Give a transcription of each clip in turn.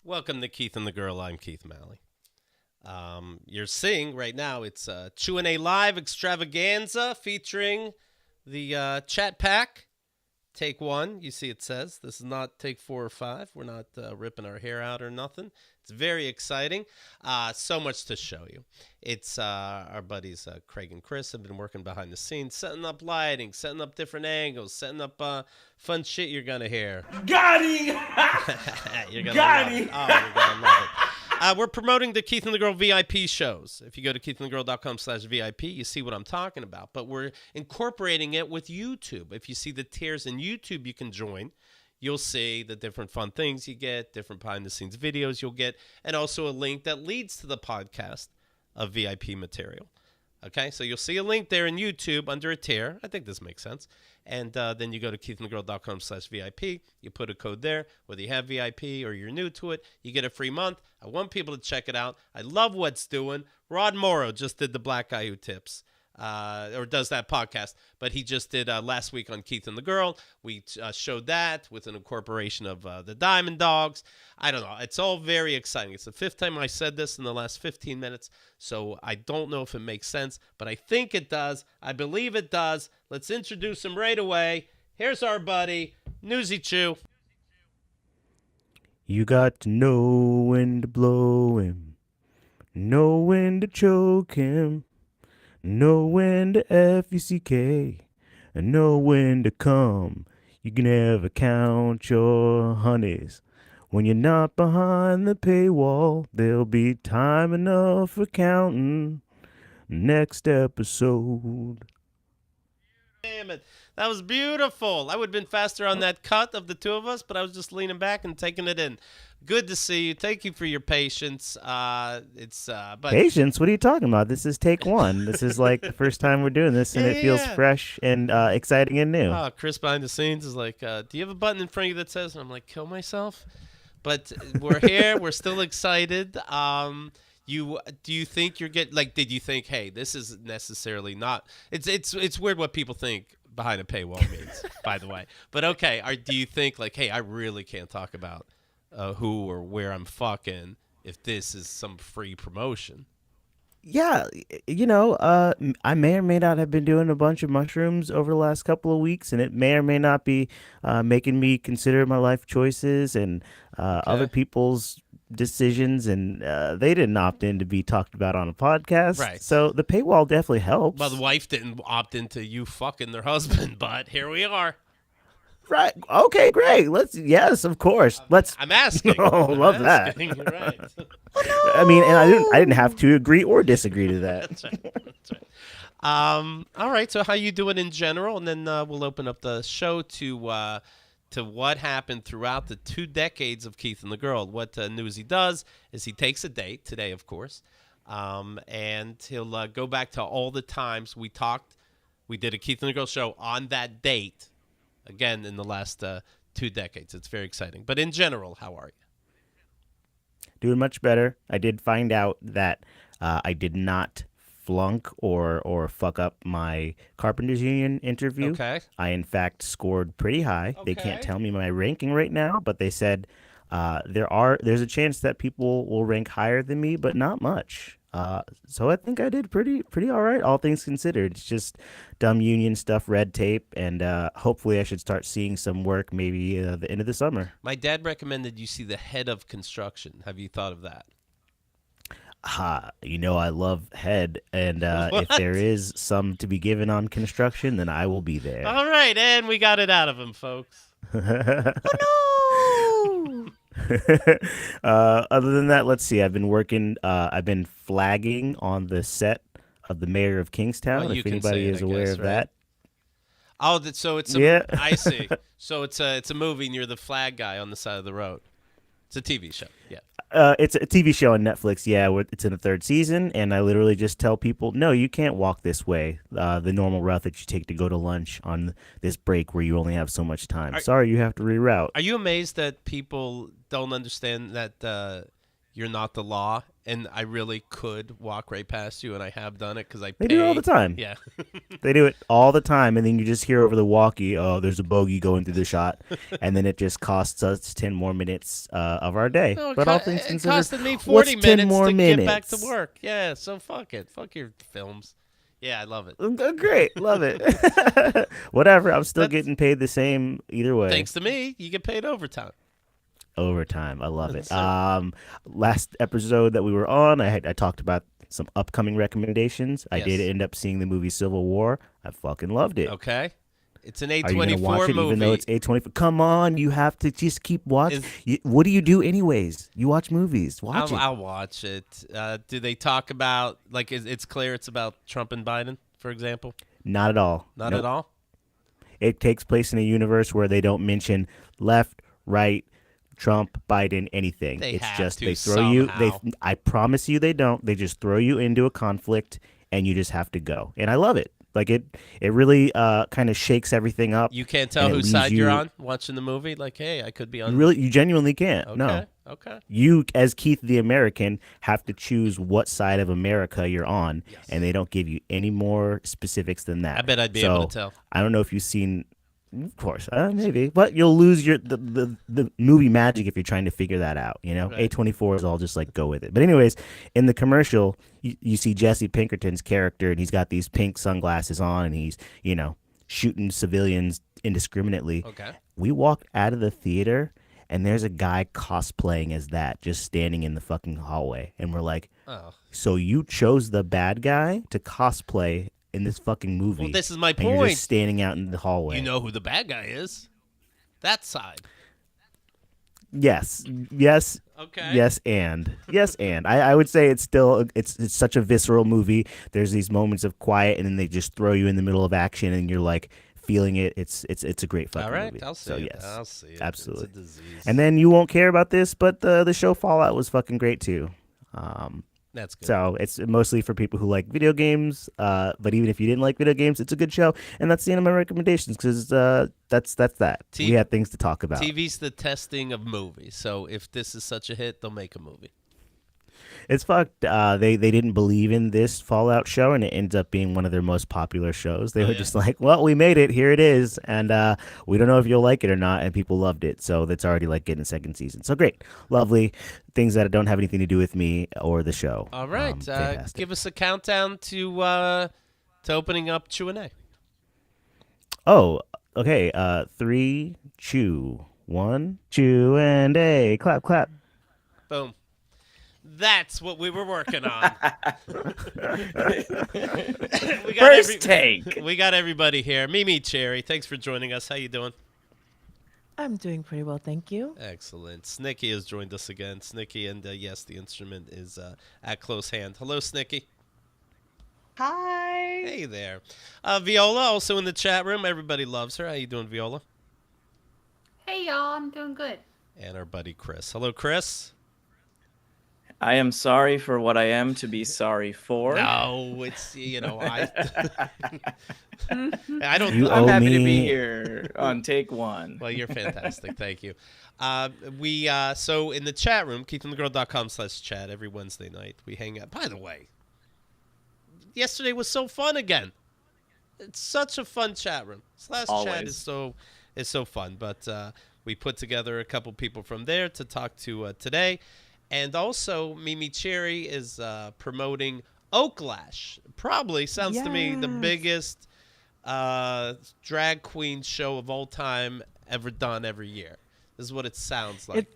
Welcome to Keith and the Girl. I'm Keith Malley. You're seeing right now, it's Chu A Live Extravaganza featuring the Chat Pack. Take 1. You see it says. This is not take 4 or 5. We're not ripping our hair out or nothing. It's very exciting. So much to show you. It's our buddies Craig and Chris have been working behind the scenes, setting up lighting, setting up different angles, setting up fun shit you're going to hear. Got him! You're gonna Got love him! it. Oh, you're going to love it. We're promoting the Keith and the Girl VIP shows. If you go to keithandthegirl.com/VIP, you see what I'm talking about. But we're incorporating it with YouTube. If you see the tiers in YouTube you can join, you'll see the different fun things you get, different behind-the-scenes videos you'll get, and also a link that leads to the podcast of VIP material. Okay, so you'll see a link there in YouTube under a tier. I think this makes sense. And then you go to keithandthegirl.com/VIP. You put a code there. Whether you have VIP or you're new to it, you get a free month. I want people to check it out. I love what it's doing. Rod Morrow just did the Black Guy Who Tips. Or does that podcast, but he just did last week on Keith and the Girl. We showed that with an incorporation of the Diamond Dogs. I don't know. It's all very exciting. It's the 5th time I said this in the last 15 minutes, so I don't know if it makes sense, but I think it does. I believe it does. Let's introduce him right away. Here's our buddy, Newsy Chew. You got to know when to blow him, know when to choke him. Know when to F-U-C-K, and know when to come. You can never count your honeys. When you're not behind the paywall, there'll be time enough for counting. Next episode. Damn it. That was beautiful. I would have been faster on that cut of the two of us, but I was just leaning back and taking it in. Good to see you. Thank you for your patience. But Patience? What are you talking about? This is take 1. This is like the first time we're doing this, and it feels fresh and exciting and new. Chris behind the scenes is like, do you have a button in front of you that says, and I'm like, kill myself? But we're here. We're still excited. Do you think you're getting, like, did you think, hey, this is necessarily not, it's weird what people think behind a paywall means, by the way. But okay, do you think, like, hey, I really can't talk about who or where I'm fucking if this is some free promotion? Yeah, I may or may not have been doing a bunch of mushrooms over the last couple of weeks, and it may or may not be making me consider my life choices and other people's decisions, and they didn't opt in to be talked about on a podcast. Right. So the paywall definitely helps. Well, the wife didn't opt into you fucking their husband, but here we are. Right. Okay, great. Yes, of course. I'm asking. Oh, love that. Right. I mean, and I didn't have to agree or disagree to that. That's right. That's right. All right. So how you doing in general? And then we'll open up the show to what happened throughout the 2 decades of Keith and the Girl. What Newsy does is he takes a date, today, of course, and he'll go back to all the times we talked. We did a Keith and the Girl show on that date, again, in the last 2 decades. It's very exciting. But in general, how are you? Doing much better. I did find out that I did not flunk or fuck up my Carpenters Union interview. Okay. I, in fact, scored pretty high. Okay. They can't tell me my ranking right now, but they said there's a chance that people will rank higher than me, but not much. So I think I did pretty all right, all things considered. It's just dumb union stuff, red tape, and hopefully I should start seeing some work maybe the end of the summer. My dad recommended you see the head of construction. Have you thought of that? I love head, and if there is some to be given on construction, then I will be there. All right, and we got it out of him, folks. Oh, no! Other than that, let's see. I've been flagging on the set of The Mayor of Kingstown, Well, if anybody is aware of that. Oh, so it's a, Yeah. I see. So it's a movie, and you're the flag guy on the side of the road. It's a TV show. Yeah. It's a TV show on Netflix. Yeah, it's in the 3rd season, and I literally just tell people, no, you can't walk this way, the normal route that you take to go to lunch on this break where you only have so much time. Sorry, you have to reroute. Are you amazed that people don't understand that you're not the law and I really could walk right past you, and I have done it because I pay. They do it all the time. Yeah. They do it all the time, and then you just hear over the walkie, "Oh, there's a bogey going through the shot," and then it just costs us 10 more minutes of our day. No, But all things it considered, costed me 40 what's 10 minutes more to minutes? get back to work. Yeah, so fuck it. Fuck your films. Yeah, I love it. Great, love it. Whatever, I'm still That's- getting paid the same either way. Thanks to me, you get paid overtime. Overtime, I love it. That's Last episode that we were on, I talked about some upcoming recommendations. I did Yes. end up seeing the movie Civil War. I fucking loved it. Okay. It's an Are you gonna watch A24 it movie. even though it's A24? Come on, you have to just keep watching. Is- What do you do anyways? You watch movies. Watch it. I'll watch it. Do they talk about, like, it's clear it's about Trump and Biden, for example? Not at all. Not Nope. at all? It takes place in a universe where they don't mention left, right, Trump, Biden, anything. They It's have just to they throw you. somehow. I promise you, they don't. They just throw you into a conflict, and you just have to go. And I love it. Like it really kind of shakes everything up. You can't tell and it whose leaves side you're you- on watching the movie? Like, hey, I could be on. You genuinely can't. Okay. No. Okay. You, as Keith the American, have to choose what side of America you're on, Yes. and they don't give you any more specifics than that. I bet I'd be So, able to tell. I don't know if you've seen, of course, maybe, but you'll lose the movie magic if you're trying to figure that out. You know, Right. A24 is all just like go with it. But anyways, in the commercial, you see Jesse Pinkerton's character, and he's got these pink sunglasses on, and he's shooting civilians indiscriminately. Okay. We walked out of the theater, and there's a guy cosplaying as that, just standing in the fucking hallway, and we're like, Oh. so you chose the bad guy to cosplay in this fucking movie. Well, this is my and you're point. just standing out in the hallway. You know who the bad guy is. That side. Yes. Okay. Yes, and I would say it's still it's such a visceral movie. There's these moments of quiet, and then they just throw you in the middle of action, and you're like feeling it. It's a great fucking All right. movie. I'll see so it. yes, I'll see it. absolutely. It's a disease. And then you won't care about this, but the show Fallout was fucking great too. That's good. So it's mostly for people who like video games. But even if you didn't like video games, it's a good show. And that's the end of my recommendations because that's that. We had things to talk about. TV's the testing of movies. So if this is such a hit, they'll make a movie. It's fucked. They didn't believe in this Fallout show, and it ends up being one of their most popular shows. They were just like, well, we made it. Here it is. And we don't know if you'll like it or not. And people loved it. So that's already like getting a second season. So great. Lovely. Things that don't have anything to do with me or the show. All right. Fantastic. Give us a countdown to opening up Chu A. Oh, okay. 3, 2, 1. Chew and A. Clap, clap. Boom. That's what we were working on. First take. We got everybody here. Mimi Cherry, thanks for joining us. How you doing? I'm doing pretty well, thank you. Excellent. Snicky has joined us again. Snicky, and yes, the instrument is at close hand. Hello, Snicky. Hi. Hey there. Viola, also in the chat room. Everybody loves her. How you doing, Viola? Hey, y'all. I'm doing good. And our buddy Chris. Hello, Chris. I am sorry for what I am to be sorry for. No, it's, I don't. You I'm owe happy to be me- here on take one. Well, you're fantastic. Thank you. So in the chat room, keithandthegirl.com/chat every Wednesday night, we hang out. By the way, yesterday was so fun again. It's such a fun chat room. This last chat Always. is so fun. But we put together a couple people from there to talk to today. And also, Mimi Cherry is promoting Oaklash. Probably sounds to me the Yes. biggest drag queen show of all time ever done every year. This is what it sounds like.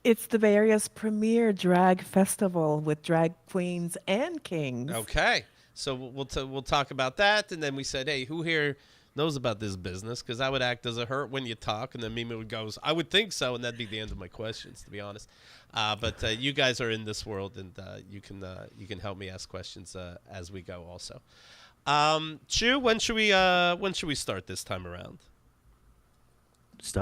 It's the Bay Area's premier drag festival with drag queens and kings. Okay, so we'll talk about that, and then we said, hey, who here knows about this business? Because I would act, does it hurt when you talk? And then Mimi would go, I would think so, and that'd be the end of my questions, to be honest. But you guys are in this world, and you can help me ask questions as we go. Also, Chu, when should we start this time around?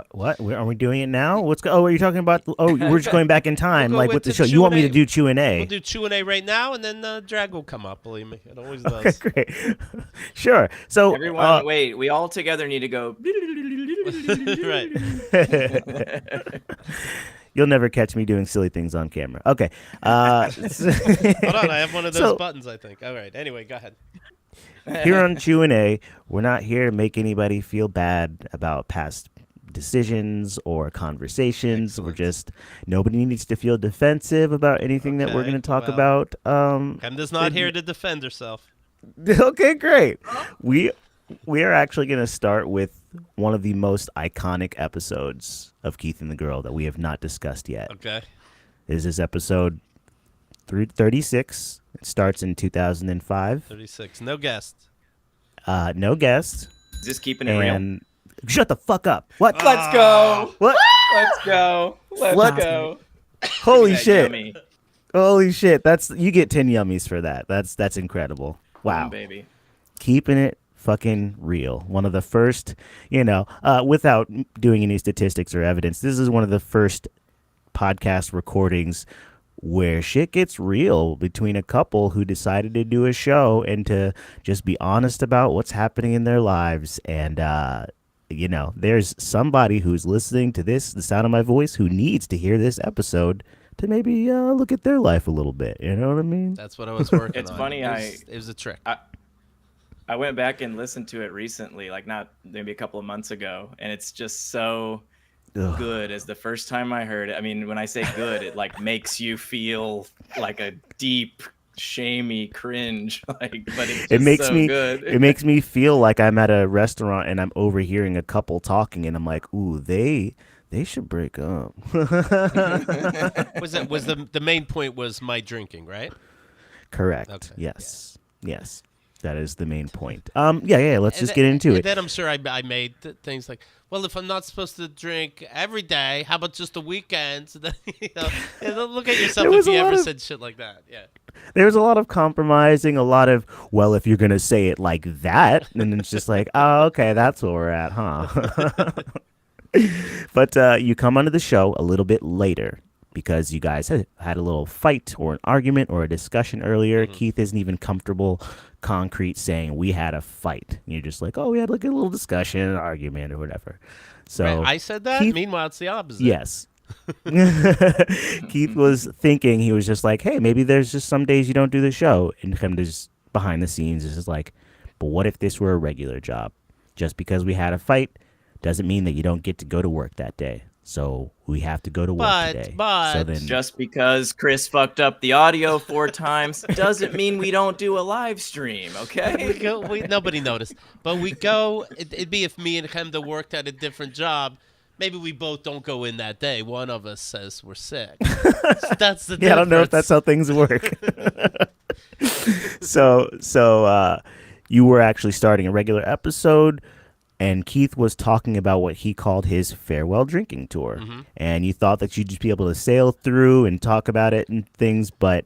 What? Are we doing it now? are you talking about? Oh, we're just going back in time, We'll go like with the into show. You want me to Q&A. do Q&A? We'll do Q&A right now, and then drag will come up. Believe me, it always Okay, does. great. Sure. So Everyone, wait. We all together need to go. Right. You'll never catch me doing silly things on camera. Okay. Hold on, I have one of those So- buttons, I think. All right. Anyway, go ahead. Here on Chu A, we're not here to make anybody feel bad about past decisions or conversations. Excellent. We're just nobody needs to feel defensive about anything that we're Okay, going to talk well, about. Chemda's not here to defend herself. Okay, great. We are actually going to start with one of the most iconic episodes of Keith and the Girl that we have not discussed yet. Okay. This is episode 36. It starts in 2005. 36. No guest. No guest. Just keeping it real. And shut the fuck up. What? Let's go. What? Let's go. Let's What? go. Holy That shit. yummy. Holy shit. You get 10 yummies for that. That's incredible. Wow. Baby. Keeping it fucking real. One of the first, without doing any statistics or evidence, this is one of the first podcast recordings where shit gets real between a couple who decided to do a show and to just be honest about what's happening in their lives. And, there's somebody who's listening to this, the sound of my voice, who needs to hear this episode to maybe look at their life a little bit. You know what I mean? That's what I was working It's on. funny, It was a trick. I went back and listened to it recently, like not maybe a couple of months ago, and it's just so Ugh. good as the first time I heard it. I mean, when I say good, it like makes you feel like a deep, shamey cringe. Like, but it's just It makes so me good. it makes me feel like I'm at a restaurant and I'm overhearing a couple talking and I'm like, ooh, they should break up. Was the main point was my drinking, right? Correct. Okay, Yes. Yes. That is the main point. Yeah. Let's just get into and it. then I'm sure I made things like, well, if I'm not supposed to drink every day, how about just the weekends? Look at yourself There was if you a lot ever of- said shit like that. Yeah. There's a lot of compromising, a lot of, well, if you're gonna say it like that, and it's just like, oh, okay, that's where we're at, huh? But you come onto the show a little bit later because you guys had a little fight or an argument or a discussion earlier. Mm-hmm. Keith isn't even comfortable concrete saying we had a fight. And you're just like, oh, we had like a little discussion, an argument or whatever. So Right, I said that. Keith- Meanwhile, it's the opposite. yes. Keith was thinking, he was just like, hey, maybe there's just some days you don't do the show. And him just behind the scenes is just like, but what if this were a regular job? Just because we had a fight doesn't mean that you don't get to go to work that day. So we have to go to work today. So then, Just because Chris fucked up the audio 4 times doesn't mean we don't do a live stream, okay? Nobody noticed. But we go, it'd be if me and Chemda worked at a different job. Maybe we both don't go in that day. One of us says we're sick. So that's the difference. yeah, I don't know if that's how things work. So you were actually starting a regular episode, and Keith was talking about what he called his farewell drinking tour. Mm-hmm. And you thought that you'd just be able to sail through and talk about it and things, but,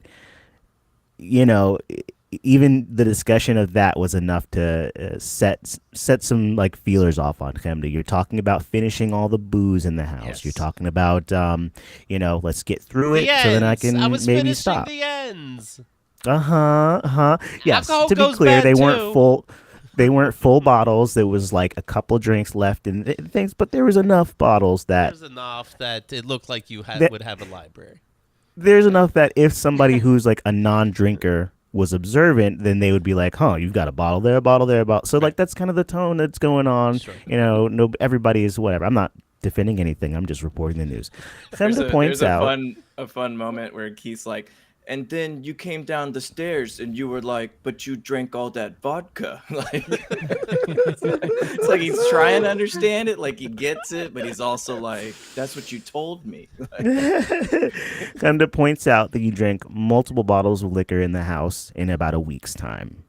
even the discussion of that was enough to set some like feelers off on Chemda. You're talking about finishing all the booze in the house. Yes. You're talking about, let's get through it The so then I ends. can I was maybe finishing stop. the ends. Yes, Alcohol to be goes clear, bad, they too. weren't full. They weren't full bottles. There was like a couple drinks left and things, but there was enough bottles that There's enough that it looked like you would have a library. there's enough that if somebody who's like a non-drinker was observant, then they would be like, "Huh, you've got a bottle there, a bottle there, a bottle." So like that's kind of the tone that's going on. Sure. No, everybody is whatever. I'm not defending anything. I'm just reporting the news. Chemda points there's out. a fun moment where Keith's like, and then you came down the stairs and you were like, but you drank all that vodka. Like, it's like he's trying to understand it, like he gets it, but he's also like, that's what you told me. Chemda points out that you drank multiple bottles of liquor in the house in about a week's time.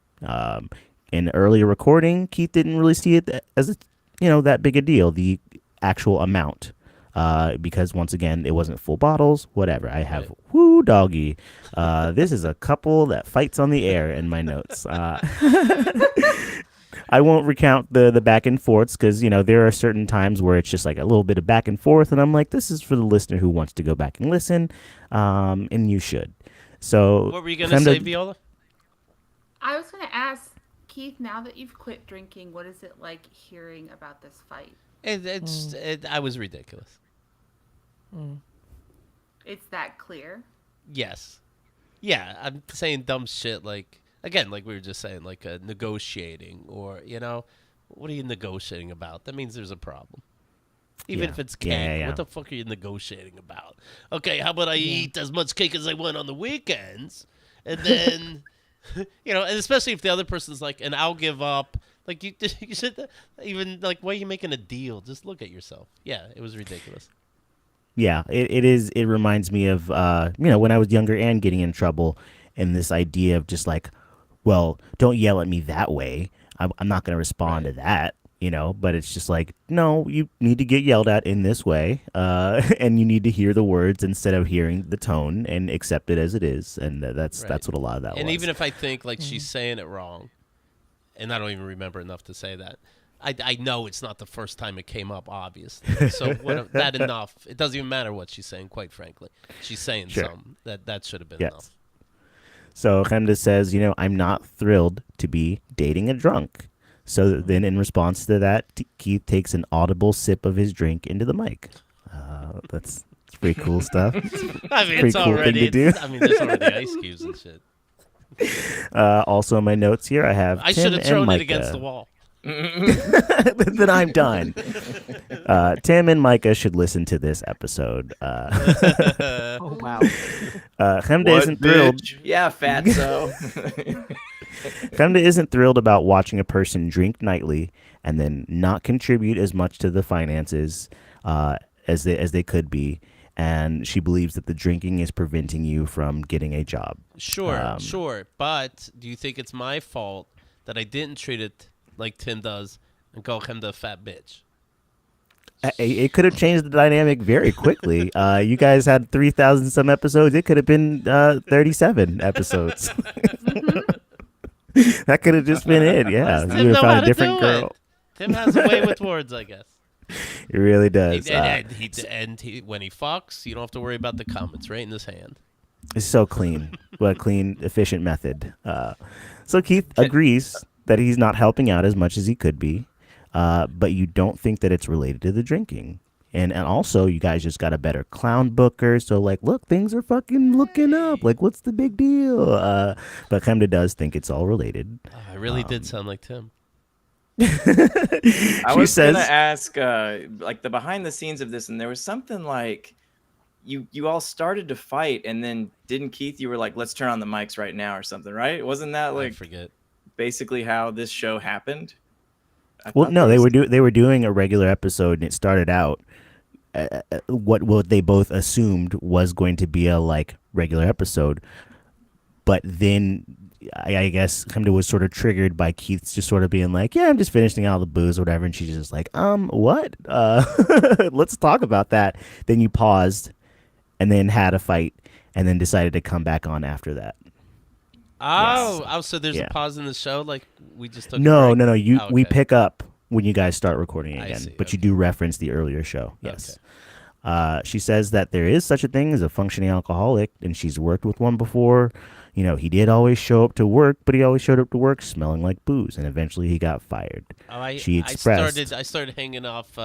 In earlier recording, Keith didn't really see it as that big a deal, the actual amount. Because once again, it wasn't full bottles, whatever. I have woo doggy. This is a couple that fights on the air in my notes. I won't recount the back and forths because, there are certain times where it's just like a little bit of back and forth. And I'm like, this is for the listener who wants to go back and listen. And you should. So What were you going to say, Viola? I was going to ask Keith, now that you've quit drinking, what is it like hearing about this fight? I was ridiculous. It's that clear. Yes. Yeah, I'm saying dumb shit like, again, like we were just saying, like negotiating or, what are you negotiating about? That means there's a problem. Even if it's cake, what the fuck are you negotiating about? Okay, how about I eat as much cake as I want on the weekends? And then, and especially if the other person's like, and I'll give up. Like, you should even, like, why are you making a deal? Just look at yourself. Yeah, it was ridiculous. Yeah, it is. It reminds me of, when I was younger and getting in trouble, and this idea of just like, well, don't yell at me that way. I'm not going to respond to that, but it's just like, no, you need to get yelled at in this way. And you need to hear the words instead of hearing the tone and accept it as it is. And that's what a lot of that was. And even if I think like she's saying it wrong, and I don't even remember enough to say that, I know it's not the first time it came up, obviously. So that enough. It doesn't even matter what she's saying, quite frankly. She's saying something. That should have been enough. So Chemda says, I'm not thrilled to be dating a drunk. So then in response to that, Keith takes an audible sip of his drink into the mic. That's pretty cool stuff. I mean, it's already, there's already ice cubes and shit. Also in my notes here, I have I Tim should have thrown Micah. it against the wall. Then I'm done. Tim and Micah should listen to this episode. Oh, wow. Chemda isn't thrilled. Yeah, fatso. Chemda isn't thrilled about watching a person drink nightly and then not contribute as much to the finances as they could be. And she believes that the drinking is preventing you from getting a job. Sure. But do you think it's my fault that I didn't treat it like Tim does and call him the fat bitch? It could have changed the dynamic very quickly. You guys had 3,000 some episodes. It could have been 37 episodes. That could have just been it. Yeah, you would have found a different girl. Tim has a way with words, I guess. It really does. And when he fucks, you don't have to worry about the comments right in his hand. It's so clean. What a clean, efficient method. So Keith agrees that he's not helping out as much as he could be, but you don't think that it's related to the drinking. And also, you guys just got a better clown booker, so like, look, things are fucking looking up. Like, what's the big deal? But Chemda does think it's all related. I really did sound like Tim. I was gonna ask, like the behind the scenes of this, and there was something like you all started to fight, and then didn't Keith? You were like, let's turn on the mics right now, or something, right? Wasn't that like I forget basically how this show happened? Well, no, they were doing a regular episode, and it started out what they both assumed was going to be a like regular episode, but then I guess Chemda was sort of triggered by Keith's just sort of being like, yeah, I'm just finishing all the booze or whatever, and she's just like, what? Let's talk about that. Then you paused, and then had a fight, and then decided to come back on after that. So there's a pause in the show, like we just took No. Okay. We pick up when you guys start recording again, see, but you do reference the earlier show. Yes. Okay. She says that there is such a thing as a functioning alcoholic, and she's worked with one before. He did always show up to work, but he always showed up to work smelling like booze, and eventually he got fired. She expressed. I started hanging off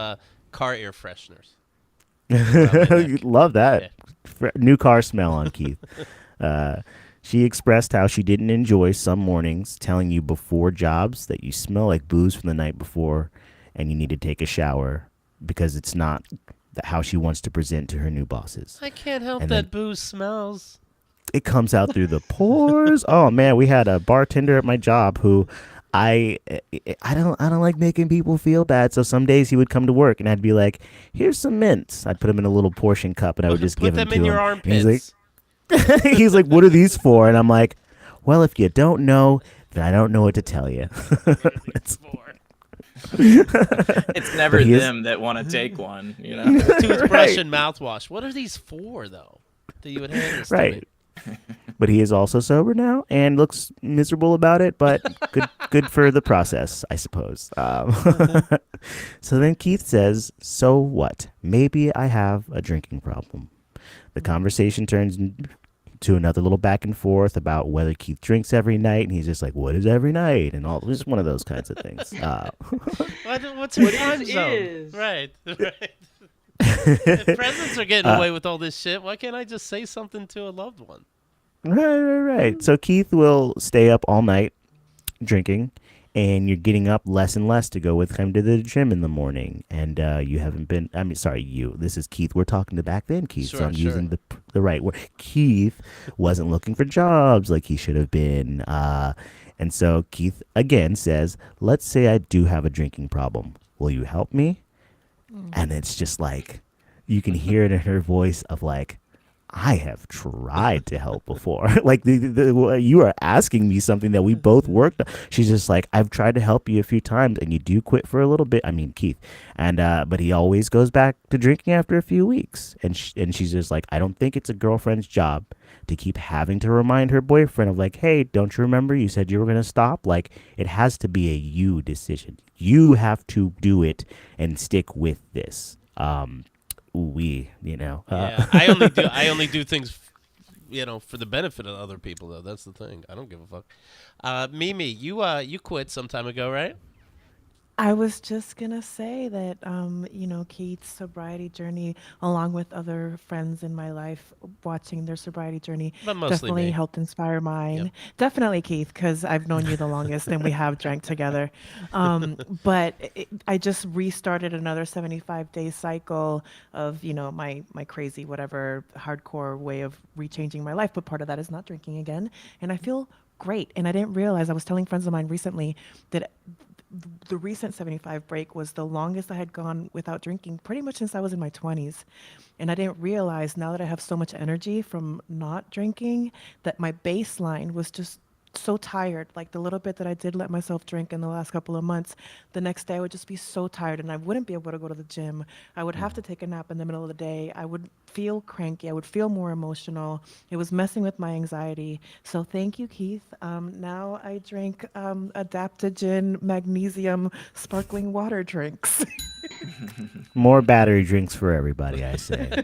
car air fresheners. Love that. Yeah. New car smell on Keith. She expressed how she didn't enjoy some mornings telling you before jobs that you smell like booze from the night before and you need to take a shower because it's not how she wants to present to her new bosses. I can't help that booze smells. It comes out through the pores. Oh man, we had a bartender at my job who I don't like making people feel bad. So some days he would come to work and I'd be like, "Here's some mints." I'd put them in a little portion cup and I would just give them to him. Put them in your armpits. He's like, "What are these for?" And I'm like, "Well, if you don't know, then I don't know what to tell you." It's never them that want to take one, Toothbrush and mouthwash. What are these for, though? That you would hand this to me? But he is also sober now and looks miserable about it, but good for the process, I suppose. So then Keith says, "So what? Maybe I have a drinking problem." The conversation turns to another little back and forth about whether Keith drinks every night, and he's just like, "What is every night?" and all, just one of those kinds of things. What's your time zone? Right. If presents are getting away with all this shit, why can't I just say something to a loved one? Right. So Keith will stay up all night drinking, and you're getting up less and less to go with him to the gym in the morning. And you haven't been. I mean, sorry, you. This is Keith. We're talking to back then, Keith. So I'm using the right word. Keith wasn't looking for jobs like he should have been. And so Keith again says, "Let's say I do have a drinking problem. Will you help me?" And it's just like, you can hear it in her voice of like, I have tried to help before. Like you are asking me something that we both worked on. She's just like, I've tried to help you a few times and you do quit for a little bit. I mean, Keith. And but he always goes back to drinking after a few weeks. And she's just like, I don't think it's a girlfriend's job to keep having to remind her boyfriend of like, hey, don't you remember you said you were going to stop? Like, it has to be a you decision. You have to do it and stick with this. Yeah, I only do things, for the benefit of other people. Though that's the thing. I don't give a fuck. Mimi, you quit some time ago, right? I was just gonna say that, Keith's sobriety journey, along with other friends in my life, watching their sobriety journey, But mostly definitely me. helped inspire mine. Yep. Definitely Keith, because I've known you the longest and we have drank together. But I just restarted another 75-day cycle of, my crazy, whatever, hardcore way of rechanging my life. But part of that is not drinking again. And I feel great. And I didn't realize, I was telling friends of mine recently that the recent 75 break was the longest I had gone without drinking pretty much since I was in my 20s. And I didn't realize, now that I have so much energy from not drinking, that my baseline was just so tired. Like the little bit that I did let myself drink in the last couple of months, the next day I would just be so tired and I wouldn't be able to go to the gym. I would have to take a nap in the middle of the day. I would feel cranky. I would feel more emotional. It was messing with my anxiety. So thank you, Keith. Now I drink adaptogen magnesium sparkling water drinks. more battery drinks for everybody, I say.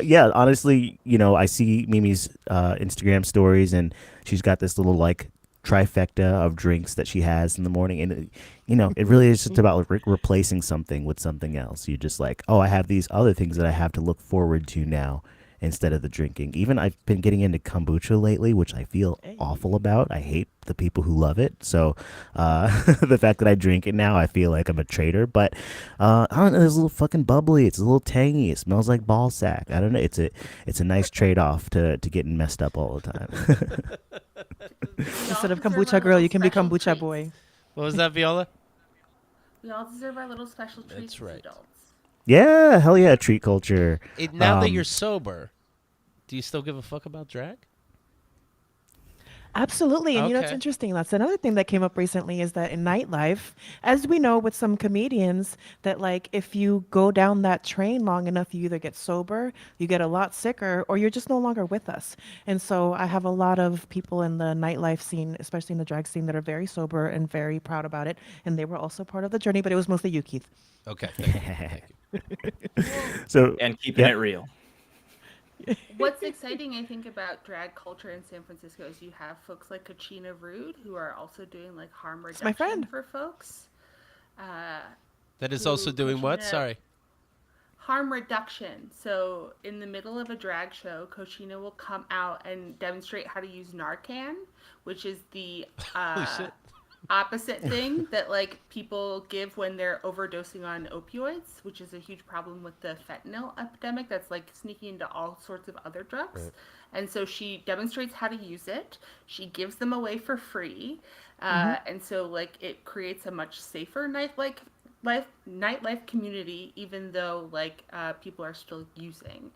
Yeah, honestly, I see Mimi's Instagram stories, and she's got this little like trifecta of drinks that she has in the morning, and it really is just about replacing something with something else. You just like, oh, I have these other things that I have to look forward to now instead of the drinking. Even I've been getting into kombucha lately, which I feel awful about. I hate the people who love it. So the fact that I drink it now, I feel like I'm a traitor. But I don't know, it's a little fucking bubbly. It's a little tangy. It smells like ball sack. I don't know. It's a nice trade-off to getting messed up all the time. Instead of kombucha girl, you can be kombucha boy. What was that, Viola? We all deserve our little special treats That's right. as adults. Yeah, hell yeah, treat culture. Now that you're sober, do you still give a fuck about drag? Absolutely. And it's Okay. interesting. That's another thing that came up recently, is that in nightlife, as we know with some comedians, that like if you go down that train long enough, you either get sober, you get a lot sicker, or you're just no longer with us. And so I have a lot of people in the nightlife scene, especially in the drag scene, that are very sober and very proud about it. And they were also part of the journey, but it was mostly you, Keith. Okay. Thank you. So And keeping it real. What's exciting, I think, about drag culture in San Francisco is you have folks like Kachina Rude who are also doing like harm my reduction friend. for folks. That is also doing what? Coachina- Sorry. Harm reduction. So in the middle of a drag show, Cochina will come out and demonstrate how to use Narcan, which is the shit. opposite thing that like people give when they're overdosing on opioids, which is a huge problem with the fentanyl epidemic that's like sneaking into all sorts of other drugs. Right. And so she demonstrates how to use it. She gives them away for free. And so like it creates a much safer nightlife community, even though like people are still using.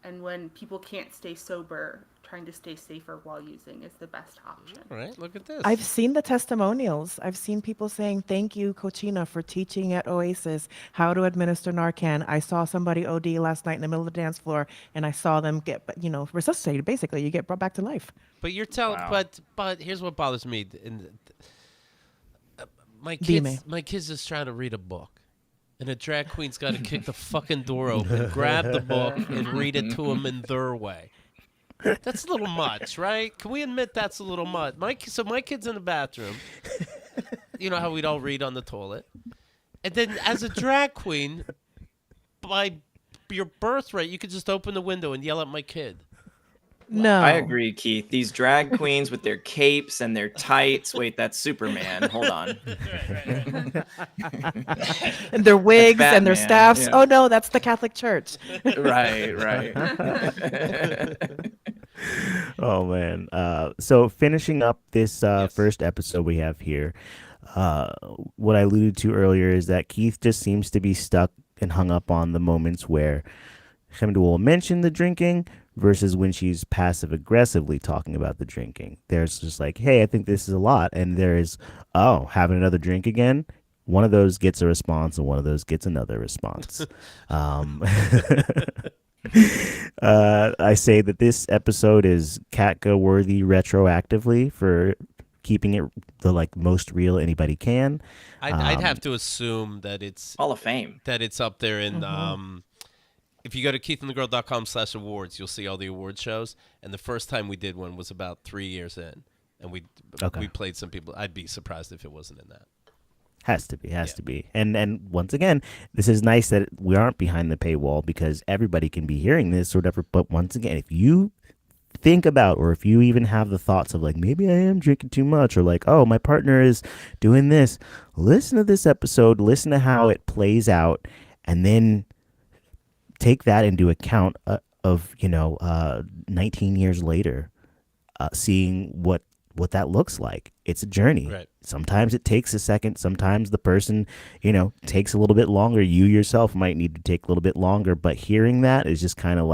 And when people can't stay sober, trying to stay safer while using is the best option. All right, look at this. I've seen the testimonials. I've seen people saying, thank you, Cochina, for teaching at Oasis how to administer Narcan. I saw somebody OD last night in the middle of the dance floor, and I saw them get, resuscitated. Basically, you get brought back to life. But you're telling, Wow. but here's what bothers me. My Dime. kids is trying to read a book, and a drag queen's got to kick the fucking door open, grab the book, and read it to them in their way. That's a little much, right? Can we admit that's a little much? So my kid's in the bathroom. You know how we'd all read on the toilet. And then as a drag queen, by your birthright, you could just open the window and yell at my kid. No. I agree, Keith. These drag queens with their capes and their tights. Wait, that's Superman. Hold on. And their wigs and their Batman, staffs. yeah. Oh no, that's the Catholic Church. Right. Oh man. So finishing up this first episode we have here, what I alluded to earlier is that Keith just seems to be stuck and hung up on the moments where Hemda will mention the drinking versus when she's passive aggressively talking about the drinking. There's just like, hey, I think this is a lot, and there is, oh, having another drink again. One of those gets a response, and one of those gets another response. I say that this episode is Katka worthy retroactively for keeping it the most real anybody can. I'd have to assume that it's Hall of Fame. that it's up there in. If you go to keithandthegirl.com/awards, you'll see all the award shows. And the first time we did one was about 3 years in, and we played some people. I'd be surprised if it wasn't in that. Has to be. And once again, this is nice that we aren't behind the paywall because everybody can be hearing this or whatever. But once again, if you think about, or if you even have the thoughts of maybe I am drinking too much, or oh, my partner is doing this, listen to this episode, listen to how it plays out, and then take that into account of 19 years later, seeing what that looks like. It's a journey. Right. Sometimes it takes a second. Sometimes the person, takes a little bit longer. You yourself might need to take a little bit longer. But hearing that is just kind of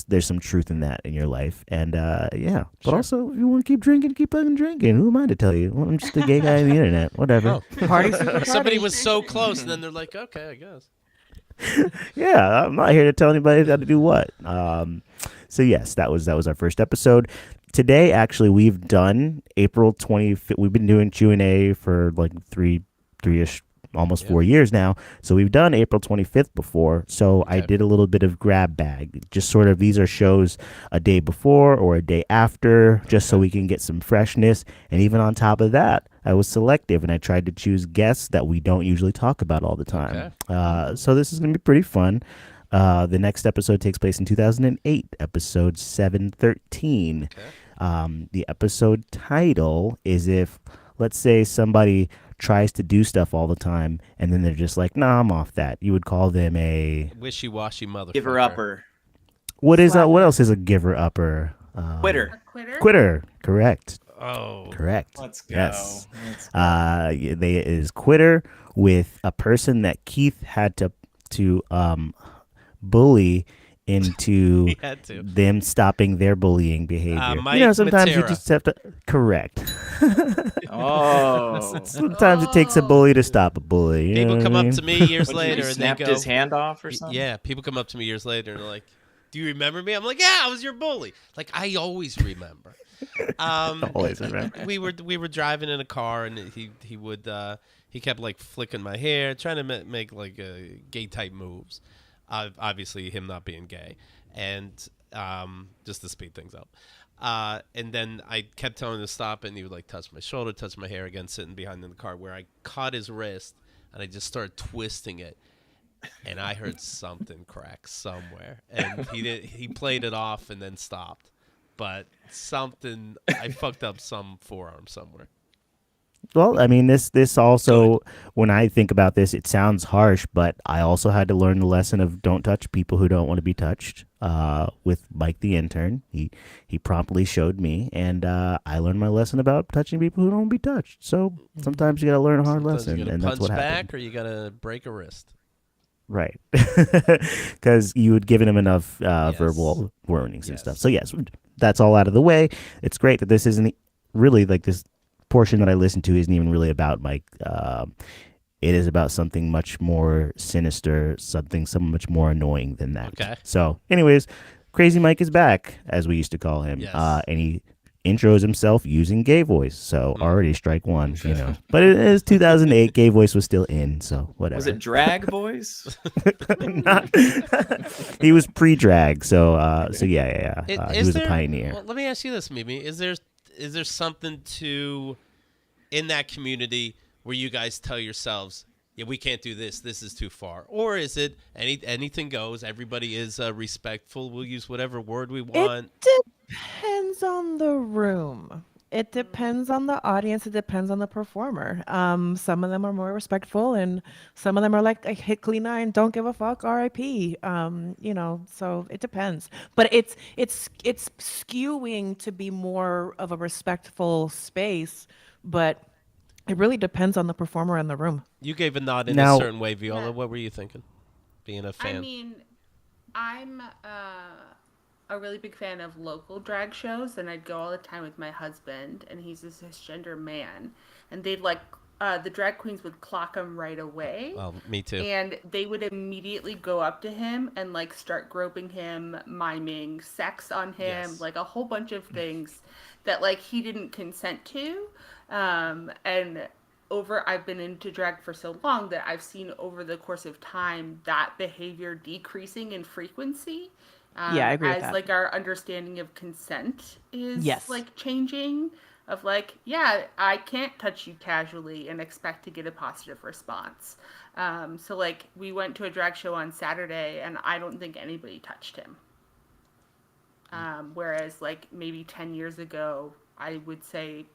there's some truth in that in your life. And yeah. But Sure. also, if you want to keep drinking, keep fucking drinking. Who am I to tell you? Well, I'm just a gay guy on the internet. Whatever. Party. Somebody was so close, and then they're like, okay, I guess. Yeah, I'm not here to tell anybody how to do what. So yes, that was our first episode. Today, actually, we've done April 25th. We've been doing Chu A for three-ish, almost 4 years now. So we've done April 25th before. So I did a little bit of grab bag. Just sort of, these are shows a day before or a day after, just so we can get some freshness. And even on top of that, I was selective and I tried to choose guests that we don't usually talk about all the time. Okay. So this is going to be pretty fun. The next episode takes place in 2008, episode 713. Okay. The episode title is if, let's say, somebody tries to do stuff all the time and then they're just like, nah, I'm off that. You would call them a Wishy-washy motherfucker. Give her upper. what else is a giver upper? Quitter. A quitter? Quitter. Correct. Oh. Correct. Let's go. Yes. Let's go. They is quitter with a person that Keith had to bully into He had to. them stopping their bullying behavior. Mike sometimes you Matera. just have to correct. Oh. Sometimes it takes a bully to stop a bully. You know People what come I up mean? to me years What, later you and they snapped go, his hand off or something? yeah, people come up to me years later and they're like, do you remember me? I'm like, yeah, I was your bully. Like, I always remember. Always remember. We were driving in a car and he would he kept flicking my hair, trying to make gay type moves. Obviously him not being gay, and just to speed things up. And then I kept telling him to stop, and he would touch my shoulder, touch my hair again, sitting behind in the car, where I caught his wrist and I just started twisting it, and I heard something crack somewhere, and he played it off and then stopped, but I fucked up some forearm somewhere. Well, I mean, this also, when I think about this, it sounds harsh, but I also had to learn the lesson of don't touch people who don't want to be touched. With Mike the intern, he promptly showed me, and I learned my lesson about touching people who don't want to be touched. So sometimes you got to learn a hard Sometimes lesson, you gotta and that's punch what back, happened. or you gotta break a wrist. Right, because you had given him enough Yes. verbal warnings and Yes. stuff. So yes, that's all out of the way. It's great that this isn't really this portion that I listened to isn't even really about Mike. It is about something much more sinister, something much more annoying than that. Okay. So, anyways, Crazy Mike is back, as we used to call him. Yes. And he intros himself using gay voice. So already strike one, But it is 2008. Gay voice was still in, so whatever. Was it drag voice? He was pre-drag, so yeah. He was a pioneer. Well, let me ask you this, Mimi. Is there something in that community where you guys tell yourselves, yeah, we can't do this. This is too far. Or is it anything goes? Everybody is respectful. We'll use whatever word we want. It depends on the room. It depends on the audience. It depends on the performer. Some of them are more respectful, and some of them are like hit clean eye and don't give a fuck. R.I.P. So it depends. But it's skewing to be more of a respectful space. But it really depends on the performer in the room. You gave a nod in Now- a certain way, Viola. Yeah. What were you thinking? Being a fan. I mean, I'm a really big fan of local drag shows, and I'd go all the time with my husband, and he's a cisgender man, and they'd like the drag queens would clock him right away. Well, me too. And they would immediately go up to him and like start groping him, miming sex on him, Yes. like a whole bunch of things that like he didn't consent to. And I've been into drag for so long that I've seen over the course of time that behavior decreasing in frequency. Yeah, I agree with as that. like our understanding of consent is Yes. like changing. Of like, yeah, I can't touch you casually and expect to get a positive response. So like we went to a drag show on Saturday and I don't think anybody touched him. Whereas like maybe 10 years ago, I would say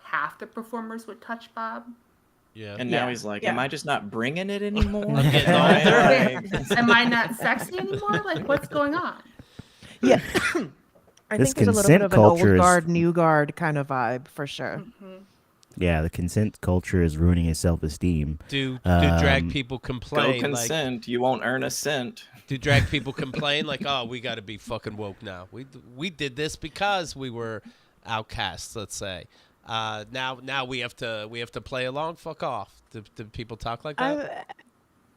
half the performers would touch Bob. Yeah. And Yeah, now he's like, yeah. am I just not bringing it anymore? getting Am I, older. like- Am I not sexy anymore? Like what's going on? Yeah. I This think there's a little bit consent of an old culture is- guard, new guard kind of vibe for sure. Yeah, the consent culture is ruining his self-esteem. Do drag Um, people Go complain? Like, consent. You won't earn a cent. do drag people complain? Like, oh, we got to be fucking woke now. We did this because we were outcasts. Let's say. Now we have to play along. Fuck off. Do people talk like that?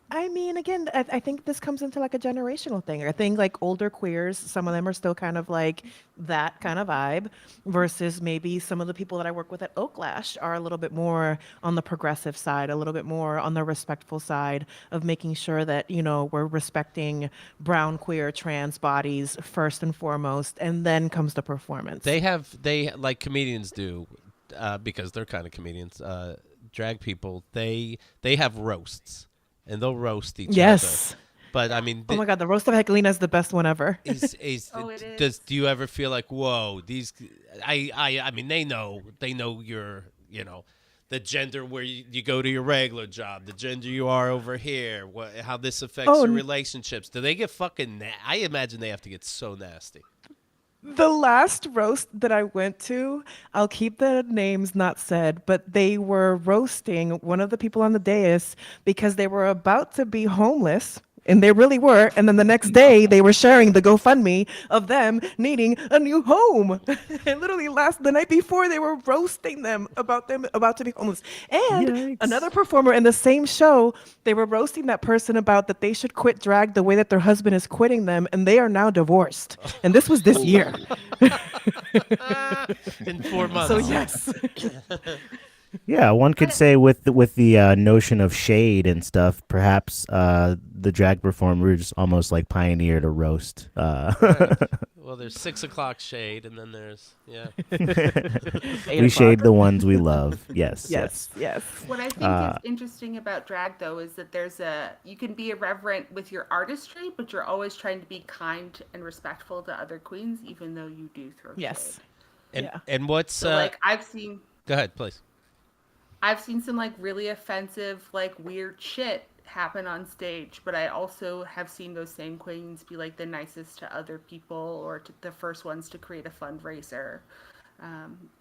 I mean, again, I think this comes into like a generational thing. I think like older queers, some of them are still kind of like that kind of vibe, versus maybe some of the people that I work with at Oaklash are a little bit more on the progressive side, a little bit more on the respectful side of making sure that, we're respecting brown, queer, trans bodies first and foremost, and then comes the performance. They like comedians do, because they're kind of comedians. Drag people, they have roasts. And they'll roast each Yes. other. But I mean, Oh my God, the roast of Hekelina is the best one ever. Oh, it is. do you ever feel like, whoa, these? I mean, they know your, the gender where you go to your regular job, the gender you are over here, how this affects Oh, your relationships. Do they get fucking? I imagine they have to get so nasty. The last roast that I went to, I'll keep the names not said, but they were roasting one of the people on the dais because they were about to be homeless. And they really were. And then the next day, they were sharing the GoFundMe of them needing a new home. And literally the night before, they were roasting them about to be homeless. And Yikes. another performer in the same show, they were roasting that person about that they should quit drag the way that their husband is quitting them. And they are now divorced. And this was this year. In 4 months. So yes. Yeah, one could say with the notion of shade and stuff, perhaps the drag performers almost like pioneered a roast. Right. Well, there's 6 o'clock shade, and then there's We shade the ones we love. Yes. Yes. What I think is interesting about drag, though, is that you can be irreverent with your artistry, but you're always trying to be kind and respectful to other queens, even though you do throw Yes. shade. Yeah. and what's So, like, Go ahead, please. I've seen some like really offensive, like weird shit happen on stage, but I also have seen those same queens be like the nicest to other people or the first ones to create a fundraiser.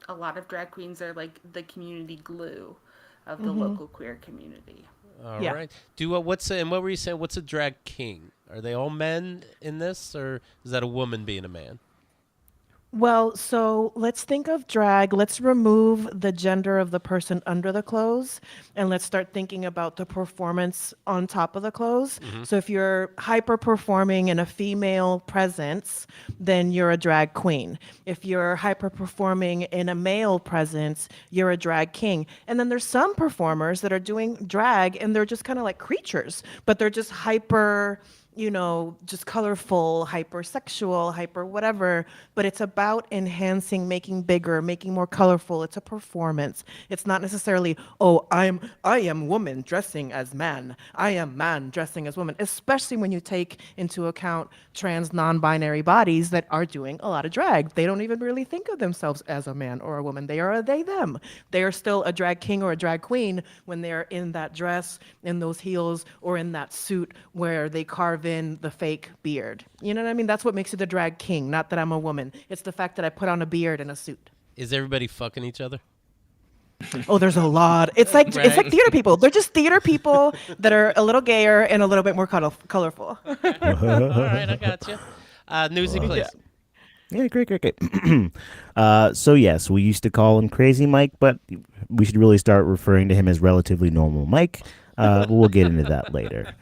A lot of drag queens are like the community glue of the local queer community. All Yeah. right. And what were you saying? What's a drag king? Are they all men in this, or is that a woman being a man? Well, so let's think of drag. Let's remove the gender of the person under the clothes and let's start thinking about the performance on top of the clothes. So if you're hyper performing in a female presence, then you're a drag queen. If you're hyper performing in a male presence, you're a drag king. And then there's some performers that are doing drag and they're just kind of like creatures, but they're just hyper just colorful, hypersexual, hyper whatever, but it's about enhancing, making bigger, making more colorful. It's a performance. It's not necessarily, oh, I am woman dressing as man. I am man dressing as woman, especially when you take into account trans non-binary bodies that are doing a lot of drag. They don't even really think of themselves as a man or a woman. They are a they them. They are still a drag king or a drag queen when they're in that dress, in those heels, or in that suit where they carve in the fake beard. You know what I mean? That's what makes it a drag king, not that I'm a woman. It's the fact that I put on a beard and a suit. Is everybody fucking each other? Oh, there's a lot. It's like theater people. They're just theater people that are a little gayer and a little bit more colorful. All right, I got you. Newsy, please. Yeah, great. So yes, we used to call him Crazy Mike, but we should really start referring to him as Relatively Normal Mike. We'll get into that later.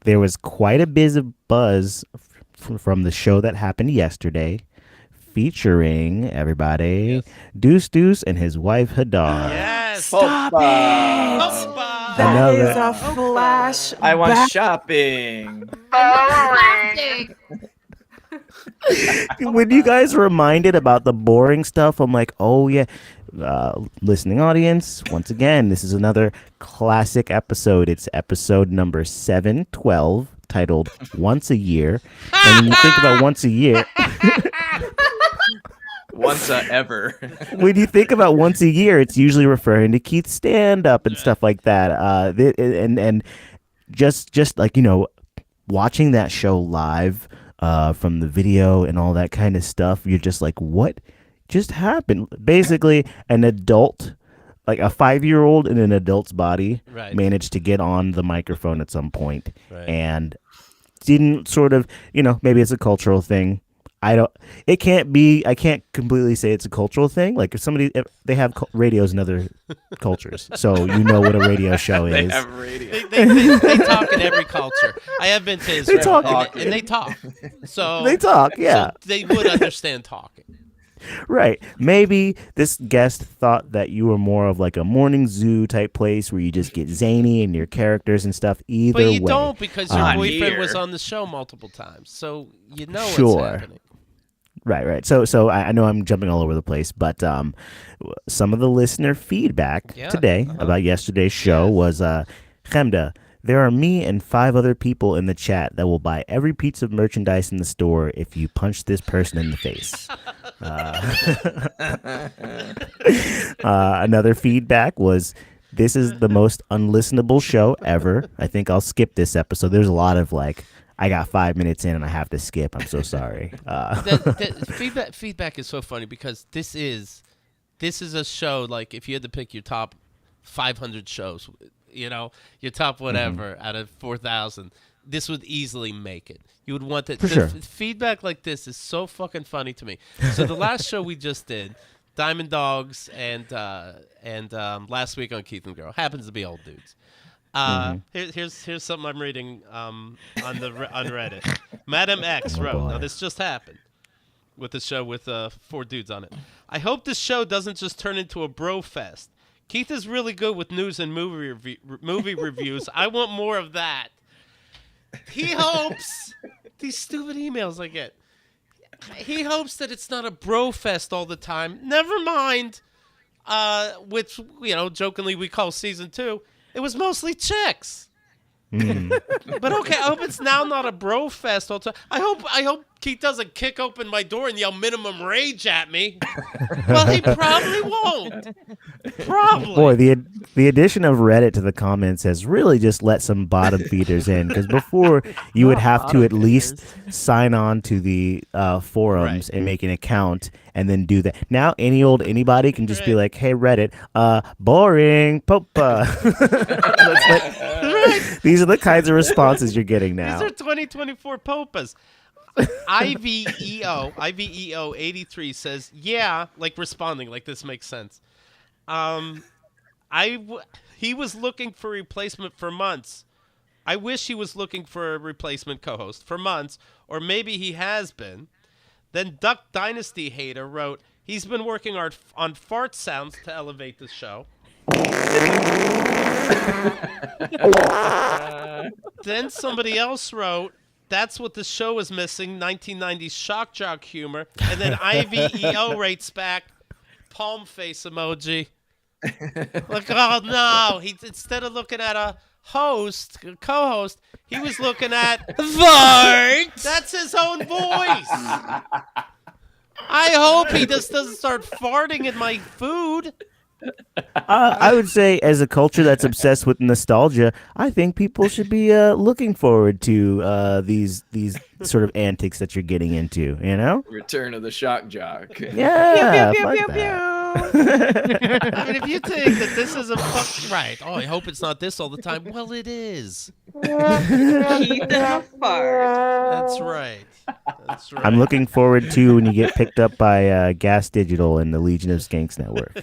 There was quite a bit of buzz from the show that happened yesterday, featuring everybody, Deuce and his wife Hadar. Yes. Stop it! That is a flash. I want shopping. When you guys reminded about the boring stuff, I'm like, oh yeah. Listening audience, once again, this is another classic episode. It's episode number 712, titled Once a Year. And when you think about once a year, Once ever. when you think about once a year, it's usually referring to Keith's stand-up and stuff like that. And just like, watching that show live from the video and all that kind of stuff, you're just like, what just happened? Basically, an adult, like a 5-year-old in an adult's body, managed to get on the microphone at some point and didn't sort of, maybe it's a cultural thing. I can't completely say it's a cultural thing. Like if they have radios in other cultures, so what a radio show is. They have radio. They talk in every culture. I have been to Israel, and they talk. So they talk, yeah. So they would understand talking. Right. Maybe this guest thought that you were more of like a morning zoo type place where you just get zany and your characters and stuff. Either way. But you don't, because your boyfriend was on the show multiple times. So what's happening. Right. So I know I'm jumping all over the place, but some of the listener feedback today about yesterday's show was, Chemda, there are me and 5 other people in the chat that will buy every piece of merchandise in the store if you punch this person in the face. Another feedback was, this is the most unlistenable show ever. I think I'll skip this episode. There's a lot of like, I got 5 minutes in and I have to skip. I'm so sorry. Feedback is so funny because this is a show, like if you had to pick your top 500 shows, your top whatever out of 4,000, this would easily make it. You would want that. For sure. Feedback like this is so fucking funny to me. So the last show we just did, Diamond Dogs and last week on Keith and Girl, happens to be old dudes. Here's something I'm reading on Reddit. Madam X wrote, now this just happened with the show with 4 dudes on it. I hope this show doesn't just turn into a bro fest. Keith is really good with news and movie reviews. I want more of that. He hopes, these stupid emails I get, he hopes that it's not a bro fest all the time. Never mind, which, jokingly we call season 2. It was mostly chicks. But okay, I hope it's now not a bro fest all the time. I hope Keith doesn't kick open my door and yell minimum rage at me. Well, he probably won't. Probably. Boy, the addition of Reddit to the comments has really just let some bottom feeders in, because before you would have to at least sign on to the forums and make an account and then do that. Now anybody can just be like, hey Reddit, boring, popa. These are the kinds of responses you're getting now. These are 2024 popas. IVEO 83 says, yeah, like responding, like this makes sense. He was looking for replacement for months. I wish he was looking for a replacement co-host for months, or maybe he has been. Then Duck Dynasty Hater wrote, he's been working on fart sounds to elevate the show. Then somebody else wrote, that's what the show is missing, 1990s shock jock humor. And then IVEO rates back, palm face emoji. Like, oh no, he instead of looking at a co-host, he was looking at Vart. That's his own voice. I hope he just doesn't start farting in my food. I would say, as a culture that's obsessed with nostalgia, I think people should be looking forward to these sort of antics that you're getting into. You know? Return of the shock jock. Yeah. Pew, fuck pew, pew, that. I mean, if you think that this is a fuck right, oh, I hope it's not this all the time. Well, it is. Keith and a fart. That's right. That's right. I'm looking forward to when you get picked up by Gas Digital and the Legion of Skanks Network.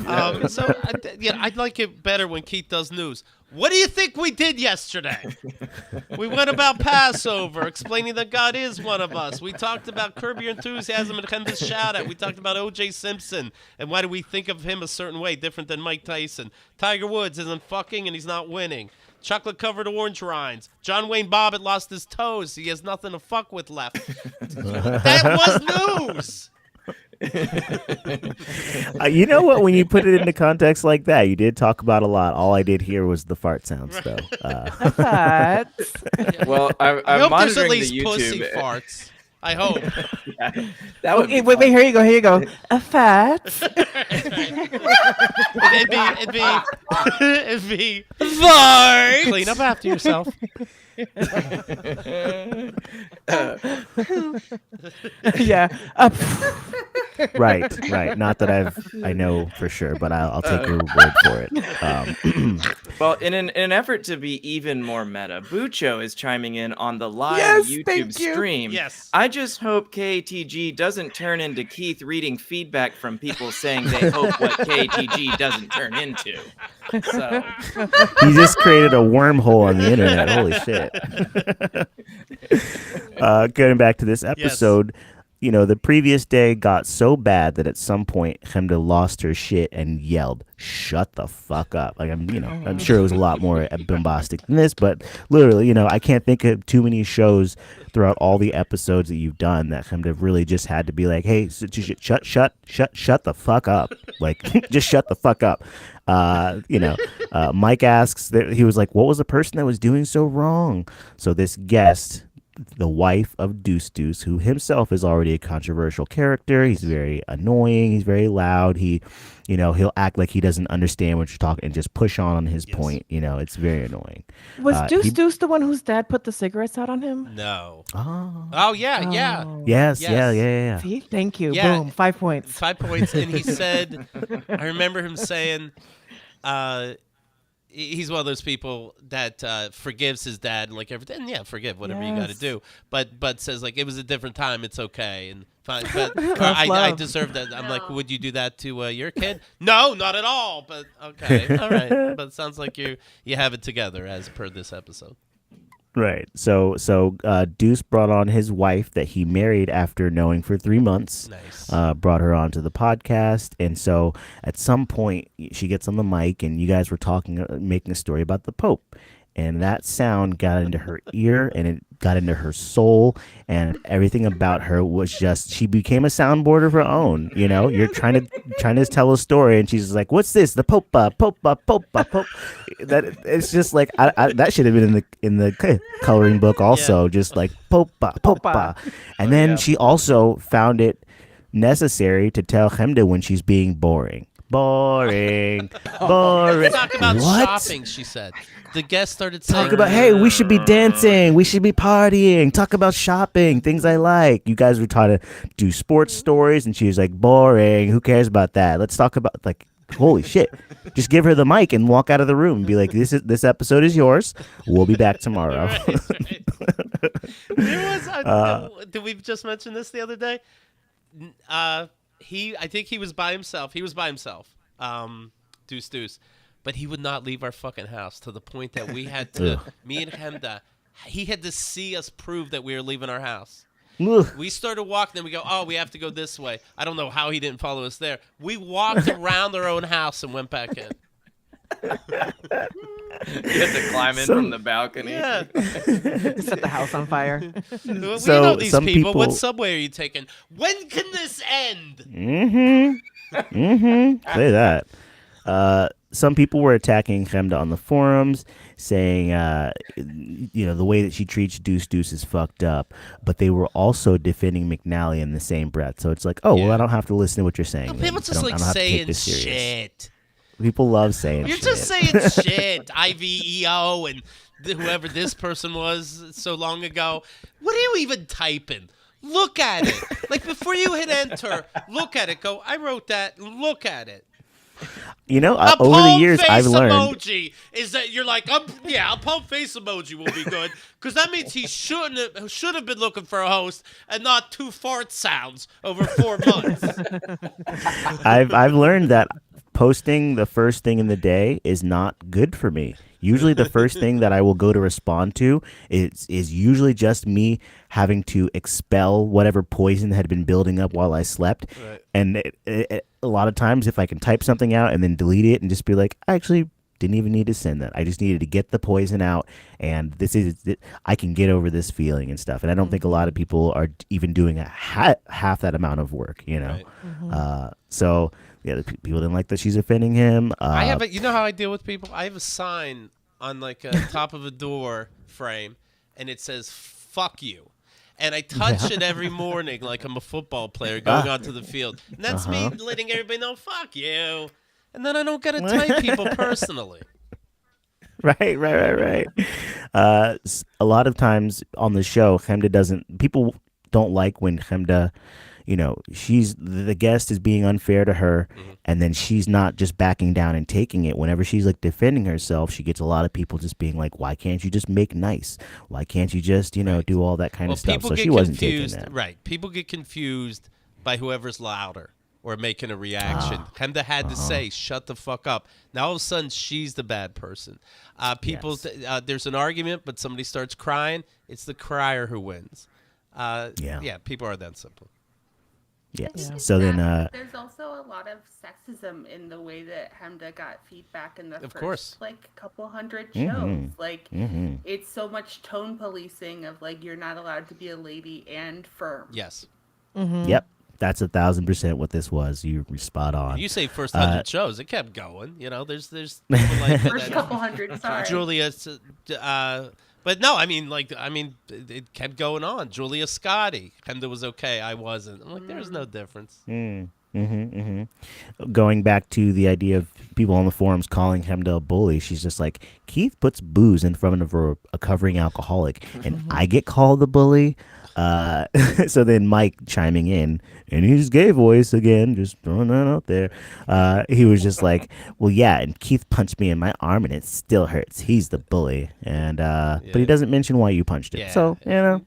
I'd like it better when Keith does news. What do you think we did yesterday? We went about Passover, explaining that God is one of us. We talked about Curb Your Enthusiasm and Chemda's Shout Out. We talked about O.J. Simpson and why do we think of him a certain way, different than Mike Tyson. Tiger Woods isn't fucking and he's not winning. Chocolate-covered orange rinds. John Wayne Bobbitt lost his toes. He has nothing to fuck with left. That was news. You know what? When you put it into context like that, you did talk about a lot. All I did hear was the fart sounds, though. But Well, I I'm hope there's monitoring at least the pussy YouTube. farts. I hope. That would okay, be wait, fun. here you go. A fat. It'd be fart. Clean up after yourself. Yeah. Right. Not that I know for sure, but I'll take your word for it. Well, in an effort to be even more meta, Bucho is chiming in on the live Yes, YouTube thank you. stream. Yes. I just hope KTG doesn't turn into Keith reading feedback from people saying they hope what KTG doesn't turn into. So, He just created a wormhole on the internet. Holy shit. Going back to this episode, you know, the previous day got so bad that at some point Chemda lost her shit and yelled, "Shut the fuck up!" Like I'm sure it was a lot more bombastic than this, but literally, I can't think of too many shows throughout all the episodes that you've done that Chemda really just had to be like, "Hey, shut the fuck up!" Like, just shut the fuck up. Mike asks he was like, "What was the person that was doing so wrong?" So this guest, the wife of Deuce Deuce, who himself is already a controversial character. He's very annoying. He's very loud. He'll act like he doesn't understand what you're talking and just push on his point. It's very annoying. Was Deuce the one whose dad put the cigarettes out on him? No. Oh. Oh, yeah. Yes. Yes. Yeah. See, thank you. Yeah. Boom, 5 points. 5 points. And he said, I remember him saying, he's one of those people that forgives his dad and like everything. Yeah, forgive whatever you got to Yes. do. But says like it was a different time. It's okay and fine. But Tough I love. deserve that. I'm like, would you do that to your kid? No, not at all. But okay, all right. But it sounds like you have it together as per this episode. Right. So Deuce brought on his wife that he married after knowing for 3 months. Nice. Brought her onto the podcast, and so at some point she gets on the mic, and you guys were talking, making a story about the Pope, and that sound got into her ear, and it got into her soul, and everything about her was just, she became a soundboard of her own. You're trying to tell a story, and she's like, "What's this? The Pope, Pope." That it's just like that should have been in the coloring book also, just like Pope. And then she also found it necessary to tell Chemda when she's being boring. Boring. Talk about What? shopping, she said. The guest started saying, Talk about, hey, we should be dancing, we should be partying, talk about shopping, things I like. You guys were trying to do sports stories, and she was like, boring, who cares about that? Let's talk about, like, holy shit. Just give her the mic and walk out of the room and be like, this episode is yours. We'll be back tomorrow. There was did we just mention this the other day? I think he was by himself. Deuce. But he would not leave our fucking house to the point that we had to, me and Chemda, he had to see us prove that we were leaving our house. Ugh. We started walking, then we go, oh, we have to go this way. I don't know how he didn't follow us there. We walked around our own house and went back in. You have to climb in from the balcony. Yeah. Set the house on fire. We So know these some people. What people- subway are you taking? When can this end? Say that. Some people were attacking Chemda on the forums, saying, the way that she treats Deuce Deuce is fucked up. But they were also defending McNally in the same breath. So it's like, oh, well, Yeah. I don't have to listen to what you're saying. Well, then. people I just don't like have to take saying this serious. shit. People love saying You're shit. just saying shit. IVEO and whoever this person was so long ago. What are you even typing? Look at it. Like before you hit enter, look at it. Go, I wrote that. Look at it. You know, A over the palm years, face I've learned. emoji is that you're like, a palm face emoji will be good because that means he should have been looking for a host and not two fart sounds over 4 months. I've learned that posting the first thing in the day is not good for me. Usually the first thing that I will go to respond to is usually just me having to expel whatever poison had been building up while I slept. Right. And a lot of times if I can type something out and then delete it and just be like, I actually didn't even need to send that. I just needed to get the poison out, and I can get over this feeling and stuff. And I don't think a lot of people are even doing half that amount of work, you know? Right. So yeah, people didn't like that she's offending him. I have you know how I deal with people? I have a sign on like a top of a door frame, and it says "fuck you," and I touch it every morning like I'm a football player going onto the field, and that's me letting everybody know "fuck you," and then I don't get to type people personally. Right. A lot of times on the show, people don't like when Chemda, the guest is being unfair to her, and then she's not just backing down and taking it. Whenever she's like defending herself, she gets a lot of people just being like, why can't you just make nice? Why can't you just, do all that kind of stuff? People So get she wasn't confused, taking that. right? People get confused by whoever's louder or making a reaction. Chemda had to say, "Shut the fuck up." Now all of a sudden, she's the bad person. There's an argument, but somebody starts crying. It's the crier who wins. Yeah, people are that simple. Yes. Yeah. So then, There's also a lot of sexism in the way that Hemda got feedback in the Of first course. couple hundred shows. Like it's so much tone policing of like you're not allowed to be a lady and firm. Yes. yep, that's 1,000% what this was. You're spot on. You say first 100 shows, it kept going. There's people like that. First couple hundred, sorry. Julia, but no, it kept going on. Julia Scotti, Chemda was okay, I wasn't. I'm like, there's no difference. Going back to the idea of people on the forums calling Chemda a bully, she's just like, Keith puts booze in front of a covering alcoholic, and I get called a bully. So then Mike chiming in, and his gay voice again, just throwing that out there. He was just like, well, yeah, and Keith punched me in my arm, and it still hurts. He's the bully, and but he doesn't mention why you punched him. Yeah. So And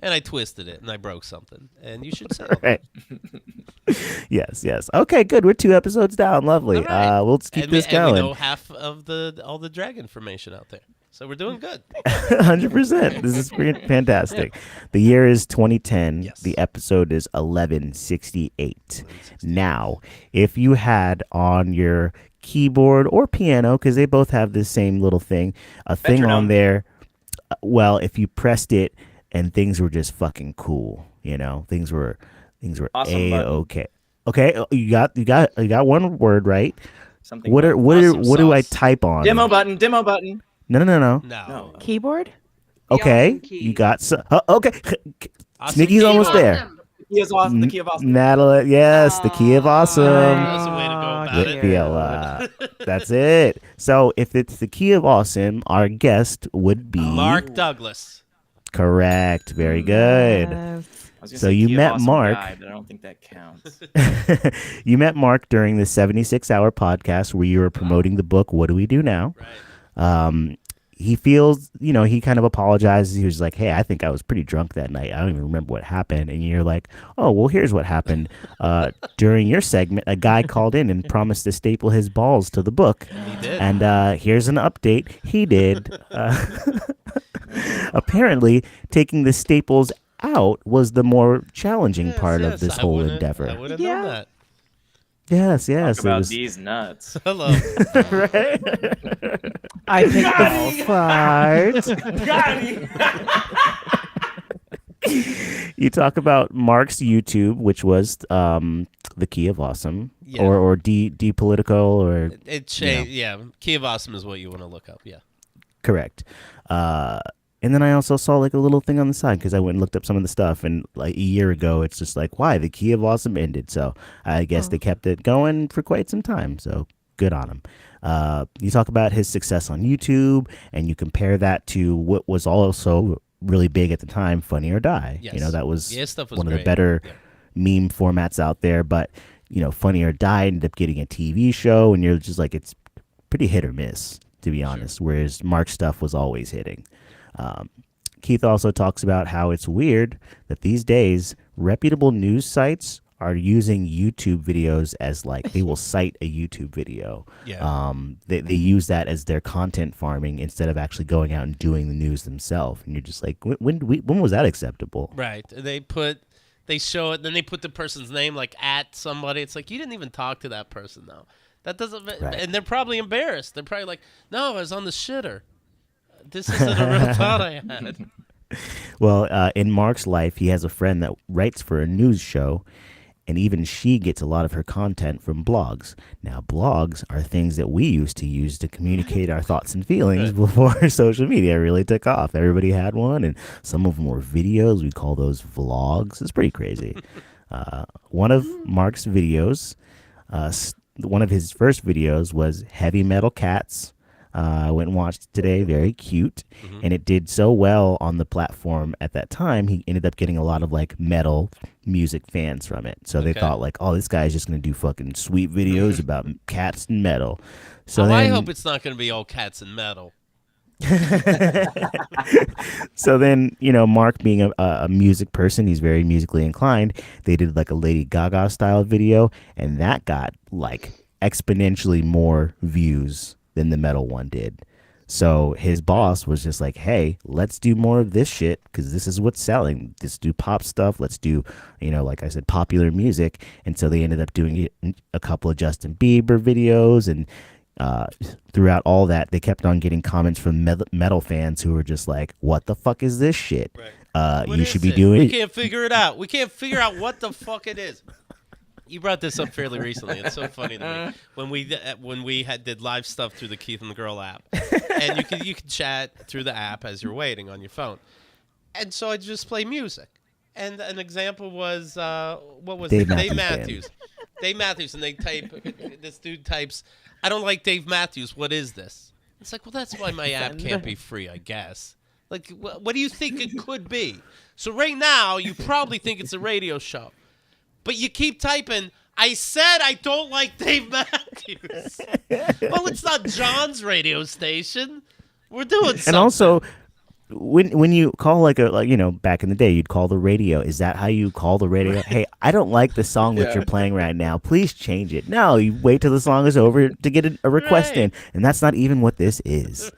I twisted it, and I broke something, and you should say right. Yes. Okay, good. We're 2 episodes down. Lovely. All right. We'll just keep this And going. we know half of all the drag information out there, so we're doing good. 100%. This is fantastic. The year is 2010. Yes. The episode is 1168. Now, if you had on your keyboard or piano, because they both have this same little thing, a thing Metronome. on there, if you pressed it and things were just fucking cool, things were Awesome A-okay. Okay, you got one word right. Something. What Awesome do I sauce. type on? Demo button. Demo button. No. No. Keyboard? Okay, awesome key. you got okay. Awesome Sneaky's key. almost there. Awesome. The key is awesome. The key of awesome. Natalie, yes, the key of awesome. That's the way to go about With it. Viola. That's it. So if it's the key of awesome, our guest would be Mark Douglas. correct. Very good. Yes. I was gonna So say you key of met awesome Mark. guy, but I don't think that counts. You met Mark during the 76-hour podcast where you were promoting the book, What Do We Do Now? Right. He feels, he kind of apologizes. He was like, hey, I think I was pretty drunk that night. I don't even remember what happened. And you're like, oh, well, here's what happened. During your segment, a guy called in and promised to staple his balls to the book. He did. And here's an update. He did. Apparently, taking the staples out was the more challenging part of this I whole wouldn't- endeavor. I would have Yeah. known that. Yes, Talk yes. It about was these nuts. Hello. right. I picked the fight. Got him. You talk about Mark's YouTube, which was the Key of Awesome, Yeah. or Politico, or Yeah. Key of Awesome is what you want to look up. Yeah. correct. And then I also saw like a little thing on the side because I went and looked up some of the stuff, and like a year ago, it's just like, why the Key of Awesome ended. So I guess they kept it going for quite some time. So good on him. You talk about his success on YouTube, and you compare that to what was also really big at the time, Funny or Die. Yes. You know, that was, Yeah, stuff was one of the great. better Yeah. meme formats out there. But, you know, Funny or Die ended up getting a TV show, and you're just like, it's pretty hit or miss, to be honest, whereas Mark's stuff was always hitting. Keith also talks about how it's weird that these days reputable news sites are using YouTube videos as like they will cite a YouTube video. Yeah. They use that as their content farming instead of actually going out and doing the news themselves. And you're just like, when was that acceptable? Right. They show it, then they put the person's name like at somebody. It's like, you didn't even talk to that person though. That doesn't, Right. and they're probably embarrassed. They're probably like, no, I was on the shitter. This isn't a real thought I had. Well, in Mark's life, he has a friend that writes for a news show, and even she gets a lot of her content from blogs. Now, blogs are things that we used to use to communicate our thoughts and feelings before social media really took off. Everybody had one, and some of them were videos. We call those vlogs. It's pretty crazy. One of Mark's videos, one of his first videos was Heavy Metal Cats. I went and watched it today. Very cute. And it did so well on the platform at that time. He ended up getting a lot of like metal music fans from it. So they Okay. thought like, oh, this guy's just going to do fucking sweet videos about cats and metal. So I then, hope it's not going to be all cats and metal. so then, you know, Mark being a music person, he's very musically inclined. They did like a Lady Gaga style video, and that got like exponentially more views than the metal one did. So his boss was just like, hey, let's do more of this shit because this is what's selling. Let's do pop stuff. Let's do, you know, like I said, popular music. And so they ended up doing a couple of Justin Bieber videos. And throughout all that, they kept on getting comments from metal fans who were just like, what the fuck is this shit? What You is should be it? doing We can't figure it out. We can't figure out what the fuck it is. You brought this up fairly recently. It's so funny to me when we did live stuff through the Keith and the Girl app, and you could chat through the app as you're waiting on your phone, and so I just play music. And an example was what was Dave it? Matthews Dave Band. Matthews. Dave Matthews, and they type. This dude types, "I don't like Dave Matthews. What is this?" It's like, well, that's why my app can't be free, I guess. Like, what do you think it could be? So right now, you probably think it's a radio show. But you keep typing, I said I don't like Dave Matthews. Well, it's not John's radio station. We're doing something. And also, when you call like you know, back in the day, you'd call the radio. Is that how you call the radio? Hey, I don't like the song that you're playing right now. Please change it. No, you wait till the song is over to get a request in, and that's not even what this is.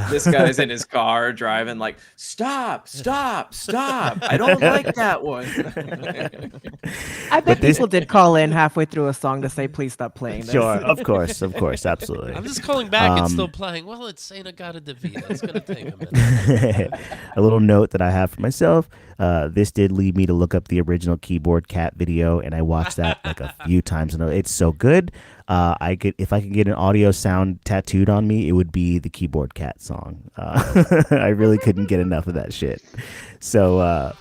This guy's in his car driving like, stop. I don't like that one. I bet people did call in halfway through a song to say, please stop playing this. Sure, of course, absolutely. I'm just calling back. It's still playing. Well, it's Saint Agata Davida. It's going to take a minute. A little note that I have for myself. This did lead me to look up the original Keyboard Cat video, and I watched that like a few times. And it's so good. If I could get an audio sound tattooed on me, it would be the Keyboard Cat song. I really couldn't get enough of that shit. So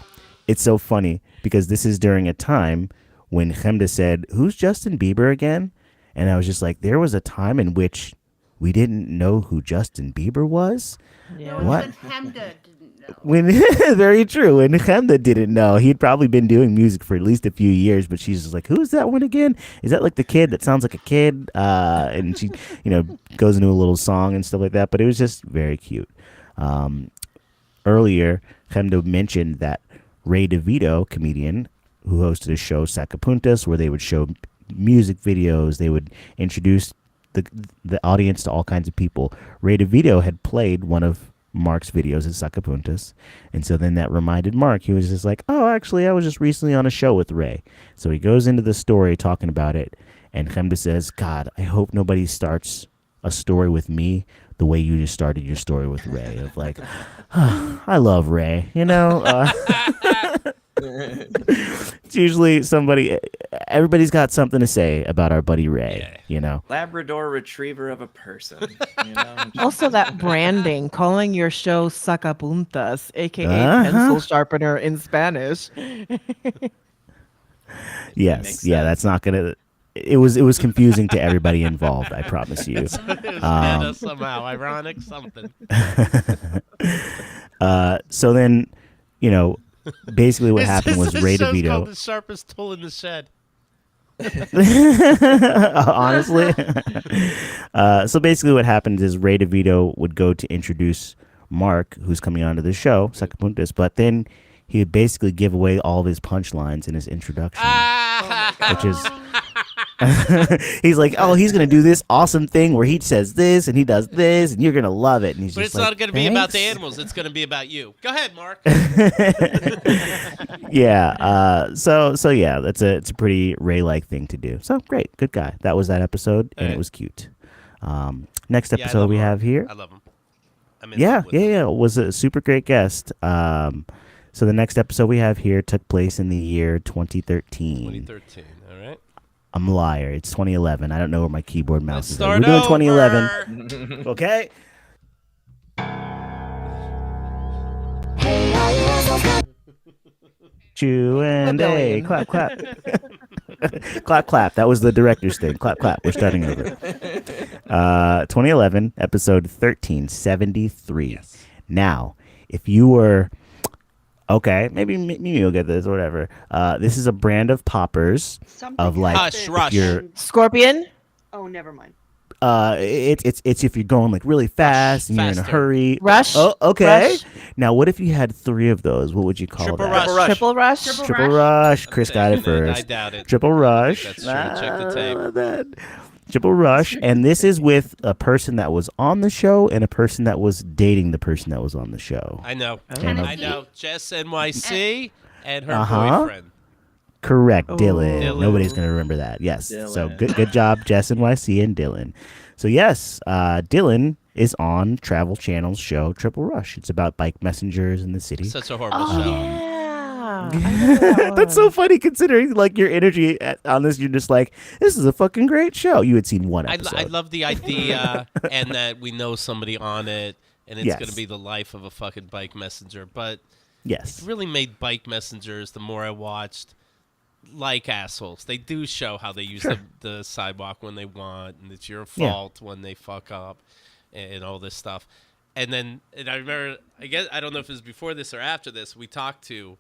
it's so funny because this is during a time when Chemda said, "Who's Justin Bieber again?" And I was just like, there was a time in which we didn't know who Justin Bieber was. Yeah. What? Even Hamda didn't know. When very true. When Chemda didn't know, he'd probably been doing music for at least a few years, but she's just like, "Who's that one again? Is that like the kid that sounds like a kid?" And she, you know, goes into a little song and stuff like that. But it was just very cute. Earlier, Chemda mentioned that Ray DeVito, comedian who hosted a show Sacapuntas, where they would show music videos, they would introduce the audience to all kinds of people. Ray DeVito had played one of Mark's videos at Sacapuntas, and so then that reminded Mark. He was just like, "Oh, actually, I was just recently on a show with Ray." So he goes into the story talking about it, And Chemda says, God, I hope nobody starts a story with me the way you just started your story with Ray, of like, I love Ray, you know? It's usually everybody's got something to say about our buddy Ray, you know? Labrador retriever of a person, you know? Also, that branding, calling your show Sacapuntas, aka pencil sharpener in Spanish. Yes, makes yeah, sense. that's not gonna. It was confusing to everybody involved. I promise you. It was meta somehow, ironic, something. So then, you know, basically what happened was Ray This show's called DeVito. The Sharpest Tool in the Shed. Honestly, so basically what happened is Ray DeVito would go to introduce Mark, who's coming onto the show, Sacapuntas, but then he would basically give away all of his punchlines in his introduction, which is. He's like, oh, he's gonna do this awesome thing where he says this and he does this and you're gonna love it. And he's But just it's like, not going to be about the "Thanks." animals. It's going to be about you. Go ahead, Mark. Yeah. So yeah, it's a pretty Ray-like thing to do. So great, good guy. That was that episode, and Right. it was cute. Next Yeah, I episode love we Mark. have here. I love him. I'm in Yeah, love with him. yeah. Was a super great guest. So the next episode we have here took place in the year 2013. 2013. All right. I'm a liar. It's 2011. I don't know where my keyboard mouse Let's is. start We're doing over. 2011. Okay. Chu A, Rebellion. clap, clap. Clap, clap. That was the director's thing. Clap, clap. We're starting over. 2011, episode 1373. Yes. Now, if you were... Okay, maybe you'll get this or whatever. This is a brand of poppers Something of like... Hush, if rush. you're- Scorpion? Oh, never mind. It's if you're going like really fast and you're in a faster. hurry. Rush? Oh, okay. Rush? Now, what if you had 3 of those? What would you call Triple that? rush. Triple rush? Triple rush. Chris got it I first. doubt it. Triple rush. That's true. Check the tape. That. Triple rush, and this is with a person that was on the show and a person that was dating the person that was on the show. I know. And I know. Jess NYC and her Uh-huh. boyfriend. Correct, Oh. Dylan. Dylan. Nobody's gonna remember that. Yes. So Dylan. good job, Jess NYC and Dylan. So yes, Dylan is on Travel Channel's show Triple Rush. It's about bike messengers in the city. Such a horrible Oh, show. yeah. I remember that That's so one. funny considering like your energy on this. You're just like, this is a fucking great show. You had seen one episode. I love the idea and that we know somebody on it and it's Yes. going to be the life of a fucking bike messenger. But Yes. it really made bike messengers, the more I watched, like assholes. They do show how they use the sidewalk when they want, and it's your Yeah. fault when they fuck up and all this stuff. And then I remember, I don't know if it was before this or after this, we talked to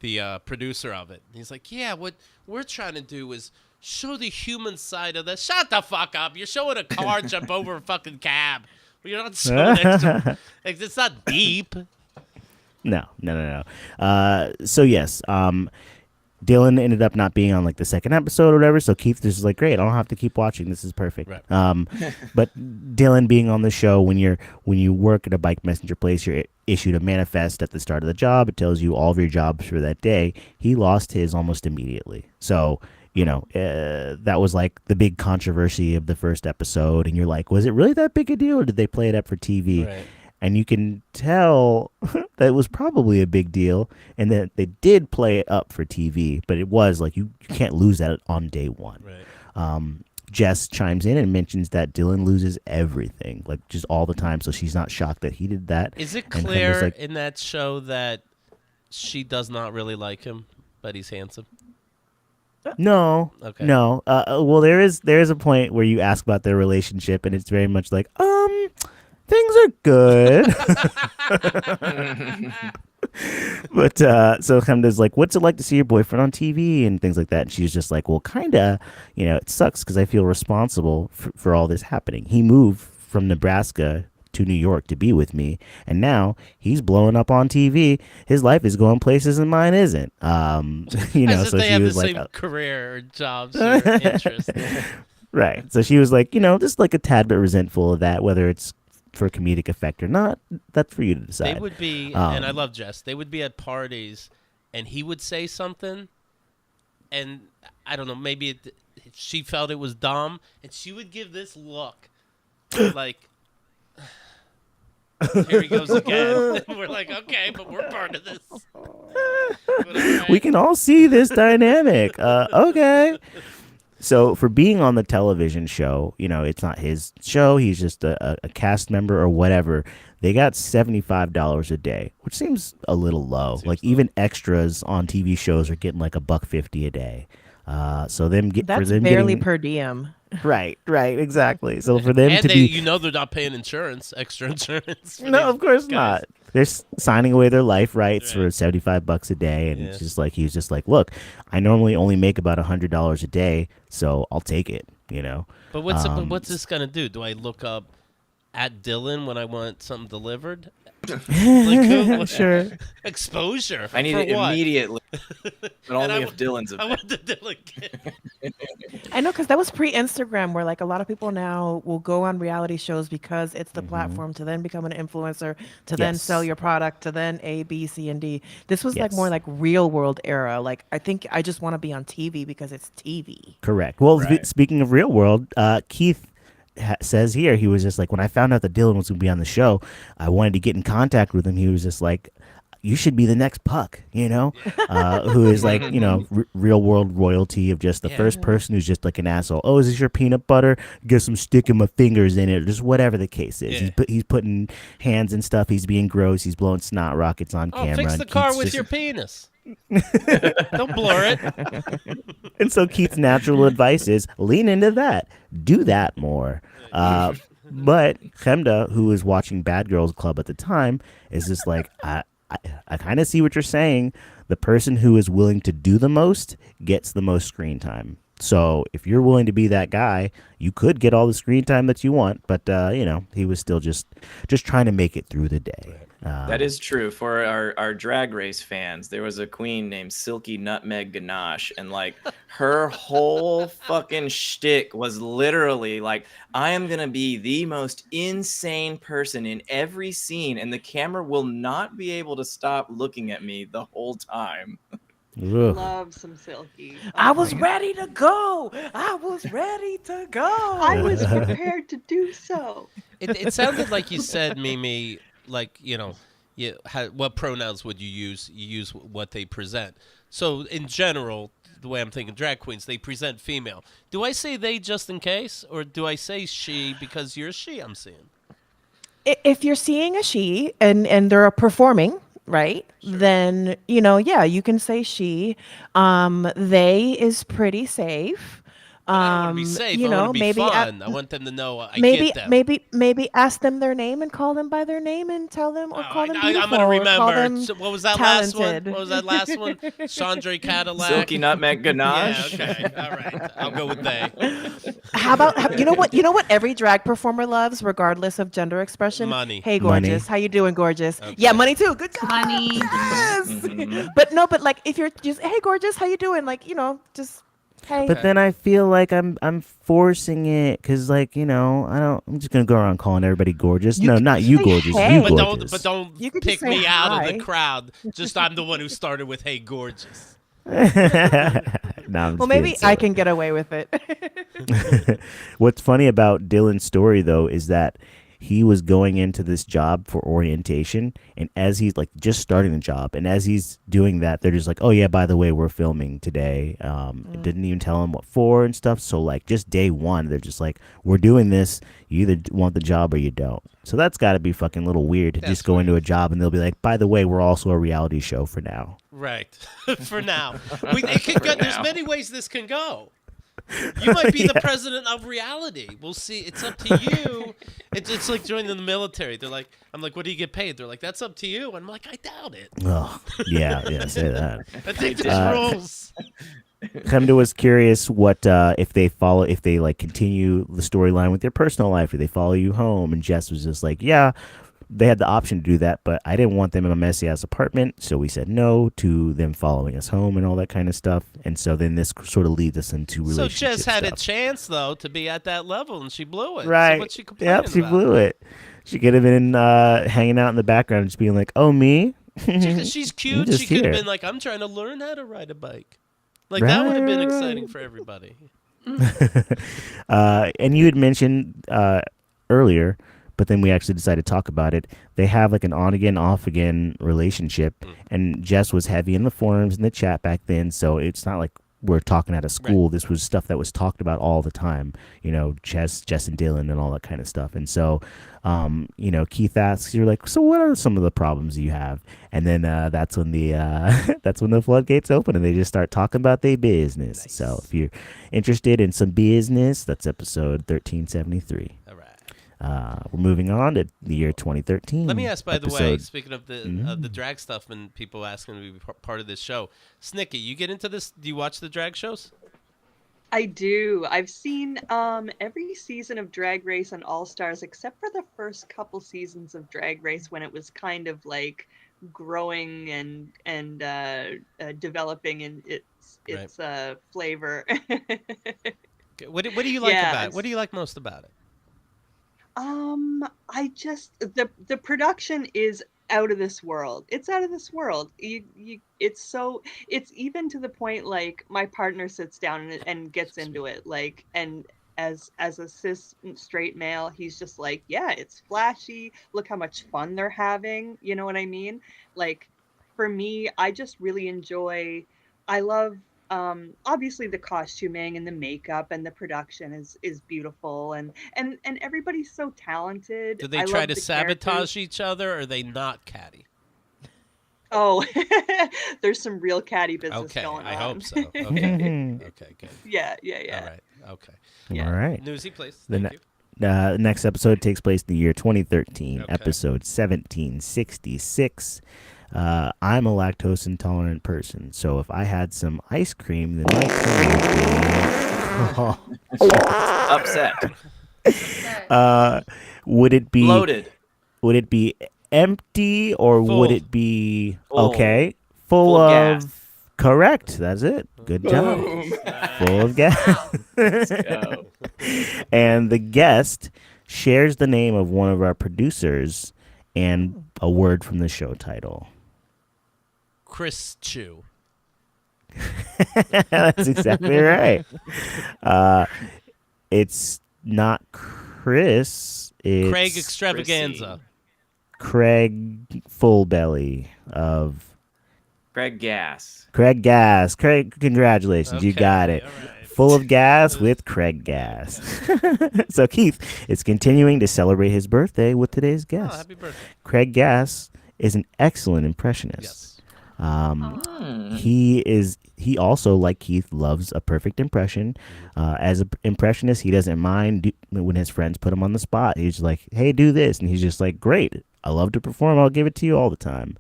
the producer of it. He's like, yeah, what we're trying to do is show the human side of this. Shut the fuck up. You're showing a car jump over a fucking cab. You're not showing extra. It's not deep. No. So yes, Dylan ended up not being on like the second episode or whatever. So Keith just was like, great, I don't have to keep watching. This is perfect. Right. But Dylan being on the show, when you work at a bike messenger place, you're issued a manifest at the start of the job. It tells you all of your jobs for that day. He lost his almost immediately. So, that was like the big controversy of the first episode. And you're like, was it really that big a deal or did they play it up for TV? Right. And you can tell that it was probably a big deal and that they did play it up for TV, but it was like you can't lose that on day one. Right. Jess chimes in and mentions that Dylan loses everything, like just all the time, so she's not shocked that he did that. Is it And clear Kendra's like, in that show that she does not really like him, but he's handsome? no, Okay. no. Well, there is a point where you ask about their relationship, and it's very much like, things are good. But so Chemda's like, what's it like to see your boyfriend on TV and things like that? And she's just like, well, kind of, it sucks because I feel responsible for all this happening. He moved from Nebraska to New York to be with me, and now he's blowing up on TV. His life is going places and mine isn't. As So if she they have the was like, same career or jobs or interests. right. So she was like, just like a tad bit resentful of that, whether it's for comedic effect or not. That's for you to decide. They would be, and I love Jess, they would be at parties and he would say something and I don't know, maybe she felt it was dumb, and she would give this look, like, here he goes again. And we're like, okay, but we're part of this. But, right. We can all see this dynamic. Okay. So for being on the television show, it's not his show. He's just a cast member or whatever. They got $75 a day, which seems a little low. Like low. Even extras on TV shows are getting like $150 a day. So that's barely per diem. Right, exactly. So for them and they're not paying extra insurance. No, of course not. They're signing away their life rights for $75 a day, and it's just like he's just like, look, I normally only make about $100 a day, so I'll take it. But what's this gonna do? Do I look up at Dylan when I want something delivered? Sure. Exposure. I need it immediately. But only if Dylan's I want the Dylan kit. I know, because that was pre-Instagram, where like a lot of people now will go on reality shows because it's the platform to then become an influencer, to then sell your product, to then A, B, C, and D. This was like more like real world era. Like, I think I just want to be on TV because it's TV. Correct. Well, speaking of real world, Keith says here, he was just like, when I found out that Dylan was going to be on the show, I wanted to get in contact with him. He was just like, you should be the next Puck, who is like, real world royalty of just the first person who's just like an asshole. Oh, is this your peanut butter? Guess I'm sticking my fingers in it, or just whatever the case is. Yeah. He's putting hands and stuff. He's being gross. He's blowing snot rockets on camera. Fix the car with your penis. Don't blur it. And so Keith's natural advice is lean into that. Do that more. But Chemda, who was watching Bad Girls Club at the time, is just like, I kind of see what you're saying. The person who is willing to do the most gets the most screen time. So if you're willing to be that guy, you could get all the screen time that you want. But, he was still just trying to make it through the day. That is true. For our Drag Race fans, there was a queen named Silky Nutmeg Ganache, and like her whole fucking shtick was literally like, I am gonna be the most insane person in every scene, and the camera will not be able to stop looking at me the whole time. Love some Silky. I was ready to go. I was prepared to do so. It sounded like you said, Mimi, like, what pronouns would you use? You use what they present. So in general, the way I'm thinking drag queens, they present female. Do I say they just in case, or do I say she because you're a she I'm seeing? If you're seeing a she and they're performing, right, then, you can say she. They is pretty safe. I want to be safe. I want to be maybe fun. I want them to know I get them. Maybe ask them their name and call them by their name and tell them call them beautiful. I'm going to remember. So what was that talented. last one? What was that last one? Chandra Cadillac. Silky Nutmeg Ganache. Yeah, okay. All right. I'll go with they. How about you know what every drag performer loves, regardless of gender expression? Money. Hey, gorgeous. Money. How you doing, gorgeous? Okay. Yeah, money too. Good job. Money. Yes. Mhm. But like if you're just, hey, gorgeous, how you doing? Like, just hey. But then I feel like I'm forcing it because, like, I'm just gonna go around calling everybody gorgeous. No, not you, gorgeous. Hey. You But gorgeous. don't You could pick just say me out of hi. the crowd. Just I'm the one who started with "Hey, gorgeous." No, I'm Well, just maybe being I silly. can get away with it. What's funny about Dylan's story, though, is that he was going into this job for orientation, and as he's like just starting the job, and as he's doing that, they're just like, oh yeah, by the way, we're filming today. Didn't even tell him what for and stuff. So like just day one, they're just like, we're doing this. You either want the job or you don't. So that's got to be fucking a little weird to That's just go into a weird. job and they'll be like, by the way, we're also a reality show for now. Right. For now, it could go. There's many ways this can go. You might be the president of reality. We'll see. It's up to you. It's like joining the military. I'm like, what do you get paid? They're like, that's up to you. I'm like, I doubt it. Oh, yeah, say that. I think there's rules. Chemda was curious what if they like continue the storyline with their personal life, or they follow you home, and Jess was just like, yeah, they had the option to do that, but I didn't want them in a messy ass apartment, so we said no to them following us home and all that kind of stuff. And so then this sort of leads us into So relationship Jess had a stuff. chance though to be at that level, and she blew it. Right. So what's she complaining Yep, she about? blew it. She could have been hanging out in the background, just being like, "Oh, me." She's cute. just She could have here. been like, I'm trying to learn how to ride a bike. Like that would have been Right. exciting for everybody. And you had mentioned earlier, but then we actually decided to talk about it. They have like an on again, off again relationship, and Jess was heavy in the forums and the chat back then, so it's not like we're talking out of school. Right. This was stuff that was talked about all the time, you know, Jess and Dylan and all that kind of stuff. And so, you know, Keith asks, you're like, so what are some of the problems you have? And then that's when the floodgates open and they just start talking about their business. Nice. So if you're interested in some business, that's episode 1373. All right. We're moving on to the year 2013. Let me ask, by the way, speaking of the drag stuff and people asking to be part of this show, Snicky, you get into this? Do you watch the drag shows? I do. I've seen every season of Drag Race and All Stars except for the first couple seasons of Drag Race when it was kind of like growing and developing in its flavor. What do you like about it? What do you like most about it? I just the production is out of this world. It's out of this world. It's even to the point like my partner sits down and gets into it, like, and as a cis straight male, he's just like, yeah, it's flashy. Look how much fun they're having. You know what I mean? Like, for me, I just really enjoy. I love. Obviously the costuming and the makeup and the production is beautiful and everybody's so talented. Do they try to sabotage each other, or are they not catty? Oh, there's some real catty business going on. I hope so. Okay. Okay, good. Yeah. All right. Okay. Yeah. All right. Newsy, please. The next episode takes place in the year 2013, episode 1766. I'm a lactose intolerant person, so if I had some ice cream, then my cream would be upset. Would it be bloated? Would it be empty or would it be full of gas? Correct. That's it. Good job. Full of gas. Let's go. And the guest shares the name of one of our producers and a word from the show title. Chris Chu. That's exactly right. It's not Chris. It's Craig Extravaganza. Craig Fullbelly of Craig Gas. Craig, congratulations. You got it. Right. Full of Gas with Craig Gas. So Keith is continuing to celebrate his birthday with today's guest. Oh, happy birthday. Craig Gas is an excellent impressionist. Yes. He also, like Keith, loves a perfect impression. As an impressionist, he doesn't mind when his friends put him on the spot. He's like, hey, do this. And he's just like, great. I love to perform. I'll give it to you all the time.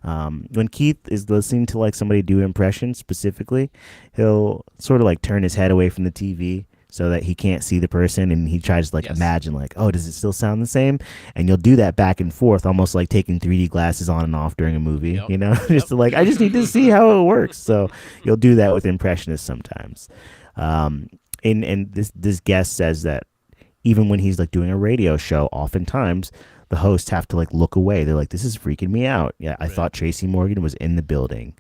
When Keith is listening to like somebody do impressions specifically, he'll sort of like turn his head away from the TV so that he can't see the person, and he tries to like imagine like, oh, does it still sound the same? And you'll do that back and forth, almost like taking 3D glasses on and off during a movie, you know, just to like, I just need to see how it works. So you'll do that with impressionists sometimes. And this guest says that even when he's like doing a radio show, oftentimes the hosts have to like look away. They're like, this is freaking me out. Yeah, I thought Tracy Morgan was in the building.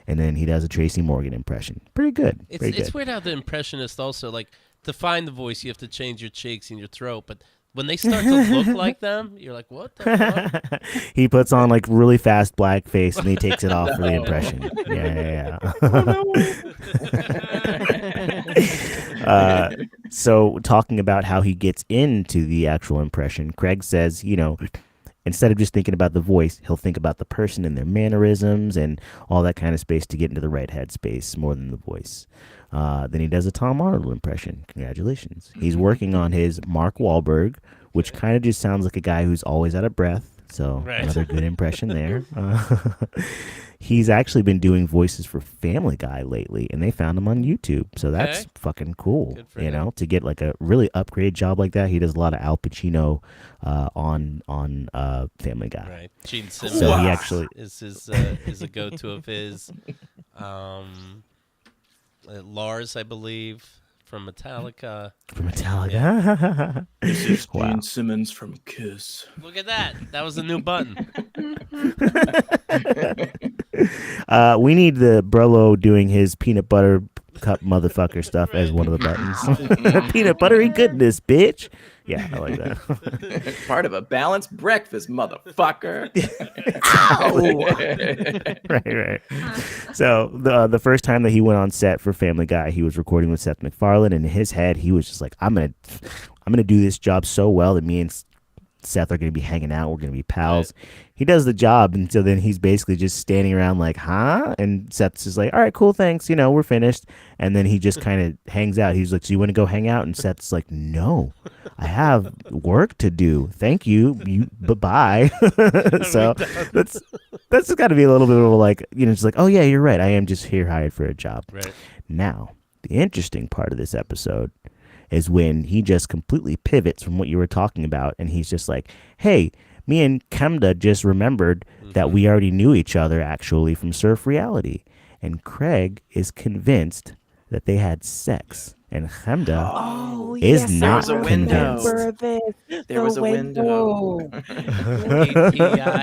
And then he does a Tracy Morgan impression. Pretty good. It's weird how the impressionist also, like, to find the voice, you have to change your cheeks and your throat. But when they start to look like them, you're like, what the fuck? He puts on like really fast black face and he takes it off for the impression. Yeah. So talking about how he gets into the actual impression, Craig says, you know, instead of just thinking about the voice, he'll think about the person and their mannerisms and all that kind of space to get into the right headspace more than the voice. Then he does a Tom Arnold impression. Congratulations. He's working on his Mark Wahlberg, which kind of just sounds like a guy who's always out of breath. So another good impression there. He's actually been doing voices for Family Guy lately, and they found him on YouTube. So that's fucking cool, you know, to get like a really upgrade job like that. He does a lot of Al Pacino on Family Guy. Right. Gene Simmons so he actually is a go-to of his. Lars, I believe, from Metallica. This is Gene Simmons from Kiss. Look at that. That was a new button. We need the Brolo doing his peanut butter cup motherfucker stuff as one of the buttons. Peanut buttery goodness, bitch. Yeah, I like that. Part of a balanced breakfast, motherfucker. Right. So the first time that he went on set for Family Guy, he was recording with Seth MacFarlane, and in his head, he was just like, I'm gonna do this job so well that me and Seth are gonna be hanging out. We're gonna be pals. Right. He does the job, and so then he's basically just standing around like, huh? And Seth's just like, all right, cool, thanks. We're finished. And then he just kind of hangs out. He's like, so you want to go hang out? And Seth's like, no, I have work to do. Thank you. Bye-bye. So that's got to be a little bit of like, just like, oh yeah, you're right. I am just here hired for a job. Right. Now, the interesting part of this episode is when he just completely pivots from what you were talking about, and he's just like, hey, me and Chemda just remembered that we already knew each other actually from Surf Reality. And Craig is convinced that they had sex. And Chemda is not convinced. There was a window.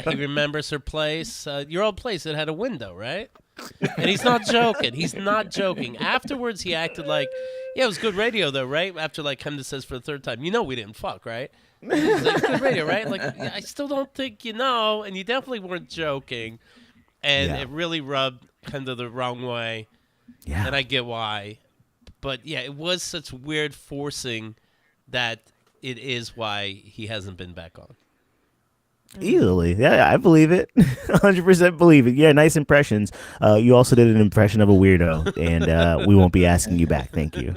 He remembers her place, your old place. It had a window, right? And he's not joking. He's not joking. Afterwards, he acted like, yeah, it was good radio, though, right? After, like, Chemda says for the third time, we didn't fuck, right? He's like, good radio, right? Like, yeah, I still don't think you know, and you definitely weren't joking. And it really rubbed Chemda the wrong way. Yeah. And I get why. But, yeah, it was such weird forcing that it is why he hasn't been back on. Easily. Yeah, I believe it. 100% believe it. Yeah, nice impressions. You also did an impression of a weirdo, and we won't be asking you back. Thank you.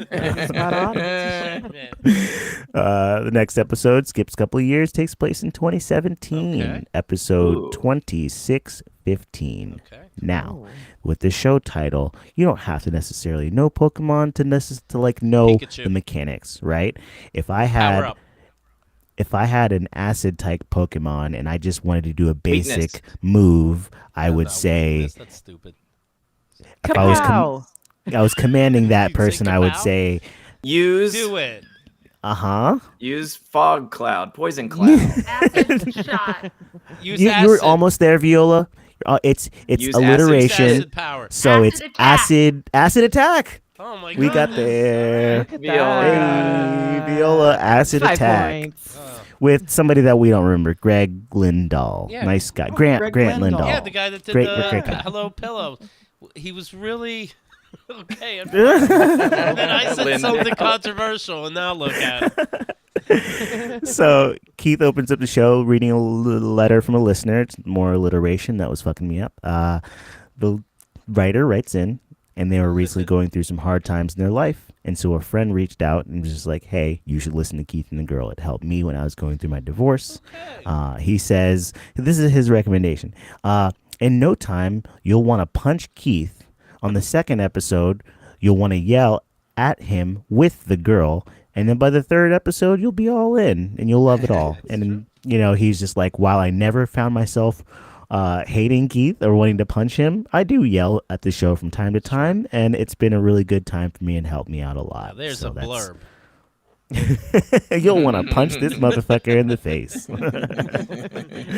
The next episode skips a couple of years, takes place in 2017, episode 2615. Okay. Now, with the show title, you don't have to necessarily know Pokemon to know Pikachu. The mechanics, right? If I had an acid type Pokemon and I just wanted to do a basic move, I would say that's stupid. If I was commanding that person, I would say do it. Use fog cloud, poison cloud. Acid shot. You're almost there, Viola. It's alliteration. So it's acid attack. Oh my god. We got there. Viola. Hey, Viola, acid 5 attack. Points. With somebody that we don't remember, Greg Lindahl. Yeah. Nice guy. Grant Lindahl. Yeah, the guy that did the Hello Pillow. He was really okay. And then I said something controversial, and now look at it. So Keith opens up the show reading a letter from a listener. It's more alliteration. That was fucking me up. The writer writes in, and they were recently going through some hard times in their life. And so a friend reached out and was just like, hey, you should listen to Keith and the Girl. It helped me when I was going through my divorce. Okay. He says, this is his recommendation. In no time, you'll want to punch Keith. On the second episode, you'll want to yell at him with the girl. And then by the third episode, you'll be all in and you'll love it all. And, he's just like, while I never found myself hating Keith or wanting to punch him, I do yell at the show from time to time, and it's been a really good time for me and helped me out a lot. Now, there's a blurb. You'll want to punch this motherfucker in the face.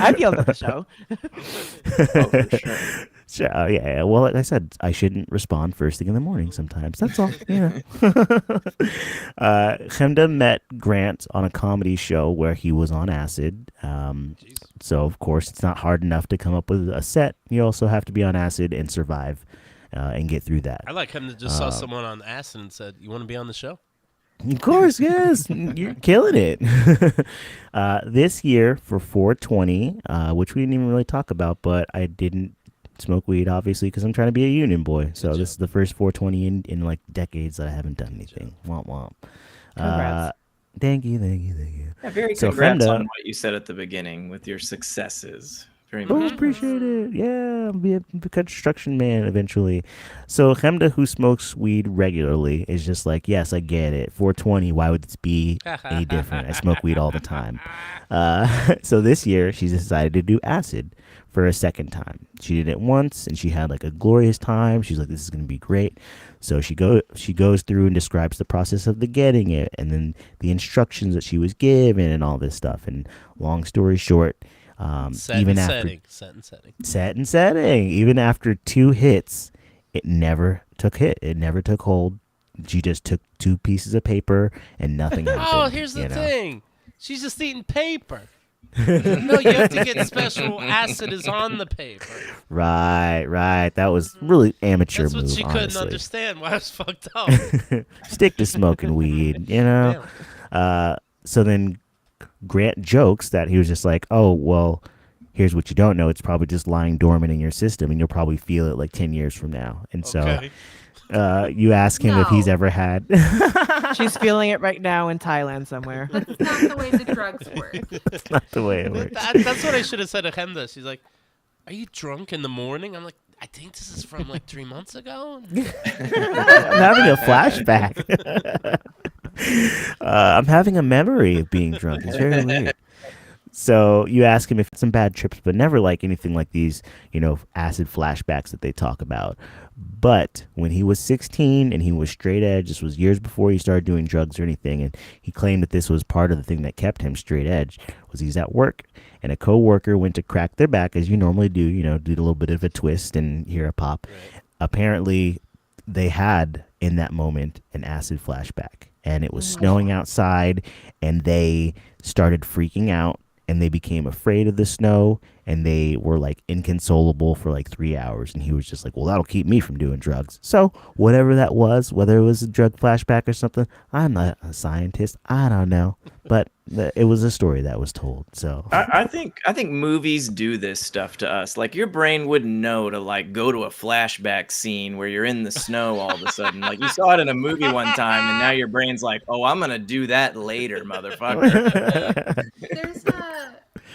I've yelled at the show. For sure. Yeah. Well, like I said, I shouldn't respond first thing in the morning sometimes. That's all. Chemda met Grant on a comedy show where he was on acid. So, of course, it's not hard enough to come up with a set. You also have to be on acid and survive and get through that. I like him to just saw someone on acid and said, you want to be on the show? Of course, yes. You're killing it. This year for 420, which we didn't even really talk about, but I didn't smoke weed, obviously, because I'm trying to be a union boy. So this is the first 420 in like decades that I haven't done anything. Womp womp. Congrats. Thank you. Yeah, very congrats on what you said at the beginning with your successes. Very much. Appreciate it. Yeah, I'll be a construction man eventually. So Chemda, who smokes weed regularly, is just like, yes, I get it. 420, why would this be any different? I smoke weed all the time. So this year, she's decided to do acid for a second time. She did it once, and she had like a glorious time. She's like, this is going to be great. So she goes through and describes the process of the getting it, and then the instructions that she was given and all this stuff. And long story short, Set even and after setting. Set and setting. set and setting, even after 2 hits, it never it never took hold. She just took 2 pieces of paper and nothing happened. Oh, here's the you know? thing. She's just eating paper. No, you have to get special acid is on the paper. Right. That was really amateur That's what move, she couldn't honestly. understand. Why I was fucked up. Stick to smoking weed, you know? So then Grant jokes that he was just like, oh, well, here's what you don't know. It's probably just lying dormant in your system, and you'll probably feel it like 10 years from now. And Okay. so you ask him if he's No. ever had... She's feeling it right now in Thailand somewhere. That's not the way the drugs work. That's not the way it works. That's what I should have said to Hemda. She's like, are you drunk in the morning? I'm like, I think this is from like 3 months ago. I'm having a flashback. I'm having a memory of being drunk. It's very weird. So you ask him if some bad trips, but never like anything like these, acid flashbacks that they talk about. But when he was 16 and he was straight edge, this was years before he started doing drugs or anything, and he claimed that this was part of the thing that kept him straight edge, was he's at work, and a coworker went to crack their back, as you normally do, do a little bit of a twist and hear a pop. Right. Apparently, they had, in that moment, an acid flashback, and it was snowing outside, and they started freaking out, and they became afraid of the snow, and they were like inconsolable for like 3 hours. And he was just like, well, that'll keep me from doing drugs. So whatever that was, whether it was a drug flashback or something, I'm not a scientist. I don't know. But it was a story that was told. So I think movies do this stuff to us. Like your brain wouldn't know to like go to a flashback scene where you're in the snow all of a sudden. Like you saw it in a movie one time, and now your brain's like, oh, I'm gonna do that later, motherfucker.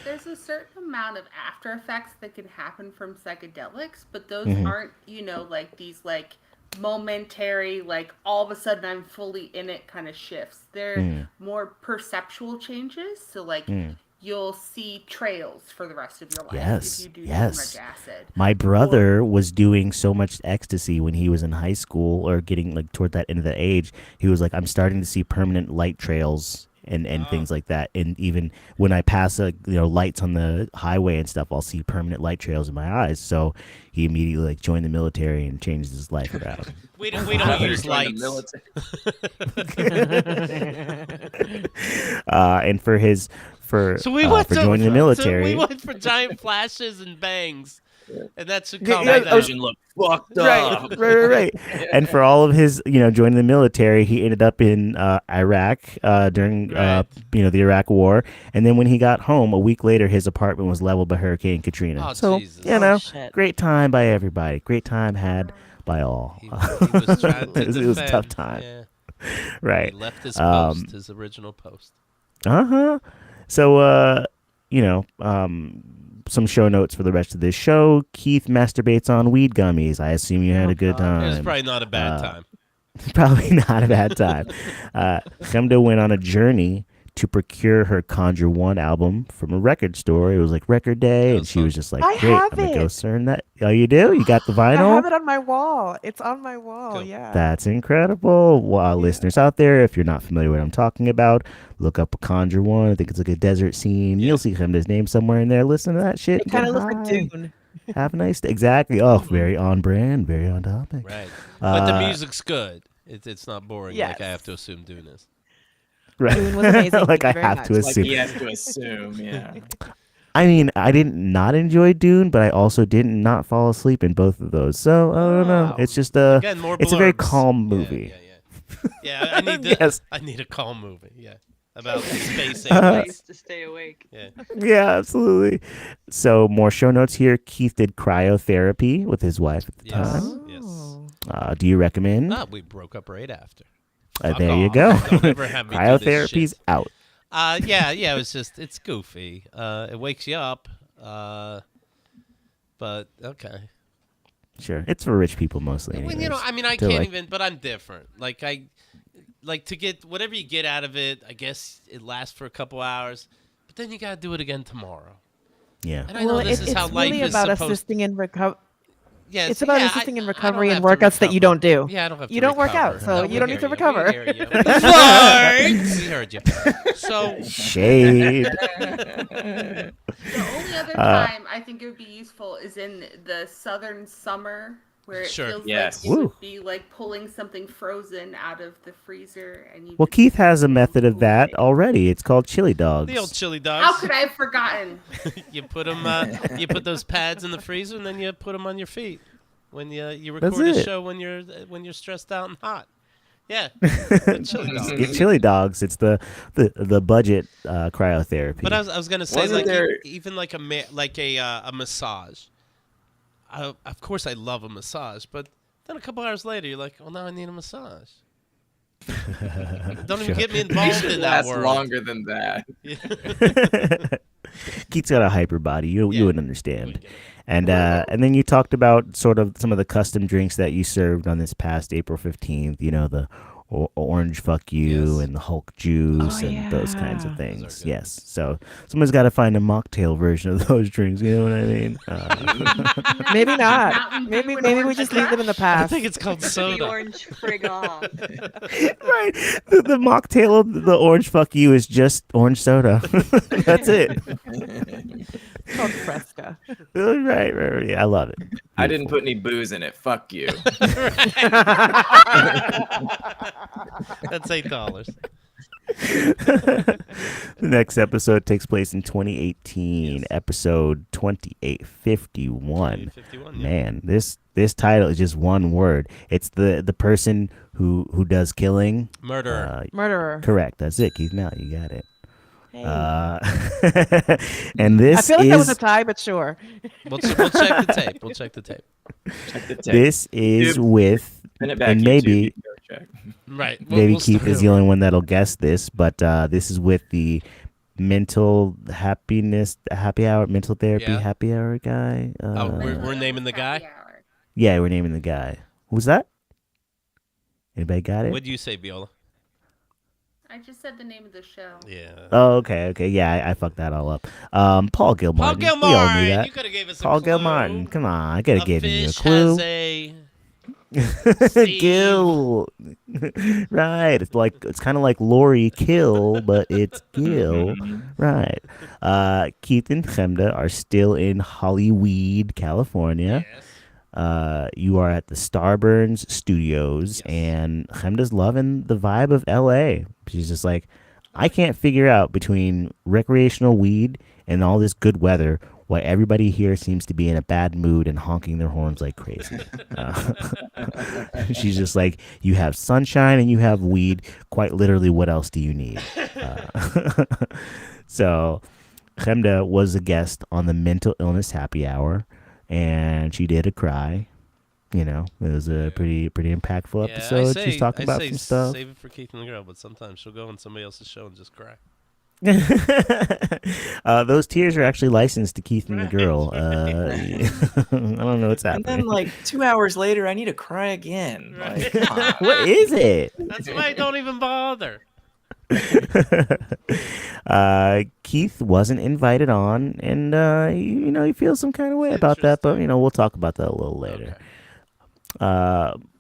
There's a certain amount of after effects that can happen from psychedelics, but those aren't, like these like momentary, like all of a sudden I'm fully in it kind of shifts. They're more perceptual changes. So like you'll see trails for the rest of your life if you do too much acid. My brother was doing so much ecstasy when he was in high school or getting like toward that end of the age. He was like, I'm starting to see permanent light trails and things like that. And even when I pass lights on the highway and stuff, I'll see permanent light trails in my eyes. So he immediately like joined the military and changed his life around. we don't use lights. And for joining the military, So we went for giant flashes and bangs. And that should calm down. Vision look fucked up. Right. And for all of his, joining the military, he ended up in Iraq during, the Iraq War. And then when he got home, a week later, his apartment was leveled by Hurricane Katrina. Oh, so, Jesus. Great time by everybody. Great time had by all. He was trying to it was a tough time. Yeah. Right. He left his post, his original post. So, some show notes for the rest of this show. Keith masturbates on weed gummies. I assume you had a good time. It was probably not a bad time. Probably not a bad time. Chemda went on a journey to procure her Conjure 1 album from a record store. It was like record day, and she was just like, great, I'm going to go CERN that. Oh, you do? You got the vinyl? I have it on my wall. It's on my wall, yeah. That's incredible. Well, listeners out there, if you're not familiar with what I'm talking about, look up Conjure 1. I think it's like a desert scene. You'll see Chemda's name somewhere in there. Listen to that shit. It kind of looks like Dune. Have a nice day. Exactly. Oh, very on brand, very on topic. Right. But the music's good. It's not boring like I have to assume Dune is. Right. Dune was amazing. Like I have to assume. Like he has to assume, yeah. I mean, I didn't not enjoy Dune, but I also didn't not fall asleep in both of those. So I don't know. It's just Again, more it's a very calm movie. Yeah, I need I need a calm movie. Yeah, about space Place to stay awake. Yeah, absolutely. So more show notes here. Keith did cryotherapy with his wife at the time. Yes. Do you recommend? We broke up right after. There you go. Don't ever have me do this Cryotherapy's shit. out. It was it's goofy. It wakes you up. But okay. Sure. It's for rich people mostly. Well, anyways. I can't even, but I'm different. Like to get whatever you get out of it, I guess it lasts for a couple hours, but then you got to do it again tomorrow. Yeah. And I know this is how life really is about supposed assisting in recovery. Yes, It's about yeah, assisting in I don't recovery and have to worked that you recover. don't do. Yeah, I don't have to You don't work out, recover. so No, you don't need to recover. We hear you. We heard you. So, Shade. The only other Uh, time I think it would be useful is in the southern summer, where it Sure. feels Yes. like it Woo. would be like pulling something frozen out of the freezer, and you Well, could Keith has a do method of cool that things. already. It's called chili the old dogs. chili dogs. How could I have forgotten? You put them. You put those pads in the freezer, and then you put them on your feet when you That's record a it. show when you're stressed out and hot. Yeah, the chili Just dogs. get chili dogs. It's the budget cryotherapy. But I was gonna say, Wasn't like there- even like a massage. Of course, I love a massage, but then a couple hours later, you're like, well, now I need a massage. Don't even get me You involved should in that last world. longer than that. Keith's got a hyper body. You Yeah. would understand. And then you talked about sort of some of the custom drinks that you served on this past April 15th. You know, the orange fuck you Yes. and the Hulk juice Oh, and those kinds of yeah. things. Those are good. Yes. So someone's got to find a mocktail version of those drinks. You know what I mean? Maybe not. Mountain Dew Maybe and maybe we Orange just leave them in the I past. think it's called The soda. orange frig off. Right. The mocktail of the orange fuck you is just orange soda. That's it. It's called Fresca. Right. Yeah, I love it. I didn't put any booze in it. Fuck you. That's $8. The next episode takes place in 2018, Yes. episode 2851. 51, yeah. Man, this title is just one word. It's the person who does killing. Murderer. Murderer. Correct. That's it, Keith. Now you got it. Hey. And I this feel like that was a is tie, but sure. We'll check the tape. We'll check the tape. Check the tape. this is YouTube. with Send it back, and YouTube. maybe You can go check. Right. maybe we'll Keith start is the over. only one that'll guess this, but this is with the mental happiness happy hour, mental therapy Yeah. happy hour guy. Oh, we're naming the guy? Happy hour. Yeah, we're naming the guy. Who's that? Anybody got it? What'd you say, Viola? I just said the name of the show. Yeah. Oh, okay. Yeah, I fucked that all up. Paul Gilmartin. Paul We all knew Gilmartin. that. You could have gave us Paul a clue. Gilmartin. Come on, I could A have given you a fish clue. has a Steve. Gil. Right. It's kind of like Lori Kill, but it's Gil. Right. Keith and Chemda are still in Hollyweed, California. Yes. You are at the Starburns Studios, Yes. and Chemda's loving the vibe of LA. She's just like, I can't figure out between recreational weed and all this good weather why everybody here seems to be in a bad mood and honking their horns like crazy. She's just like, you have sunshine and you have weed. Quite literally, what else do you need? So, Chemda was a guest on the Mental Illness Happy Hour, and she did a cry. You know, it was a pretty impactful Yeah, episode. She's talking about some stuff. Save it for Keith and the girl, but sometimes she'll go on somebody else's show and just cry. Those tears are actually licensed to Keith and the girl. I don't know what's And happening. then, like 2 hours later, I need to cry again. Like, come on. What is it? That's why I don't even bother. Keith wasn't invited on, and he feels some kind of way about that. But we'll talk about that a little later.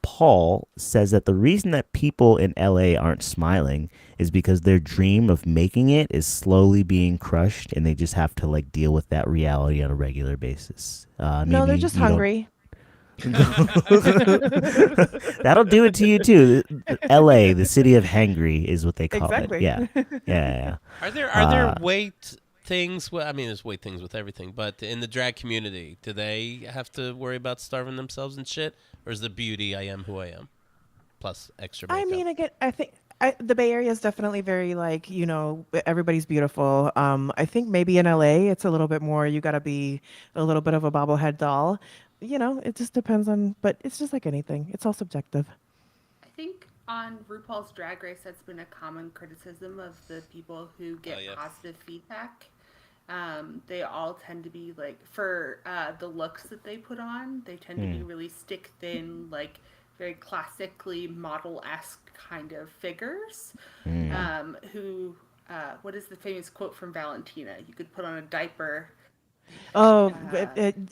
Paul says that the reason that people in LA aren't smiling is because their dream of making it is slowly being crushed, and they just have to deal with that reality on a regular basis. No, they're Maybe just you don't- hungry. That'll do it to you too. LA, the city of hangry, is what they call Exactly. it. Yeah. Are there weight things? Well, I mean, there's weight things with everything, but in the drag community, do they have to worry about starving themselves and shit, or is the beauty I am who I am, plus extra makeup? I mean, again, I think the Bay Area is definitely very everybody's beautiful. I think maybe in LA it's a little bit more. You got to be a little bit of a bobblehead doll. It just depends on. But it's just like anything. It's all subjective. I think on RuPaul's Drag Race, that's been a common criticism of the people who get yeah. positive feedback. They all tend to be for the looks that they put on, they tend to be really stick thin, very classically model-esque kind of figures. Who, what is the famous quote from Valentina? You could put on a diaper Oh,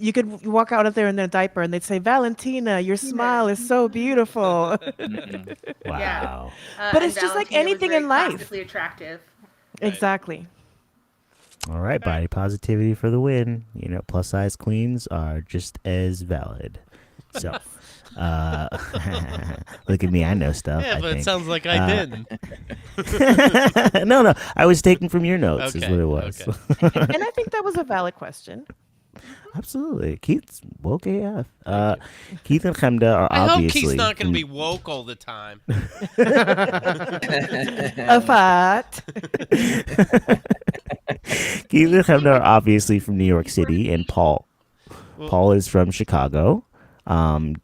you could walk out of there in their diaper and they'd say, Valentina, your smile is so beautiful. Mm-mm. Wow. But And it's just like Valentina was anything very in life. classically attractive. Exactly. All right, body positivity for the win. You know, plus size queens are just as valid. So, look at me, I know stuff. Yeah, I but think. it sounds like I didn't. No, I was taking from your notes, is Okay, what it was. okay. And I think that was a valid question. Absolutely, Keith's woke AF. Keith and Chemda are I hope obviously. Keith's not going to be from- woke all the time. A fact. Keith and Chemda are obviously from New York City, and Paul is from Chicago.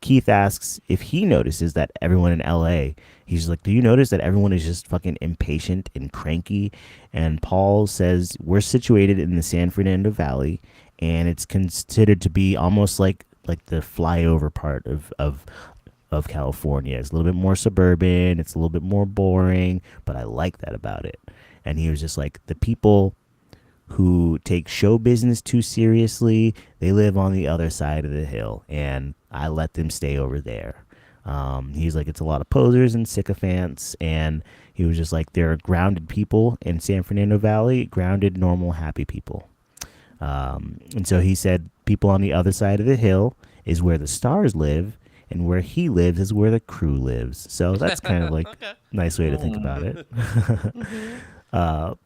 Keith asks if he notices that everyone in LA, he's like, do you notice that everyone is just fucking impatient and cranky? And Paul says, we're situated in the San Fernando Valley, and it's considered to be almost like the flyover part of California. It's a little bit more suburban, it's a little bit more boring, but I like that about it. And he was just like, the people who take show business too seriously, they live on the other side of the hill, and I let them stay over there. He's like, it's a lot of posers and sycophants, and he was just like, there are grounded people in San Fernando Valley, grounded, normal, happy people. And so he said, people on the other side of the hill is where the stars live, and where he lives is where the crew lives. So that's kind of like Okay. nice way to think about it.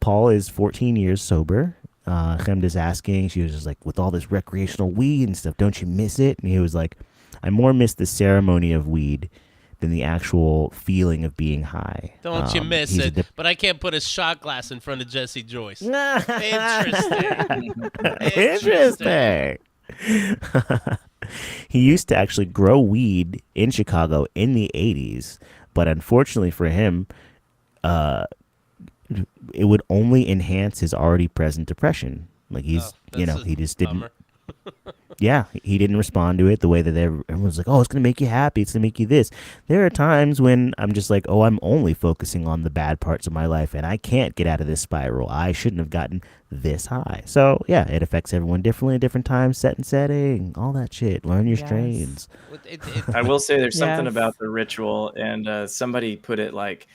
Paul is 14 years sober. Chemda's asking, she was just like, with all this recreational weed and stuff, don't you miss it? And he was like, I more miss the ceremony of weed than the actual feeling of being high. Don't you miss he's a it? But I can't put a shot glass in front of Jesse Joyce. Interesting. Interesting. He used to actually grow weed in Chicago in the 80s, but unfortunately for him, it would only enhance his already present depression. Like he just didn't. Bummer. Yeah, he didn't respond to it the way that everyone's like, oh, it's going to make you happy. It's going to make you this. There are times when I'm just like, oh, I'm only focusing on the bad parts of my life and I can't get out of this spiral. I shouldn't have gotten this high. So, yeah, it affects everyone differently at different times, set and setting, all that shit. Learn your Yes. strains. I will say there's something Yes. about the ritual, and somebody put it like,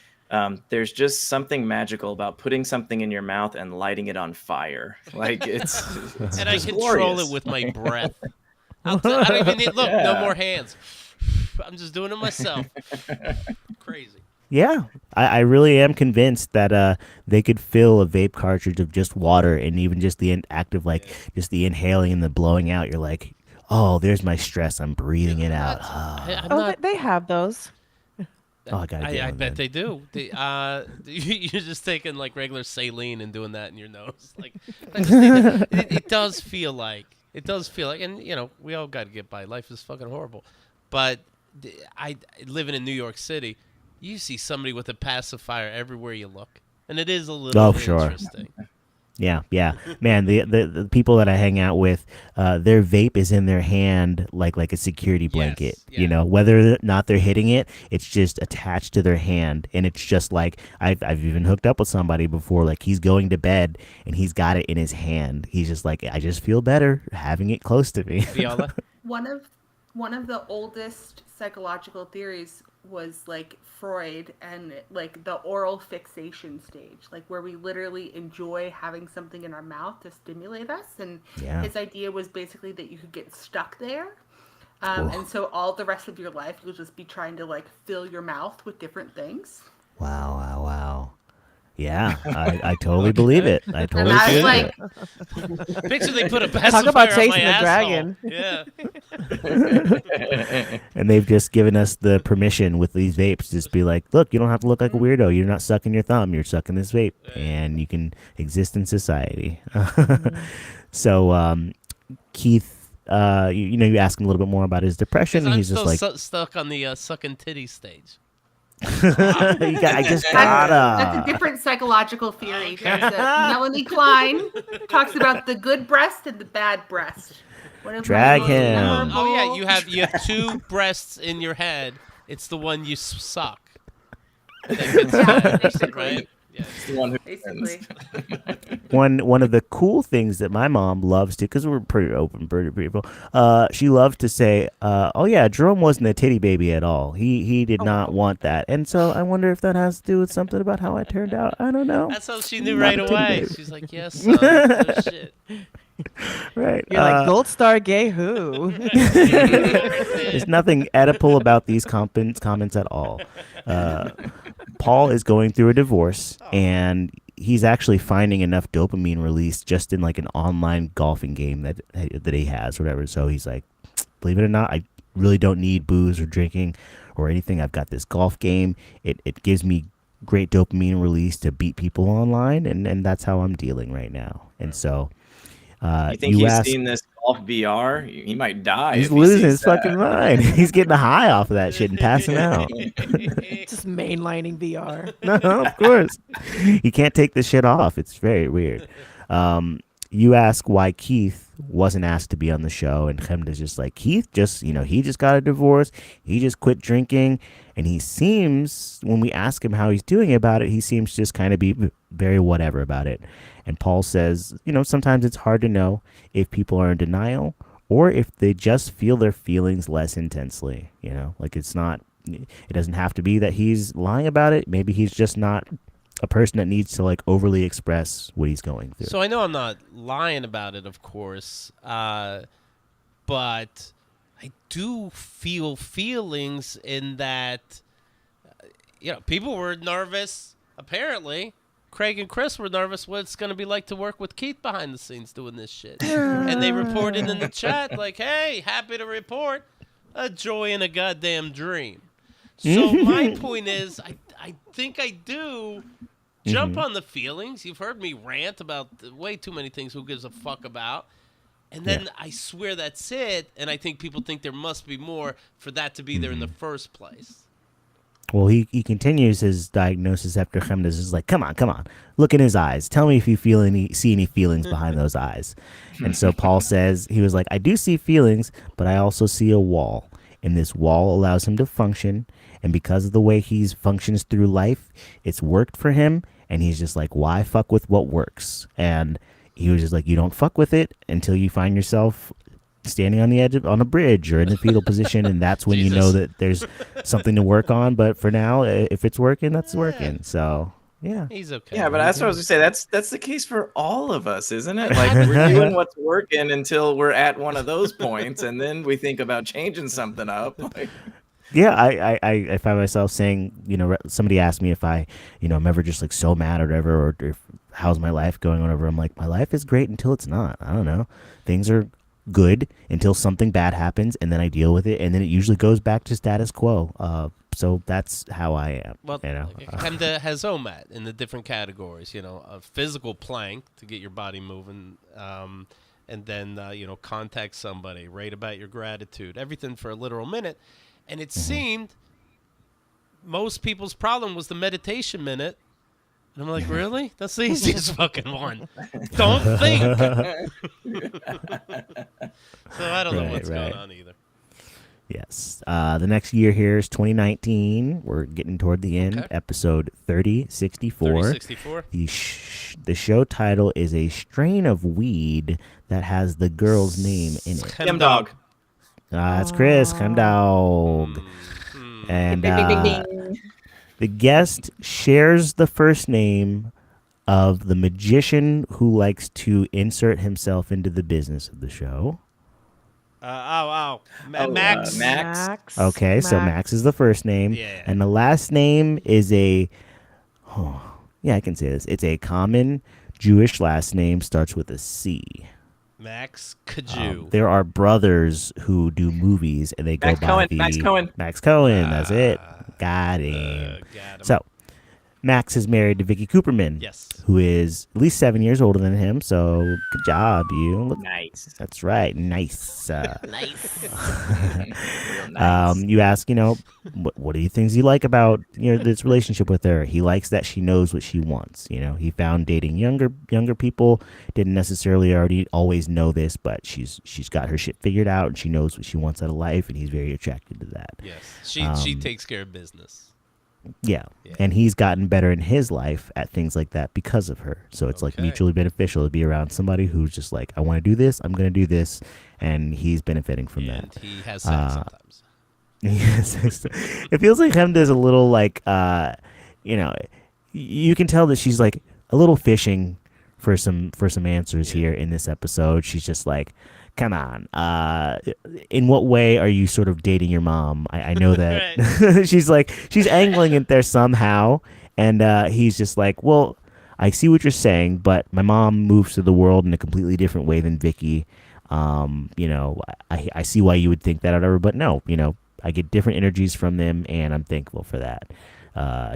there's just something magical about putting something in your mouth and lighting it on fire. Like it's And I just control glorious. it with my breath. I don't even need, look, no Yeah. more hands. I'm just doing it myself. Crazy. Yeah, I really am convinced that they could fill a vape cartridge of just water, and even just the act of just the inhaling and the blowing out. You're like, oh, there's my stress. I'm breathing it out. I'm Oh, not, they have those. Oh, I gotta get I one bet then. they do. You're just taking like regular saline and doing that in your nose. Like, it does feel like, and you know, we all got to get by. Life is fucking horrible, but I living in New York City, you see somebody with a pacifier everywhere you look, and it is a little Oh, sure. interesting. Yeah, man. The people that I hang out with, their vape is in their hand like a security blanket. Yes, You yeah. know, whether or not they're hitting it, it's just attached to their hand, and it's just like I've even hooked up with somebody before. Like he's going to bed and he's got it in his hand. He's just like, I just feel better having it close to me. Viola? One of the oldest psychological theories was like Freud and like the oral fixation stage, like where we literally enjoy having something in our mouth to stimulate us. And Yeah. his idea was basically that you could get stuck there. And so all the rest of your life, you'll just be trying to like fill your mouth with different things. Wow. Yeah, I totally believe it. I And totally I was feel like, it. Picture they put a pacifier about on chasing my the asshole. dragon. Yeah. And they've just given us the permission with these vapes to just be like, look, you don't have to look like a weirdo. You're not sucking your thumb. You're sucking this vape, and you can exist in society. So, Keith, you ask him a little bit more about his depression, and I'm he's just still like, stuck on the sucking titty stage. I just that's gotta. a different psychological theory. There's Melanie Klein talks about the good breast and the bad breast. One of my Drag most him. memorable- Oh yeah, you have two breasts in your head. It's the one you suck. That gets Yeah, bad, basically. right? Yeah. It's the one who Basically. One of the cool things that my mom loves to, because we're pretty open, pretty people. She loves to say, "Oh yeah, Jerome wasn't a titty baby at all. He did not want that." And so I wonder if that has to do with something about how I turned out. I don't know. That's how she knew Not right a titty away. baby. She's like, yes, son. No shit. Right. You're like gold star gay who? There's nothing Oedipal about these comments at all. Paul is going through a divorce, and he's actually finding enough dopamine release just in like an online golfing game that he has, whatever. So he's like, believe it or not, I really don't need booze or drinking or anything. I've got this golf game. It gives me great dopamine release to beat people online, and that's how I'm dealing right now. And so you think he's seen this golf VR? He might die. he's if he losing sees his that. fucking mind. He's getting a high off of that shit and passing out. Just mainlining VR. No, of course. He can't take this shit off. It's very weird. You ask why Keith wasn't asked to be on the show, and Chemda's just like, Keith just, he just got a divorce. He just quit drinking. And he seems, when we ask him how he's doing about it, he seems to just kind of be very whatever about it. And Paul says, sometimes it's hard to know if people are in denial or if they just feel their feelings less intensely. Like it doesn't have to be that he's lying about it. Maybe he's just not a person that needs to like overly express what he's going through. So I know I'm not lying about it, of course, but I do feel feelings in that, people were nervous. Apparently, Craig and Chris were nervous what it's going to be like to work with Keith behind the scenes doing this shit. And they reported in the chat like, hey, happy to report a joy in a goddamn dream. So my point is, I think I do jump on the feelings. You've heard me rant about way too many things who gives a fuck about. And then I swear that's it. And I think people think there must be more for that to be there in the first place. Well, he continues his diagnosis after Chemda's is like, come on, look in his eyes. Tell me if you see any feelings behind those eyes. And so Paul says, he was like, I do see feelings, but I also see a wall. And this wall allows him to function. And because of the way he functions through life, it's worked for him. And he's just like, why fuck with what works? And he was just like, you don't fuck with it until you find yourself standing on the edge on a bridge or in the fetal position, and that's when you know that there's something to work on. But for now, if it's working, that's working. So yeah, He's okay. Yeah, but that's what I was gonna say. That's the case for all of us, isn't it? Like we're doing what's working until we're at one of those points, and then we think about changing something up. Like, yeah, I find myself saying, somebody asked me if I, I'm ever just like so mad or whatever, or if, how's my life going or whatever. I'm like, my life is great until it's not. I don't know. Things are good until something bad happens, and then I deal with it, and then it usually goes back to status quo. So that's how I am. Well, Chemda has OMAD in the different categories, a physical plank to get your body moving, and then, contact somebody, write about your gratitude, everything for a literal minute. And it seemed most people's problem was the meditation minute. And I'm like, really? That's the easiest fucking one. Don't think. So I don't know what's going on either. Yes. The next year here is 2019. We're getting toward the end. Okay. Episode 3064. 3064. The show title is A Strain of Weed That Has the Girl's Name in it. Chem Dog. That's Chris, Chem Dog. And the guest shares the first name of the magician who likes to insert himself into the business of the show. Max. Max. Okay, so Max is the first name. Yeah. And the last name is I can say this. It's a common Jewish last name, starts with a C. Max Kaju. There are brothers who do movies, and they go Max by Cohen. the Max Cohen. That's it. Got him. Got him. So, Max is married to Vicky Cooperman, Yes. who is at least 7 years older than him. So, good job, you. Nice. That's right. Nice. Nice. Real nice. You ask, what are the things you like about this relationship with her? He likes that she knows what she wants. He found dating younger people didn't necessarily already always know this, but she's got her shit figured out and she knows what she wants out of life, and he's very attracted to that. Yes. She takes care of business. Yeah. And he's gotten better in his life at things like that because of her. So it's like Okay. mutually beneficial to be around somebody who's just like, I want to do this, I'm going to do this, and he's benefiting from And that. he has sex sometimes. Yes, it feels like Hemda's a little like, you can tell that she's like a little fishing for some answers here in this episode. She's just like, come on, in what way are you sort of dating your mom? I know that she's angling it there somehow, and he's just like, well, I see what you're saying, but my mom moves to the world in a completely different way than Vicky. I see why you would think that or whatever, but no, I get different energies from them, and I'm thankful for that.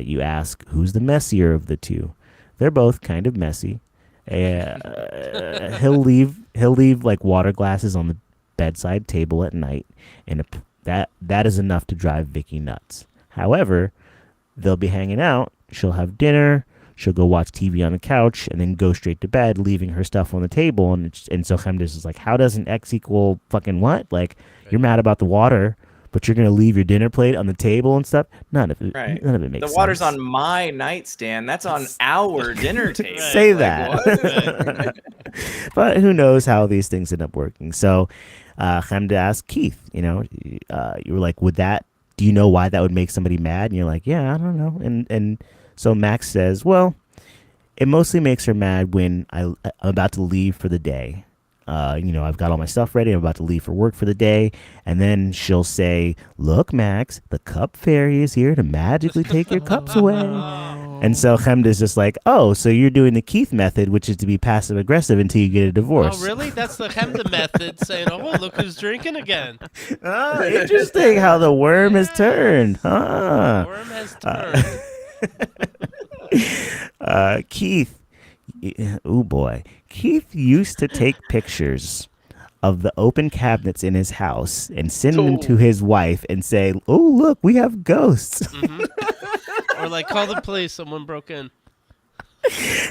You ask, who's the messier of the two? They're both kind of messy. He'll leave like water glasses on the bedside table at night, and that is enough to drive Vicky nuts. However, they'll be hanging out. She'll have dinner. She'll go watch TV on the couch and then go straight to bed, leaving her stuff on the table. And so Chemdes is like, how doesn't X equal fucking what? Like, you're mad about the water, but you're going to leave your dinner plate on the table and stuff? None of it makes sense. The water's on my nightstand. That's on our dinner table. Say that. But who knows how these things end up working. So Chemda asked Keith, you were like, do you know why that would make somebody mad? And you're like, yeah, I don't know. And so Max says, well, it mostly makes her mad when I'm about to leave for the day. I've got all my stuff ready. I'm about to leave for work for the day. And then she'll say, look, Max, the cup fairy is here to magically take your cups away. And so Chemda's just like, oh, so you're doing the Keith method, which is to be passive aggressive until you get a divorce. Oh, really? That's the Chemda method, saying, oh, look who's drinking again. Oh, interesting how the worm has turned. Huh? The worm has turned. Keith, oh boy. Keith used to take pictures of the open cabinets in his house and send them to his wife and say, oh, look, we have ghosts. Or like, call the police, someone broke in.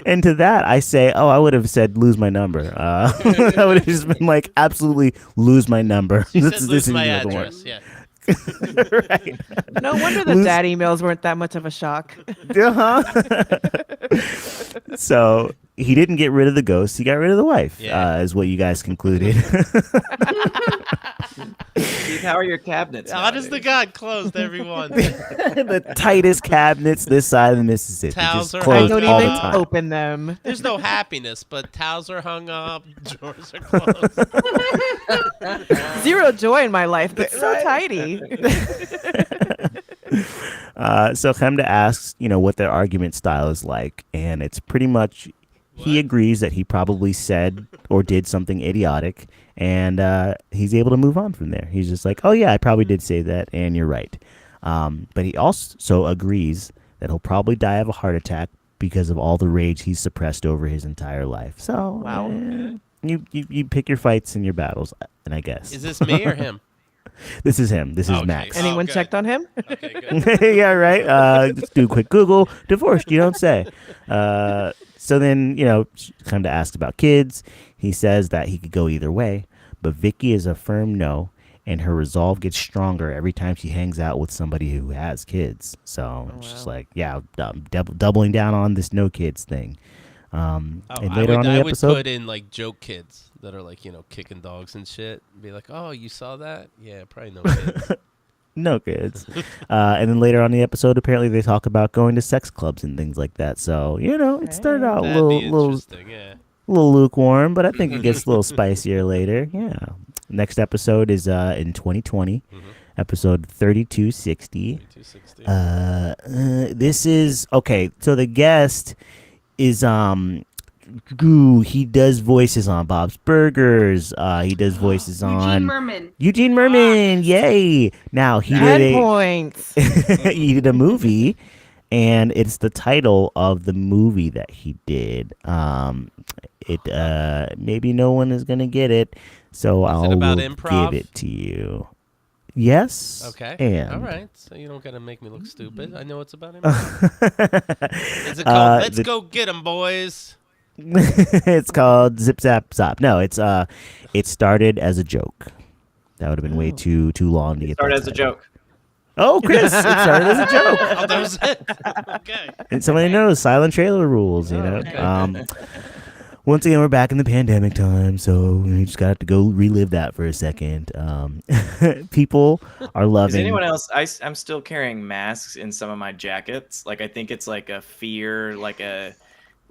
And to that, I say, I would have said, lose my number. I would have just been like, absolutely lose my number. This is my address, yeah. Right. No wonder the dad emails weren't that much of a shock. So he didn't get rid of the ghost. He got rid of the wife, is what you guys concluded. Keith, how are your cabinets? Honest to God, closed, everyone. The tightest cabinets this side of the Mississippi. Towels just are closed hung Don't all up. the even time. open them. There's no happiness, but towels are hung up, drawers are closed. Zero joy in my life, but so tidy. So Chemda asks, what their argument style is like, and it's pretty much he agrees that he probably said or did something idiotic, and he's able to move on from there. He's just like, oh yeah, I probably did say that, and you're right. But he also agrees that he'll probably die of a heart attack because of all the rage he's suppressed over his entire life. So Wow. You pick your fights and your battles, and I guess. Is this me or him? This is him. This is Okay. Max. Anyone Okay. checked on him? Okay, good. Yeah, right. Let's do a quick Google. Divorced, you don't say. So then, kind of asked about kids. He says that he could go either way, but Vicky is a firm no, and her resolve gets stronger every time she hangs out with somebody who has kids. So it's just like, yeah, doubling down on this no kids thing. And later on in the I would episode, put in like joke kids that are like, kicking dogs and shit. Be like, oh, you saw that? Yeah, probably no kids. no kids. And then later on in the episode, apparently they talk about going to sex clubs and things like that. So, it started out a That'd be little interesting, yeah. lukewarm, but I think it gets a little spicier later. Yeah. Next episode is in 2020, episode 3260. 260. This is okay. So the guest is he does voices on Bob's Burgers. He does voices on Eugene Merman. Yay! Now he 10 points. he did a movie, and it's the title of the movie that he did. Maybe no one is gonna get it, so I'll about give improv? it to you. Yes. Okay. And all right. So you don't got to make me look stupid. I know it's about him. Is it called Let's Go Get 'Em, Boys? It's called Zip Zap Zop. No, it started as a joke. That would have been way too long to get. Start that as a title. joke. Oh, Chris, it started as a joke. Oh, that was it. Okay. And somebody knows silent trailer rules, you know. okay. Once again, we're back in the pandemic time, so we just got to go relive that for a second. People are Is loving. anyone else? I'm still carrying masks in some of my jackets. Like I think it's like a fear, like a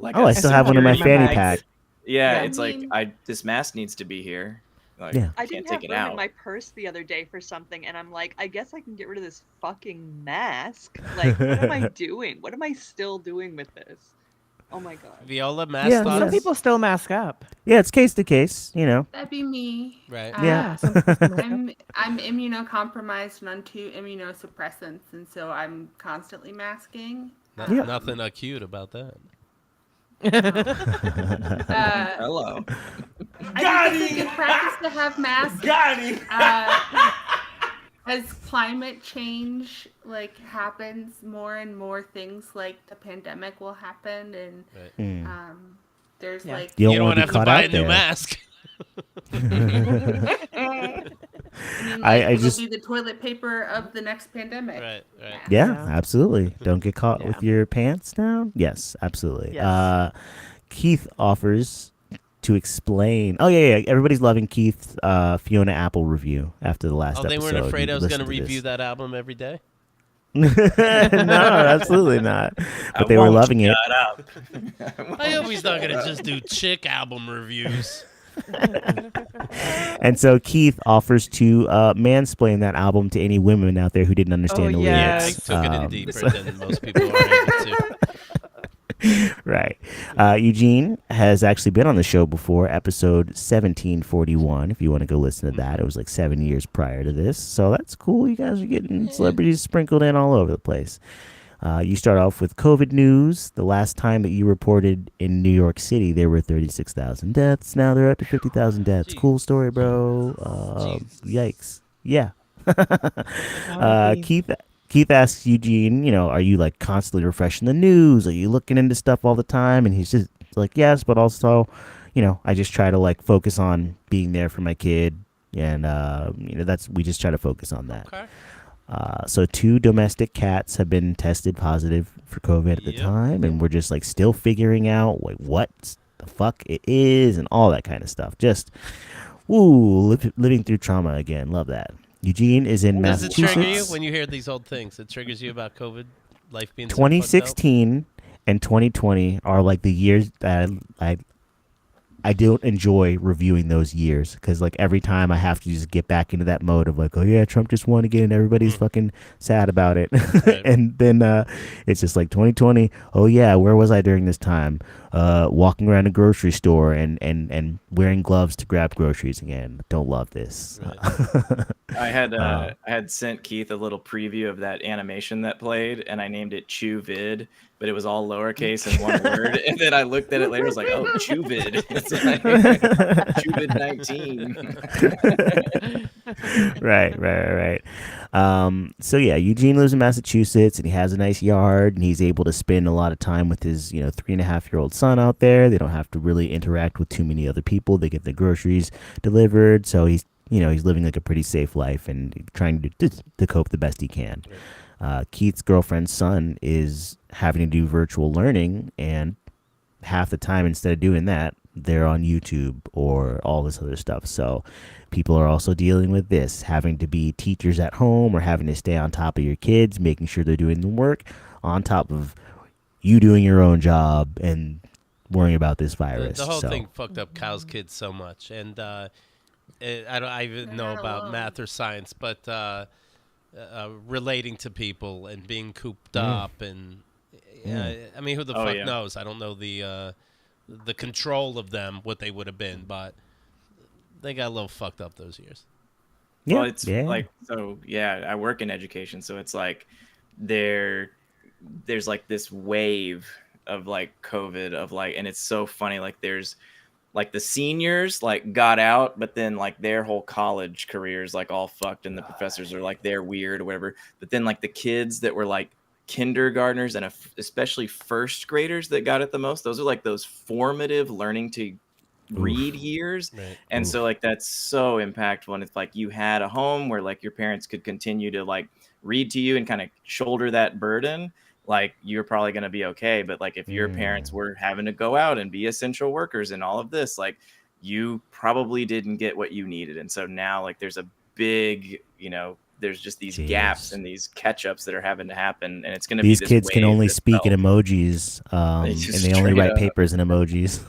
Oh, I still have one in my security fanny bag. pack. Yeah, Yeah. it's I like mean- this mask needs to be here. Like Yeah. I can't didn't take have it room out. in my purse the other day for something, and I'm like, I guess I can get rid of this fucking mask. Like, what am I doing? What am I still doing with this? Oh my god. Viola, mask Yeah, thoughts? Some people still mask up. Yeah, it's case to case, you know. That'd be me. Right. Yeah. Some people still mask up. I'm immunocompromised and on 2 immunosuppressants, and so I'm constantly masking. Yeah. Nothing cute about that. Hello. I think it's a good practice to have masks. As climate change happens, more and more things like the pandemic will happen, and Mm. there's Yeah. You don't You don't want to have be to caught buy out a new there. mask. I it'll just- be the toilet paper of the next pandemic. Right. Yeah, Yeah. absolutely. Don't get caught with Yeah. your pants down. Yes, absolutely. Yes. Keith offers to explain. Oh yeah. Everybody's loving Keith's Fiona Apple review after the last Oh, episode. they weren't afraid You I was going listened to this. review that album every day? No, absolutely not. But they were loving it. I hope he's not going to just do chick album reviews. And so Keith offers to mansplain that album to any women out there who didn't understand the yes. I lyrics. took it in deeper so- than most people are able to. Right. Eugene has actually been on the show before, episode 1741. If you want to go listen to that, it was like 7 years prior to this. So that's cool. You guys are getting celebrities sprinkled in all over the place. You start off with COVID news. The last time that you reported in New York City, there were 36,000 deaths. Now they're up to 50,000 deaths. Jeez. Cool story, bro. Yikes. Yeah. Keith asks Eugene, are you like constantly refreshing the news? Are you looking into stuff all the time? And he's just like, yes, but also, I just try to like focus on being there for my kid. And, we just try to focus on that. Okay. So 2 domestic cats have been tested positive for COVID at the Yep. time. And we're just like still figuring out like what the fuck it is and all that kind of stuff. Just, living through trauma again. Love that. Eugene is in Does it Massachusetts. trigger you when you hear these old things? It triggers you about COVID, life being so fucked up? 2016 and 2020 are like the years that I don't enjoy reviewing those years because like every time I have to just get back into that mode of like, oh yeah, Trump just won again, everybody's fucking sad about it. Right. And then it's just like 2020, oh yeah, where was I during this time? Walking around a grocery store and wearing gloves to grab groceries again. Don't love this. Right. I had sent Keith a little preview of that animation that played, and I named it Chu Vid, but it was all lowercase and one word. And then I looked at it later, I was like, oh, Chu Vid. It's like Chu Vid 19. Right. So yeah, Eugene lives in Massachusetts and he has a nice yard and he's able to spend a lot of time with his 3.5-year-old son out there. They don't have to really interact with too many other people. They get the groceries delivered, so he's living like a pretty safe life and trying to cope the best he can. Keith's girlfriend's son is having to do virtual learning, and half the time instead of doing that, they're on YouTube or all this other stuff. So people are also dealing with this, having to be teachers at home or having to stay on top of your kids, making sure they're doing the work on top of you doing your own job and worrying about this virus. The whole So, thing fucked up Kyle's kids so much, and I don't even know not about alone. math or science, but relating to people and being cooped up, and I mean, who the fuck yeah. knows? I don't know the control of them, what they would have been, but they got a little fucked up those years. yeah, Well, it's yeah. like, so yeah, I work in education, so it's like there's like this wave of like COVID of like, and it's so funny, like there's like the seniors like got out, but then like their whole college careers like all fucked, and the professors are like they're weird or whatever. But then like the kids that were like kindergartners and especially first graders that got it the most, those are like those formative learning to read years. Right. And so like that's so impactful. And it's like you had a home where like your parents could continue to like read to you and kind of shoulder that burden, like you're probably going to be okay. But like if your parents were having to go out and be essential workers and all of this, like you probably didn't get what you needed. And so now like there's a big, there's just these gaps and these catch-ups that are having to happen, and it's going to be These this kids can wave only that's speak in felt. emojis, and just they only straight write up. papers in emojis.